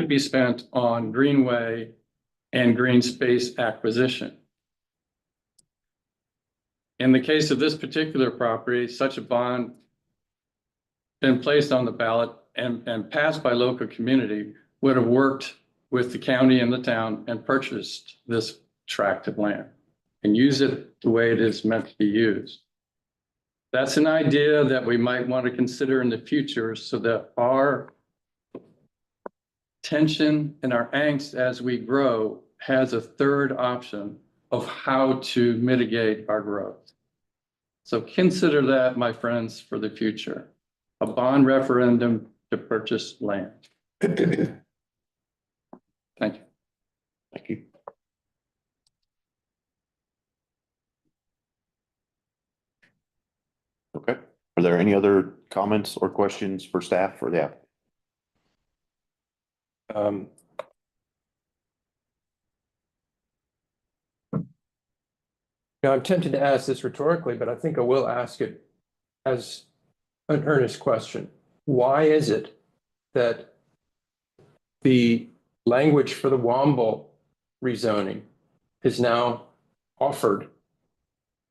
be spent on greenway and green space acquisition. In the case of this particular property, such a bond been placed on the ballot and passed by local community would have worked with the county and the town and purchased this tract of land and use it the way it is meant to be used. That's an idea that we might want to consider in the future so that our tension and our angst as we grow has a third option of how to mitigate our growth. So consider that, my friends, for the future. A bond referendum to purchase land. Thank you. Thank you. Okay. Are there any other comments or questions for staff for the app? Now, I'm tempted to ask this rhetorically, but I think I will ask it as an earnest question. Why is it that the language for the Womble rezoning is now offered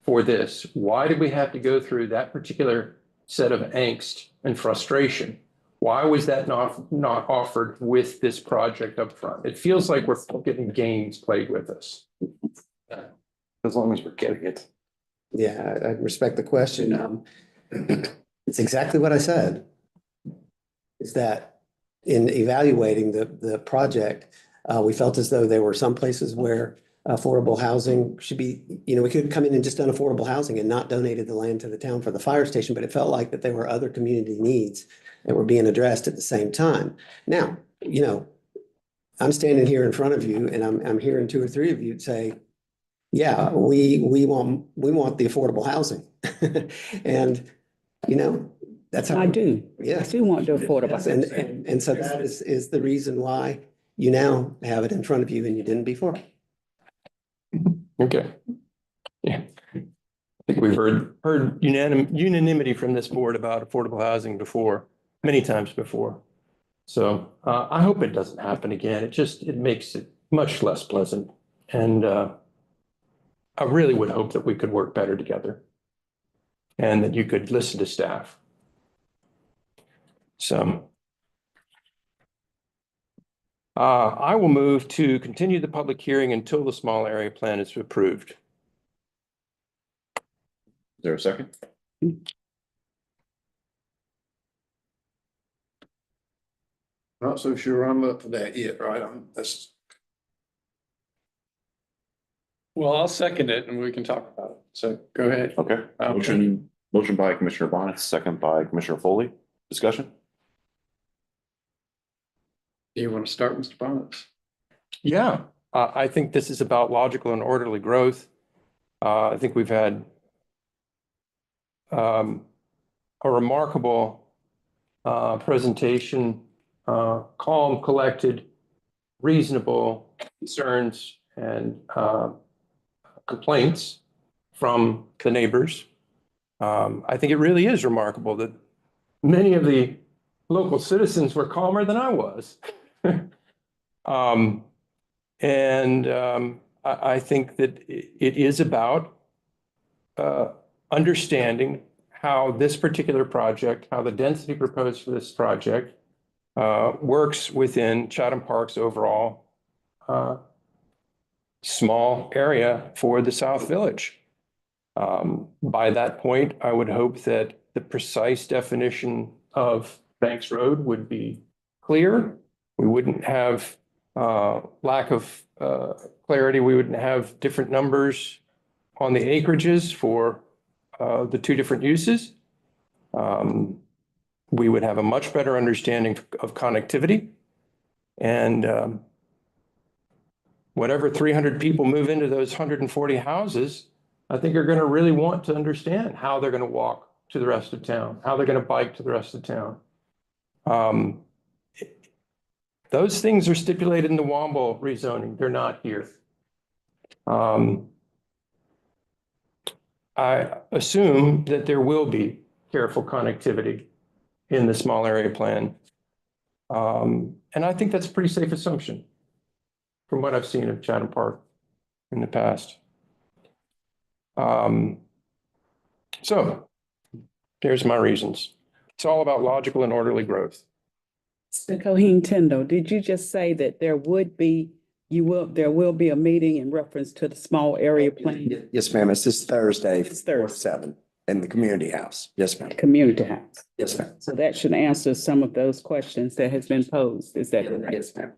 for this? Why did we have to go through that particular set of angst and frustration? Why was that not offered with this project up front? It feels like we're getting games played with us. As long as we're getting it. Yeah, I respect the question. It's exactly what I said. Is that in evaluating the project, we felt as though there were some places where affordable housing should be, we could come in and just done affordable housing and not donated the land to the town for the fire station, but it felt like that there were other community needs that were being addressed at the same time. Now, I'm standing here in front of you and I'm hearing two or three of you say, yeah, we want the affordable housing. And, that's how I do. Yes. I do want the affordable Yes, housing. and so that is the reason why you now have it in front of you and you didn't before. Okay. Yeah. I think we've heard unanimity from this board about affordable housing before, many times before. So I hope it doesn't happen again. It makes it much less pleasant. And I really would hope that we could work better together and that you could listen to staff. So I will move to continue the public hearing until the small area plan is approved. Is there a second? Not so sure I'm up for that yet, right? Well, I'll second it and we can talk about it. So go ahead. Okay. Motion by Commissioner Bonitz, second by Commissioner Foley. Discussion? Do you want to start, Mr. Bonitz? Yeah, I think this is about logical and orderly growth. I think we've had a remarkable presentation, calm, collected, reasonable concerns and complaints from the neighbors. I think it really is remarkable that many of the local citizens were calmer than I was. I think that it is about understanding how this particular project, how the density proposed for this project works within Chatham Park's overall small area for the South Village. By that point, I would hope that the precise definition of Banks Road would be clear. We wouldn't have lack of clarity. We wouldn't have different numbers on the acreages for the two different uses. We would have a much better understanding of connectivity. And whatever 300 people move into those 140 houses, I think are going to really want to understand how they're going to walk to the rest of town, how they're going to bike to the rest of town. Those things are stipulated in the Womble rezoning. They're not here. I assume that there will be careful connectivity in the small area plan. And I think that's a pretty safe assumption from what I've seen of Chatham Park in the past. So here's my reasons. It's all about logical and orderly growth. Mr. Cohen Tindall, did you just say that there will be a meeting in reference to the small area plan? Yes, ma'am. It's this Thursday. It's Thursday. 7 in the community house. Yes, ma'am. Community house. Yes, ma'am. So that should answer some of those questions that has been posed. Is that correct? Yes, ma'am.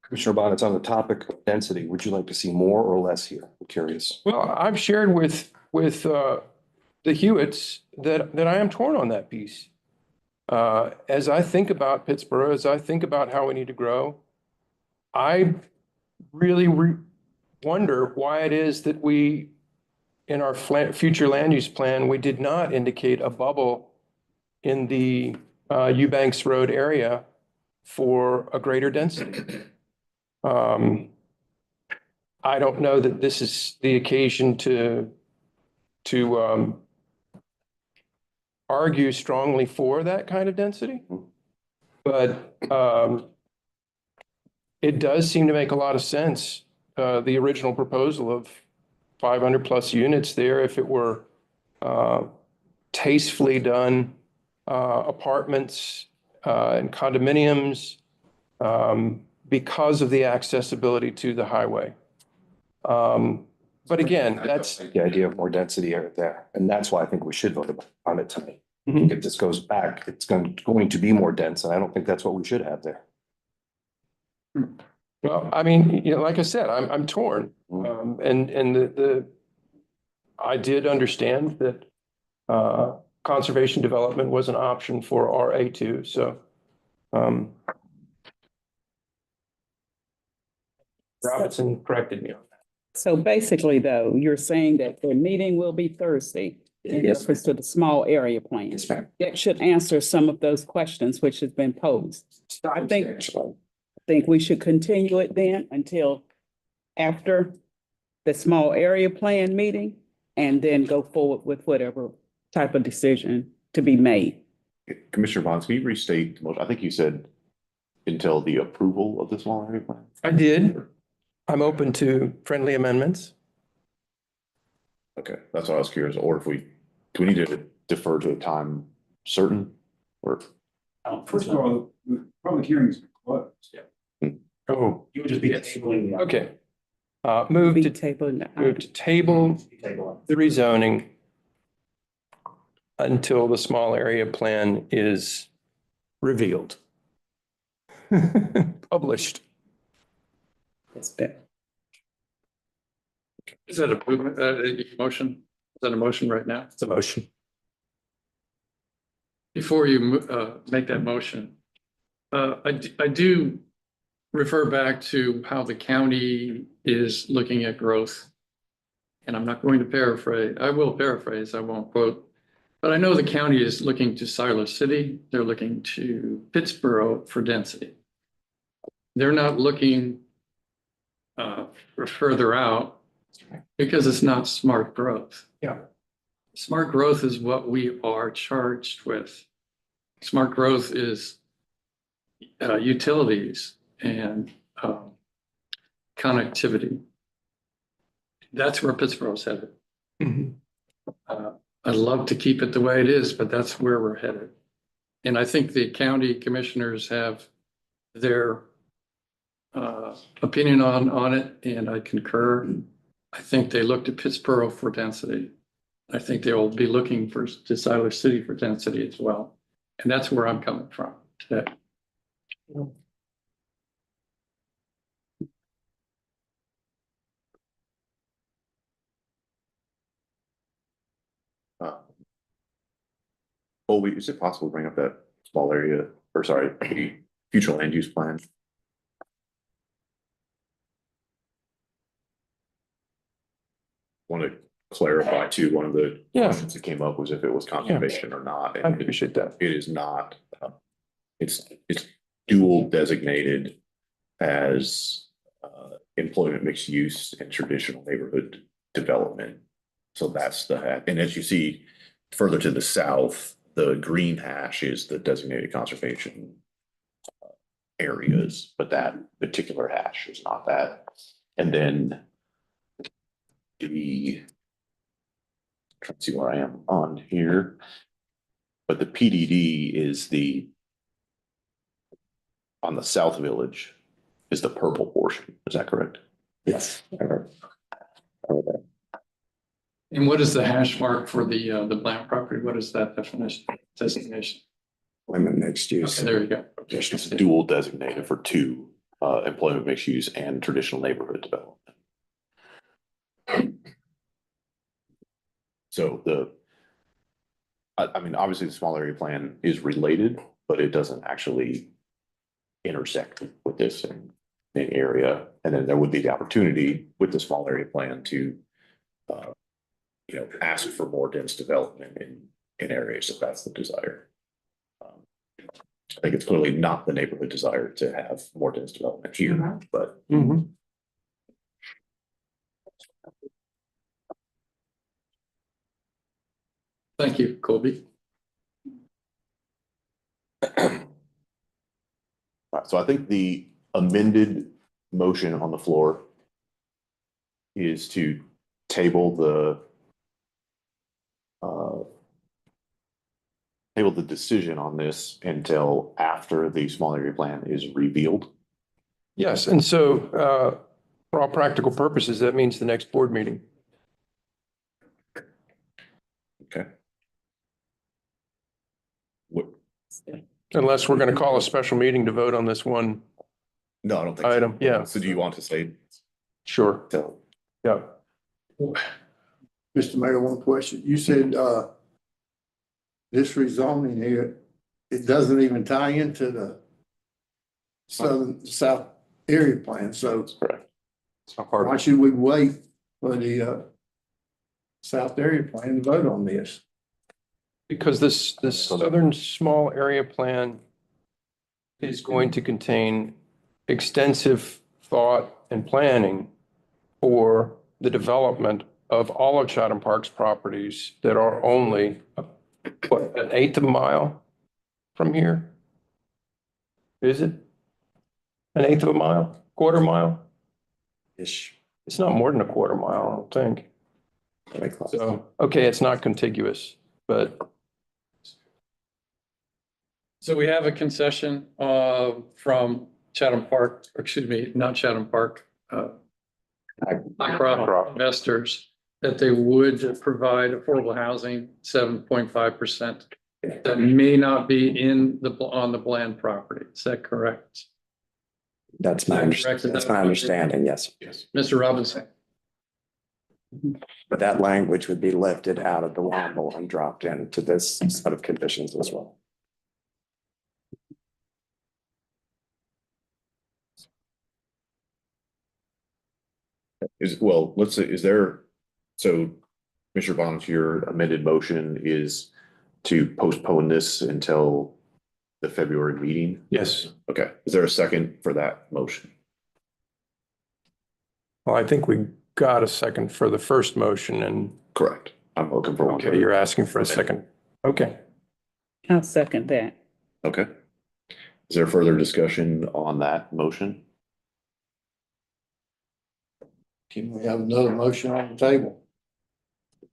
Commissioner Bonitz, on the topic of density, would you like to see more or less here? I'm curious. Well, I've shared with the Hewitts that I am torn on that piece. As I think about Pittsburgh, as I think about how we need to grow, I really wonder why it is that we, in our future land use plan, we did not indicate a bubble in the Eubanks Road area for a greater density. I don't know that this is the occasion to argue strongly for that kind of density, but it does seem to make a lot of sense. The original proposal of 500 plus units there, if it were tastefully done apartments and condominiums, because of the accessibility to the highway. But again, that's the idea of more density there. And that's why I think we should vote on it tonight. If this goes back, it's going to be more dense. And I don't think that's what we should have there. Well, I mean, like I said, I'm torn. And I did understand that conservation development was an option for RA2. So Robinson corrected me on that. So basically, though, you're saying that the meeting will be Thursday in reference to the small area plan. Yes, ma'am. That should answer some of those questions which has been posed. I think we should continue it then until after the small area plan meeting and then go forward with whatever type of decision to be made. Commissioner Bonds, can you restate, I think you said until the approval of the small area plan? I did. I'm open to friendly amendments. Okay, that's what I was curious, or if do we need to defer to a time certain, or? First of all, the public hearing is closed. Yeah. Oh. You would just be tabling. Okay. Move to table the rezoning until the small area plan is revealed. Published. That's better. Is that a motion? Is that a motion right now? It's a motion. Before you make that motion, I do refer back to how the county is looking at growth. And I'm not going to paraphrase. I will paraphrase, I won't quote. But I know the county is looking to Siler City. They're looking to Pittsburgh for density. They're not looking further out because it's not smart growth. Yeah. Smart growth is what we are charged with. Smart growth is utilities and connectivity. That's where Pittsburgh's headed. I'd love to keep it the way it is, but that's where we're headed. And I think the county commissioners have their opinion on it, and I concur. I think they looked at Pittsburgh for density. I think they will be looking for to Siler City for density as well. And that's where I'm coming from today. Foley, is it possible to bring up that small area, or sorry, future land use plan? Want to clarify too, one of the questions that came up was if it was conservation or not. I appreciate that. It is not. It's dual designated as employment mixed use and traditional neighborhood development. So that's the, and as you see further to the south, the green hash is the designated conservation areas, but that particular hash is not that. And then trying to see where I am on here, but the PDD is on the South Village is the purple portion. Is that correct? Yes. And what is the hash mark for the Blount property? What is that definition, designation? Employment mixed use. Okay, there you go. It's dual designated for two, employment mixed use and traditional neighborhood development. So I mean, obviously the small area plan is related, but it doesn't actually intersect with this in area. And then there would be the opportunity with the small area plan to, ask for more dense development in areas if that's the desire. I think it's clearly not the neighborhood desire to have more dense development here, but. Thank you, Colby. Right, so I think the amended motion on the floor is to table the decision on this until after the small area plan is revealed. Yes, and so for all practical purposes, that means the next board meeting. Okay. Unless we're going to call a special meeting to vote on this one. No, I don't think item. so. Yeah. So do you want to say? Sure. Yeah. Mr. Mayor, one question. You said, this rezoning here, it doesn't even tie into the south area plan. So correct. Why should we wait for the south area plan to vote on this? Because this southern small area plan is going to contain extensive thought and planning for the development of all of Chatham Park's properties that are only, what, an eighth of a mile from here? Is it? An eighth of a mile? Quarter mile? Ish. It's not more than a quarter mile, I don't think. So, okay, it's not contiguous, but. So we have a concession from Chatham Park, or excuse me, not Chatham Park, BlackRock investors that they would provide affordable housing, 7.5%. That may not be on the Bland property. Is that correct? That's my understanding, yes. Yes. Mr. Robinson. But that language would be lifted out of the Womble and dropped into this set of conditions as well. Let's say, so Mr. Bonitz, your amended motion is to postpone this until the February meeting? Yes. Okay. Is there a second for that motion? Well, I think we got a second for the first motion and. Correct. I'm looking for one. Okay, you're asking for a second. Okay. I'll second that. Okay. Is there further discussion on that motion? Can we have another motion on the table?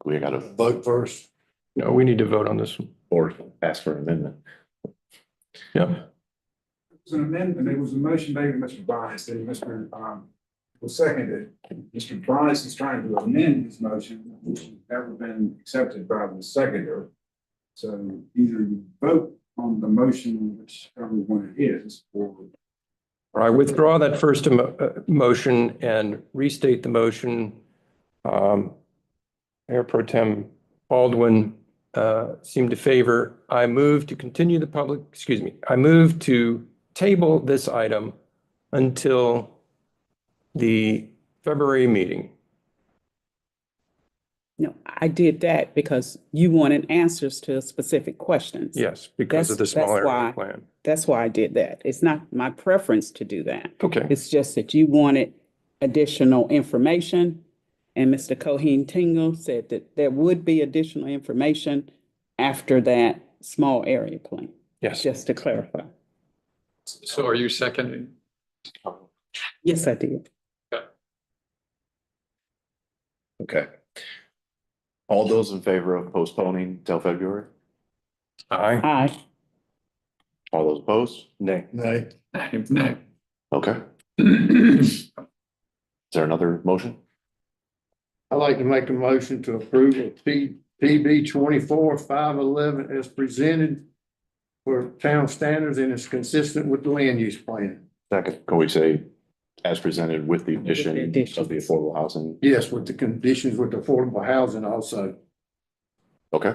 We got to vote first. No, we need to vote on this one. Or ask for an amendment. Yeah. was an amendment, there was a motion made by Mr. Bonitz, and Mr. Was seconded. Mr. Bonitz is trying to amend his motion, which has never been accepted by the seconder. So either you vote on the motion, whichever one it is, or I withdraw that first motion and restate the motion. Mayor Pro Tem Baldwin seemed to favor. I move to continue I move to table this item until the February meeting. No, I did that because you wanted answers to specific questions. Yes, because of the small area plan. That's why I did that. It's not my preference to do that. Okay. It's just that you wanted additional information. And Mr. Cohen Tingle said that there would be additional information after that small area plan. Yes. Just to clarify. So are you seconding? Yes, I did. Okay. All those in favor of postponing till February? Aye. Aye. All those opposed? Nay. Nay. Nay. Okay. Is there another motion? I'd like to make a motion to approve PB 24-511 as presented for town standards and is consistent with the land use plan. Second. Can we say as presented with the addition of the affordable housing? Yes, with the conditions with affordable housing also. Okay.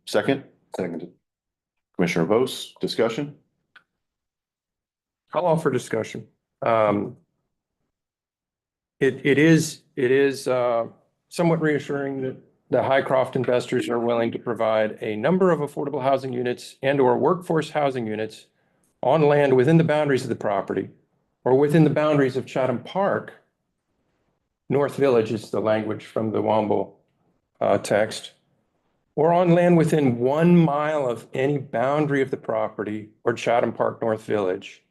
Second? Seconded. Commissioner Vose, discussion? I'll offer discussion. It is somewhat reassuring that the Highcroft investors are willing to provide a number of affordable housing units and/or workforce housing units on land within the boundaries of the property or within the boundaries of Chatham Park. North Village is the language from the Womble text, or on land within 1 mile of any boundary of the property or Chatham Park North Village,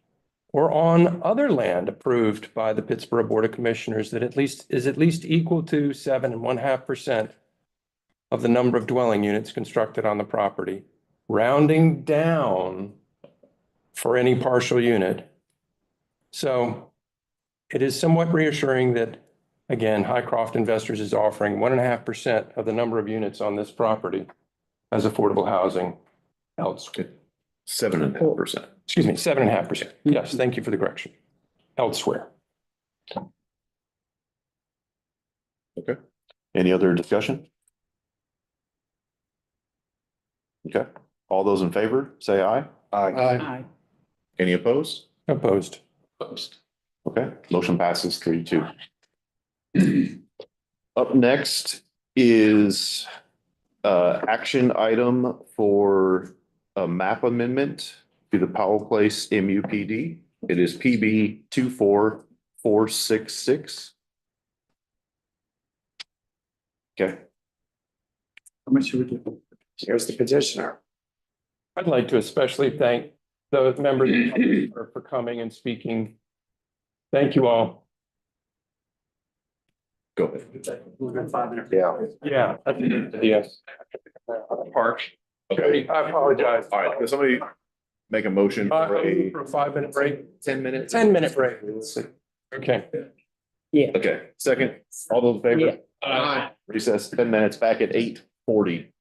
or on other land approved by the Pittsburgh Board of Commissioners that is at least equal to 7.5% of the number of dwelling units constructed on the property, rounding down for any partial unit. So it is somewhat reassuring that, again, Highcroft Investors is offering 1.5% of the number of units on this property as affordable housing elsewhere. 7.5%. Excuse me, 7.5%. Yes, thank you for the correction. Elsewhere. Okay. Any other discussion? Okay. All those in favor, say aye. Aye. Aye. Any opposed? Opposed. Opposed. Okay, motion passes 3-2. Up next is action item for a map amendment to the Powell Place MUPD. It is PB 24466. Okay. How much should we get? Here's the petitioner. I'd like to especially thank those members of the public for coming and speaking. Thank you all. Go ahead. Yeah. Yeah. Yes. Park. Okay. I apologize. All right, does somebody make a motion for a For a 5-minute break. 10 minutes? 10-minute break. Okay. Yeah. Okay, second, all those in favor? Yeah. Aye. Recess 10 minutes, back at 8:40.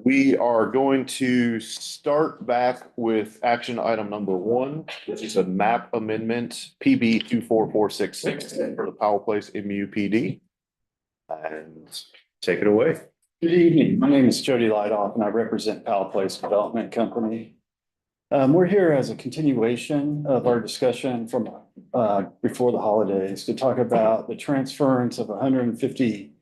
We are going to start back with action item number 1, which is a map amendment, PB 24466 for the Powell Place MUPD. And take it away. Good evening. My name is Jody Lightoff and I represent Powell Place Development Company. We're here as a continuation of our discussion from before the holidays to talk about the transference of 150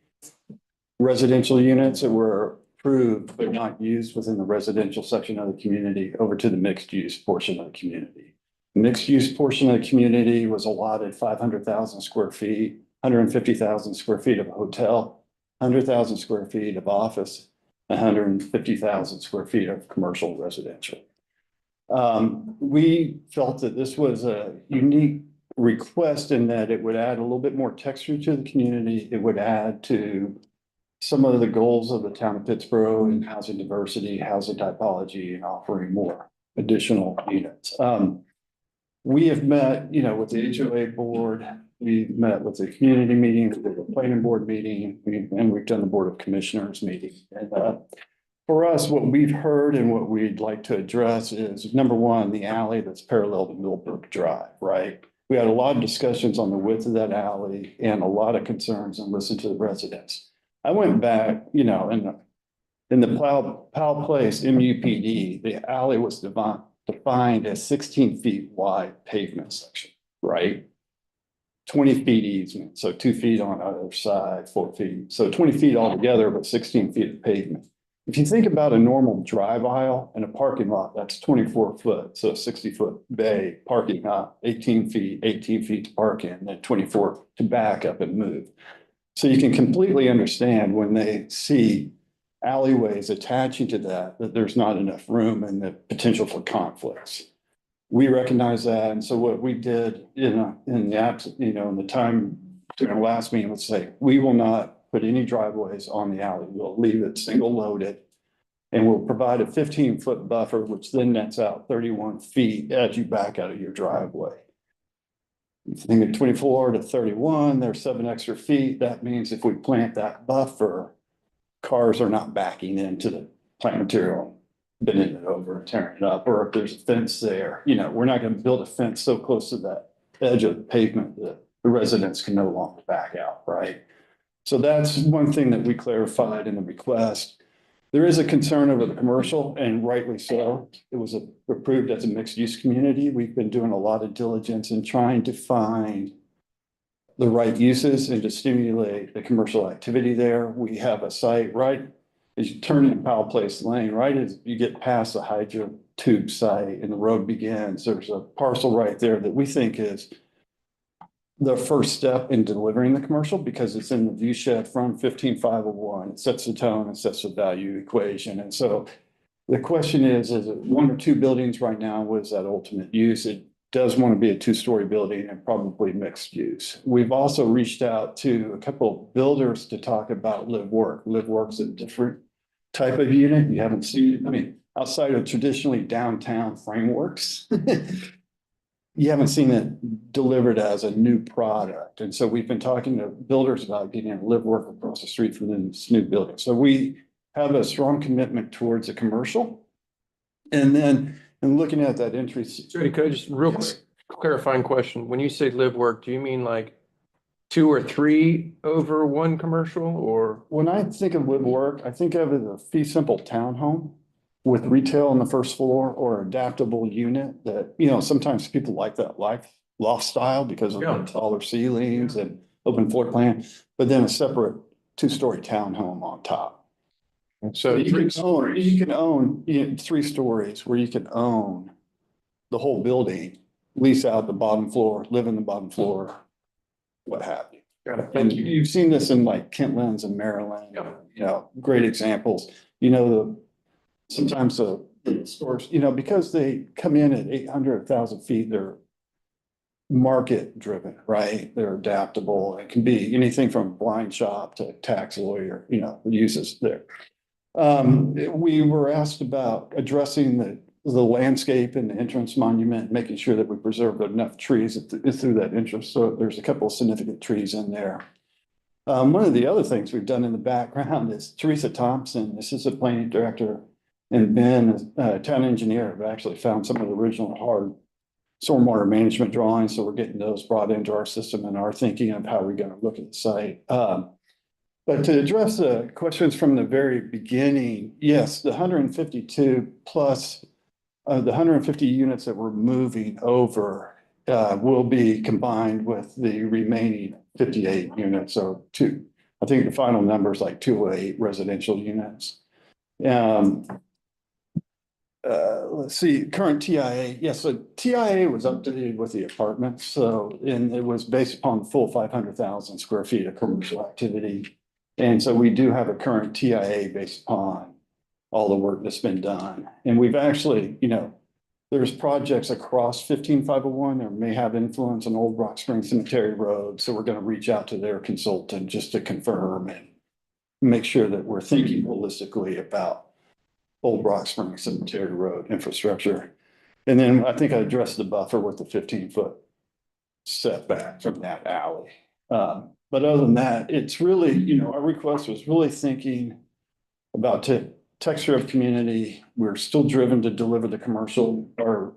residential units that were approved but not used within the residential section of the community over to the mixed use portion of the community. The mixed use portion of the community was allotted 500,000 square feet, 150,000 square feet of hotel, 100,000 square feet of office, 150,000 square feet of commercial residential. We felt that this was a unique request in that it would add a little bit more texture to the community. It would add to some of the goals of the town of Pittsburgh in housing diversity, housing typology, and offering more additional units. We have met, with the HOA board, we've met with the community meeting, the planning board meeting, and we've done the board of commissioners meeting. And for us, what we've heard and what we'd like to address is, number one, the alley that's parallel to Millbrook Drive, right? We had a lot of discussions on the width of that alley and a lot of concerns and listened to the residents. I went back, in the Powell Place MUPD, the alley was defined as 16 feet wide pavement section, right? 20 feet easement, so 2 feet on either side, 4 feet. So 20 feet altogether, but 16 feet of pavement. If you think about a normal drive aisle and a parking lot, that's 24 foot, so 60-foot bay parking lot, 18 feet to park in, then 24 to back up and move. So you can completely understand when they see alleyways attaching to that there's not enough room and the potential for conflicts. We recognize that. And so what we did in the time during the last meeting was say, we will not put any driveways on the alley. We'll leave it single loaded and we'll provide a 15-foot buffer, which then nets out 31 feet as you back out of your driveway. You think of 24 to 31, there's 7 extra feet. That means if we plant that buffer, cars are not backing into the plant material, bending it over, tearing it up, or if there's a fence there, we're not going to build a fence so close to that edge of the pavement that the residents can no longer back out, right? So that's one thing that we clarified in the request. There is a concern over the commercial, and rightly so. It was approved as a mixed-use community. We've been doing a lot of diligence in trying to find the right uses and to stimulate the commercial activity there. We have a site right as you turn in Powell Place Lane, right as you get past the hydro tube site and the road begins, there's a parcel right there that we think is the first step in delivering the commercial because it's in the view shed from 15501. It sets the tone and sets the value equation. And so the question is it 1 or 2 buildings right now? What is that ultimate use? It does want to be a 2-story building and probably mixed use. We've also reached out to a couple of builders to talk about live work. Live work's a different type of unit. You haven't seen, outside of traditionally downtown frameworks, you haven't seen it delivered as a new product. And so we've been talking to builders about getting a live work across the street from this new building. So we have a strong commitment towards a commercial. And then in looking at that entry. Jody, could I just real quick clarifying question? When you say live work, do you mean like 2 or 3 over 1 commercial or? When I think of live work, I think of it as a fee simple townhome with retail on the first floor or adaptable unit that, sometimes people like that loft style because of the taller ceilings and open floor plan, but then a separate 2-story townhome on top. So you can own 3 stories where you can own the whole building, lease out the bottom floor, live in the bottom floor, what have you. Got it. And you've seen this in like Kentlands and Maryland, great examples. Sometimes the stores, because they come in at 800, 1,000 feet, they're market driven, right? They're adaptable. It can be anything from a blind shop to a tax lawyer, the uses there. We were asked about addressing the landscape and the entrance monument, making sure that we preserve enough trees through that entrance. So there's a couple of significant trees in there. One of the other things we've done in the background is Teresa Thompson, assistant planning director, and Ben, town engineer, have actually found some of the original hard stormwater management drawings. So we're getting those brought into our system and our thinking of how we're going to look at the site. But to address the questions from the very beginning, yes, the 152 plus the 150 units that we're moving over will be combined with the remaining 58 units. So I think the final number is like 208 residential units. Let's see, current TIA. Yes, so TIA was updated with the apartments. So, and it was based upon the full 500,000 square feet of commercial activity. And so we do have a current TIA based upon all the work that's been done. And we've actually, there's projects across 15501 that may have influence on Old Rock Spring Cemetery Road. So we're going to reach out to their consultant just to confirm and make sure that we're thinking holistically about Old Rock Spring Cemetery Road infrastructure. And then I think I addressed the buffer with the 15-foot setback from that alley. But other than that, it's really, our request was really thinking about texture of community. We're still driven to deliver the commercial. Our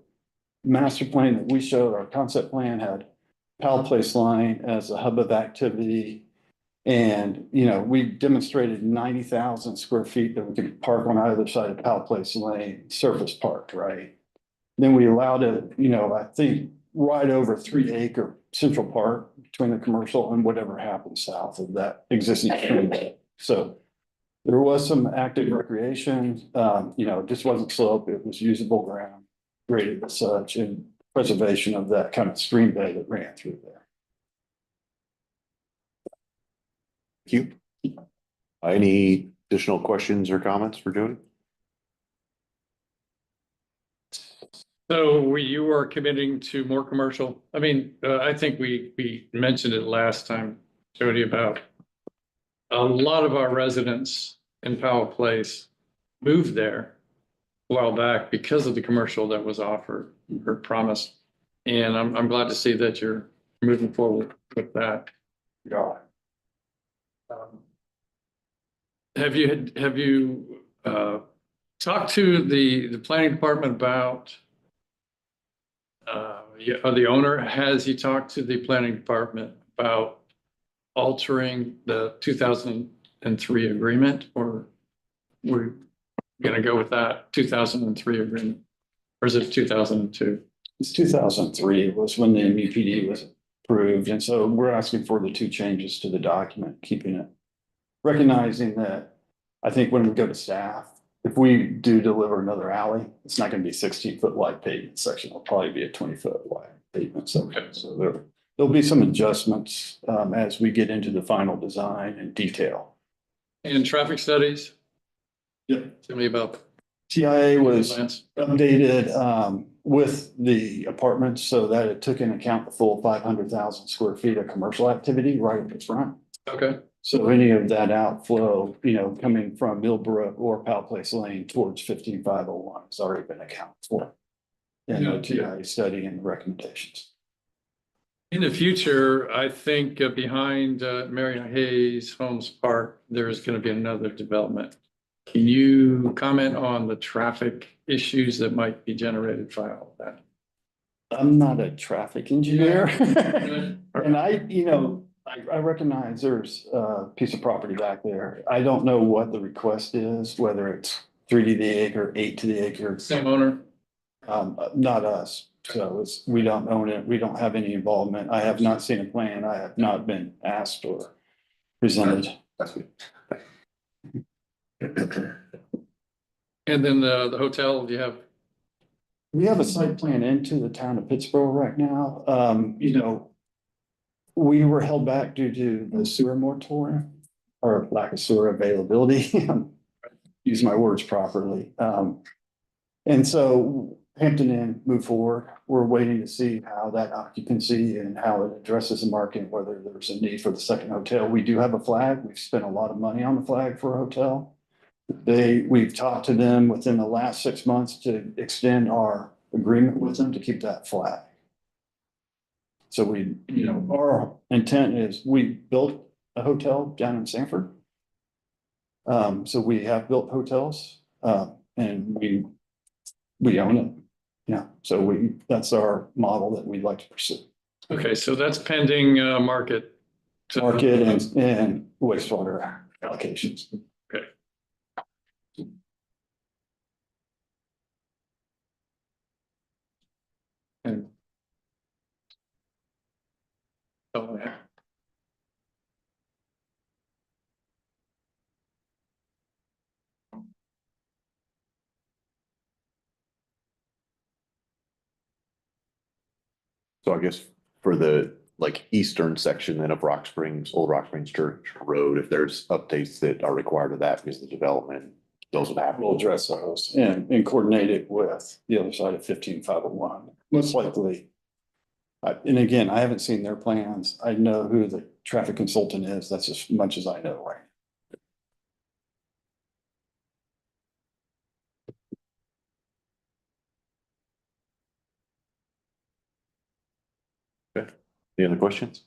master plan that we showed, our concept plan had Powell Place line as a hub of activity. And, we demonstrated 90,000 square feet that we could park on either side of Powell Place Lane, surface park, right? Then we allowed it, I think right over 3-acre central park between the commercial and whatever happens south of that existing street. So there was some active recreation, it just wasn't slope, it was usable ground, graded as such, and preservation of that kind of stream bed that ran through there. Thank you. Any additional questions or comments for Jody? So you are committing to more commercial. I mean, I think we mentioned it last time, Jody, about a lot of our residents in Powell Place moved there a while back because of the commercial that was offered or promised. And I'm glad to see that you're moving forward with that. Yeah. Have you talked to the planning department about the owner? Has he talked to the planning department about altering the 2003 agreement, or we're going to go with that 2003 agreement, or is it 2002? It's 2003 was when the MUPD was approved, and so we're asking for the 2 changes to the document, keeping it, recognizing that I think when we go to staff, if we do deliver another alley, it's not going to be 16-foot wide pavement section. It'll probably be a 20-foot wide pavement section. Okay. So there'll be some adjustments as we get into the final design and detail. And traffic studies? Yep. Tell me about TIA was updated with the apartments so that it took into account the full 500,000 square feet of commercial activity right at the front. Okay. So any of that outflow, coming from Millbrook or Powell Place Lane towards 15501 has already been accounted for in the TIA study and the recommendations. In the future, I think behind Marion Hayes Homes Park, there's going to be another development. Can you comment on the traffic issues that might be generated by all that? I'm not a traffic engineer. And I recognize there's a piece of property back there. I don't know what the request is, whether it's 3 to the acre, 8 to the acre. Same owner? Not us. So we don't own it. We don't have any involvement. I have not seen a plan. I have not been asked or presented. That's good. And then the hotel, do you have? We have a site plan into the town of Pittsburgh right now. We were held back due to the sewer moratorium or lack of sewer availability. Use my words properly. And so Hampton Inn moved forward. We're waiting to see how that occupancy and how it addresses the market, whether there's a need for the second hotel. We do have a flag. We've spent a lot of money on the flag for a hotel. We've talked to them within the last 6 months to extend our agreement with them to keep that flag. So our intent is we built a hotel down in Sanford. So we have built hotels, and we own it. Yeah, so that's our model that we'd like to pursue. Okay, so that's pending market. Market and wastewater allocations. Okay. And oh, yeah. So I guess for the like eastern section then of Rock Springs, Old Rock Springs Church Road, if there's updates that are required of that because of the development, those would happen. We'll address those and coordinate it with the other side of 15501. Most likely. And again, I haven't seen their plans. I know who the traffic consultant is. That's as much as I know right Okay. Any other questions?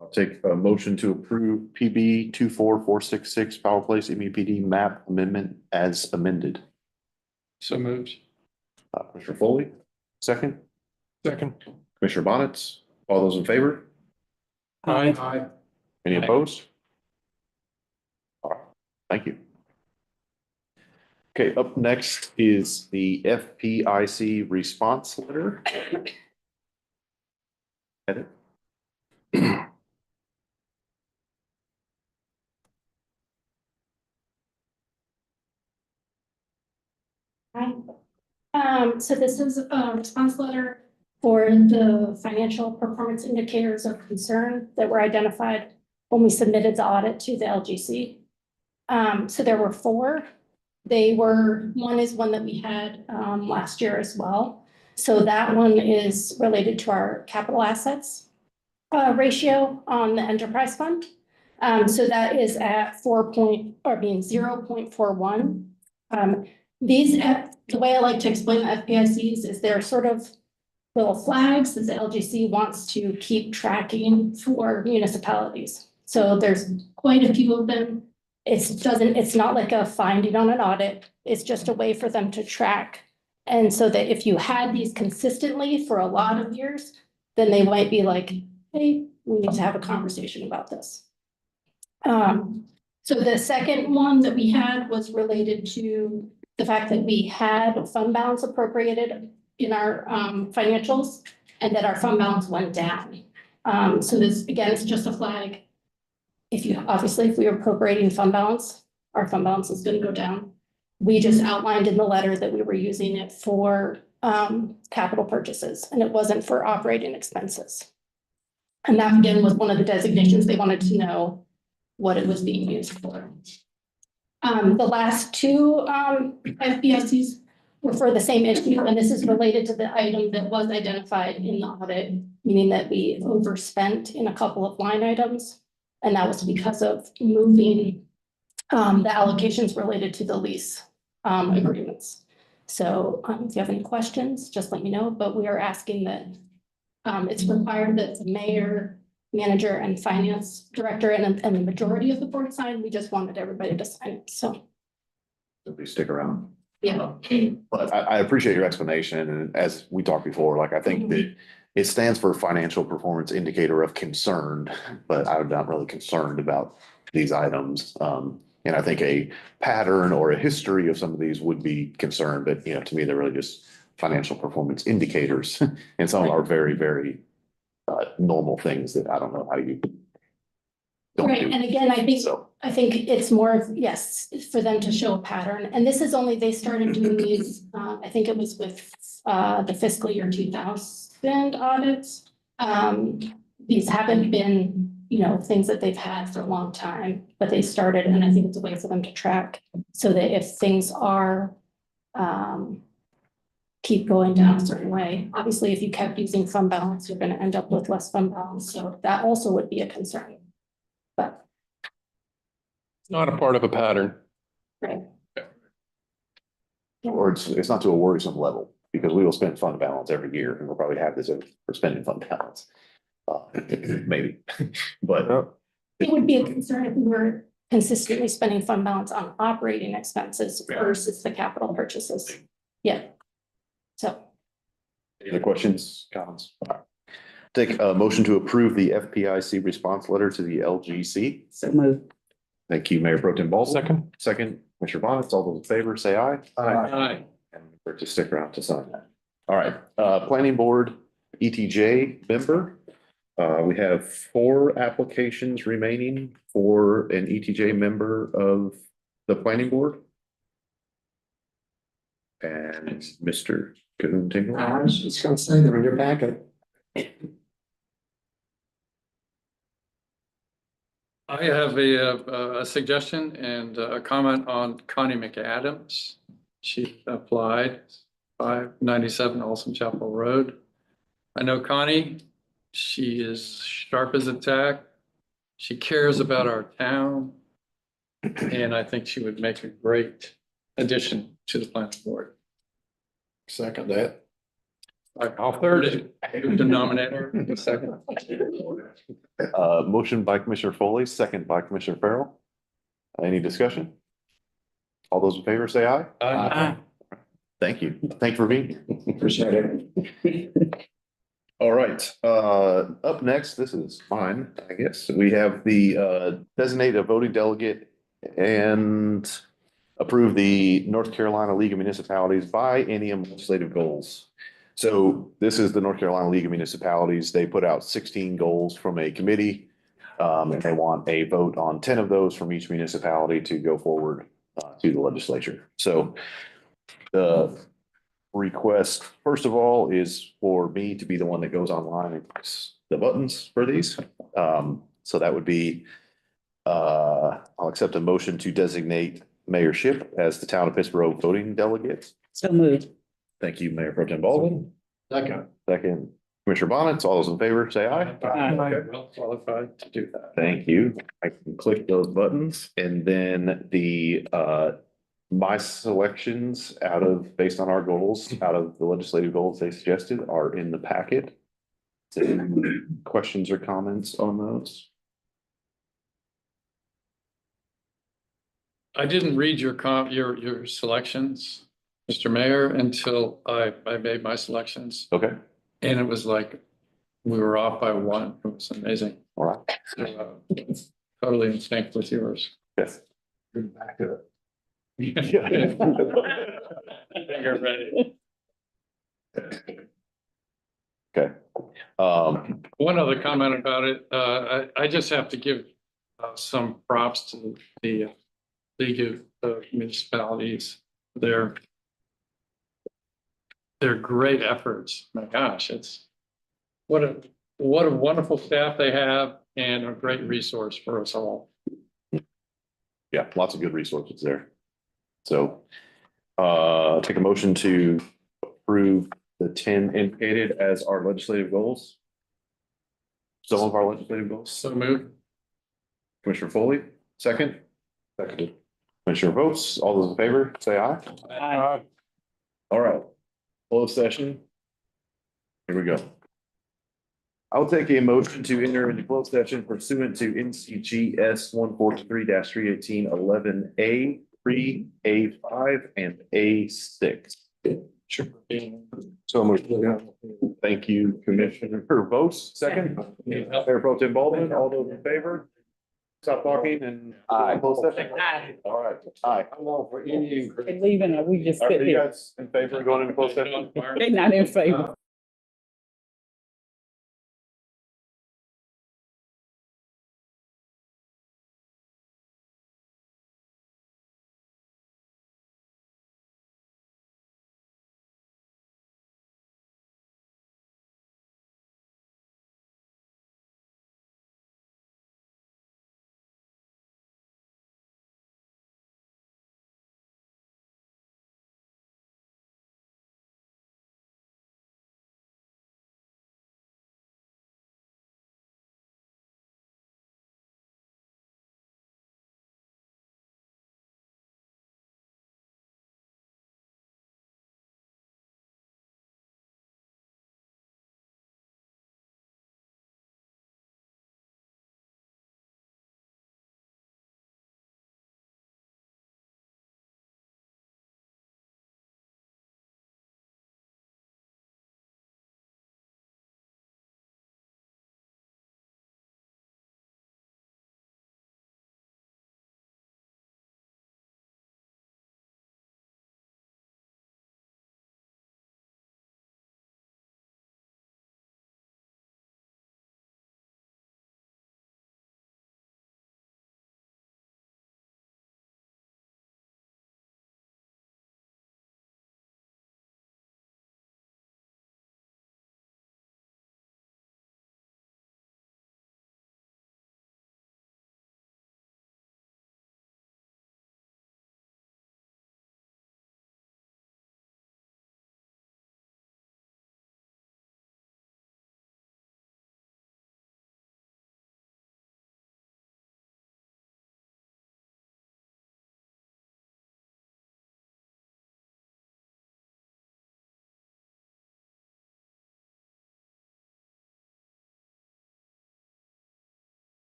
I'll take a motion to approve PB 24466 Powell Place MUPD map amendment as amended. So moved. Commissioner Foley, second. Second. Commissioner Bonitz, all those in favor? Aye. Any opposed? All right, thank you. Okay, up next is the FPIC response letter. Edit. Hi. So this is a response letter for the financial performance indicators of concern that were identified when we submitted the audit to the LGC. So there were 4. One is one that we had last year as well. So that one is related to our capital assets ratio on the enterprise fund. So that is at 0.41. The way I like to explain the FPICs is they're sort of little flags that the LGC wants to keep tracking for municipalities. So there's quite a few of them. It's not like a finding on an audit. It's just a way for them to track. And so that if you had these consistently for a lot of years, then they might be like, hey, we need to have a conversation about this. So the second one that we had was related to the fact that we had fund balance appropriated in our financials and that our fund balance went down. So this, again, is just a flag. If we are appropriating fund balance, our fund balance is going to go down. We just outlined in the letter that we were using it for capital purchases and it wasn't for operating expenses. And that again was one of the designations they wanted to know what it was being used for. The last 2 FPICs were for the same issue, and this is related to the item that was identified in the audit, meaning that we overspent in a couple of line items. And that was because of moving the allocations related to the lease agreements. So if you have any questions, just let me know, but we are asking that it's required that the mayor, manager and finance director and the majority of the board sign. We just wanted everybody to sign it, so. Please stick around. Yeah. But I appreciate your explanation. And as we talked before, like I think that it stands for financial performance indicator of concern, but I'm not really concerned about these items. And I think a pattern or a history of some of these would be concerned, but to me, they're really just financial performance indicators. And some are very, very normal things that I don't know how you don't Right, do. and again, I think it's more of, yes, for them to show a pattern, and this is only, they started doing these, I think it was with the fiscal year 2000 audits. These haven't been, things that they've had for a long time, but they started, and I think it's a way for them to track so that if things are keep going down a certain way. Obviously, if you kept using fund balance, you're going to end up with less fund balance. So that also would be a concern. But Not a part of a pattern. Right. Or it's not to a worrisome level, because we will spend fund balance every year, and we'll probably have this for spending fund balance. Maybe, but It would be a concern if we were consistently spending fund balance on operating expenses versus the capital purchases. Yeah. So. any other questions, comments? Take a motion to approve the FPIC response letter to the LGC. So moved. Thank you, Mayor Pro Tem Baldwin. Second. Second, Commissioner Bonitz. All those in favor, say aye. Aye. And we're to stick around to sign that. All right, planning board ETJ member. We have 4 applications remaining for an ETJ member of the planning board. And Mr. Coon. I was just gonna say they're in your packet. I have a suggestion and a comment on Connie McAdams. She applied 597 Olson Chapel Road. I know Connie, she is sharp as a tack. She cares about our town. And I think she would make a great addition to the planning board. Second that. I'll third it. To nominate her. Second. Motion by Commissioner Foley, second by Commissioner Farrell. Any discussion? All those in favor say aye. Aye. Thank you. Thank you for being here. Appreciate it. All right, up next, this is mine, I guess. We have the designate a voting delegate and approve the North Carolina League of Municipalities biennium legislative goals. So this is the North Carolina League of Municipalities. They put out 16 goals from a committee. And they want a vote on 10 of those from each municipality to go forward to the legislature. So the request, first of all, is for me to be the one that goes online and clicks the buttons for these. So that would be, I'll accept a motion to designate Mayor Shipp as the town of Pittsburgh voting delegate. So moved. Thank you, Mayor Pro Tem Baldwin. Second. Second, Commissioner Bonitz. All those in favor, say aye. Okay, well qualified to do that. Thank you. I can click those buttons, and then the my selections based on our goals, out of the legislative goals they suggested are in the packet. So any questions or comments on those? I didn't read your selections, Mr. Mayor, until I made my selections. Okay. And it was like, we were off by 1. It was amazing. All right. So, totally in sync with yours. Yes. Back to it. You're ready. Okay. One other comment about it, I just have to give some props to the League of Municipalities. They're great efforts. My gosh, it's what a wonderful staff they have and a great resource for us all. Yeah, lots of good resources there. So take a motion to approve the 10 indicated as our legislative goals. Some of our legislative goals. So moved. Commissioner Foley, second. Seconded. Commissioner Vose, all those in favor, say aye. Aye. All right, closed session. Here we go. I'll take a motion to enter into closed session pursuant to N.C.G.S. 143-318-11A, 3, A5, and A6. Sure. So moved. Thank you, Commissioner Vose, second. Mayor Pro Tem Baldwin, all those in favor? Stop talking and. Aye. Closed session. Aye. All right, aye. I'm all for any increase. And leaving, or we just Are sit you here. guys in favor of going into closed session? They're not in favor.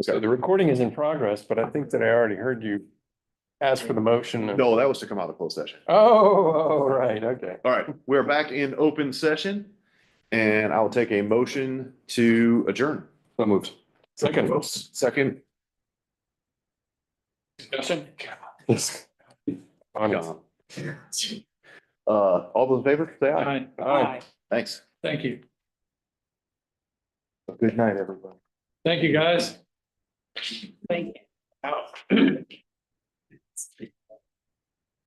So the recording is in progress, but I think that I already heard you ask for the motion. No, that was to come out of closed session. Oh, right, okay. All right, we're back in open session and I'll take a motion to adjourn. So moved. Second. Second. Discussion? Yes. John. All those in favor, say aye. Aye. Thanks. Thank you. Good night, everybody. Thank you, guys. Thank you. Out.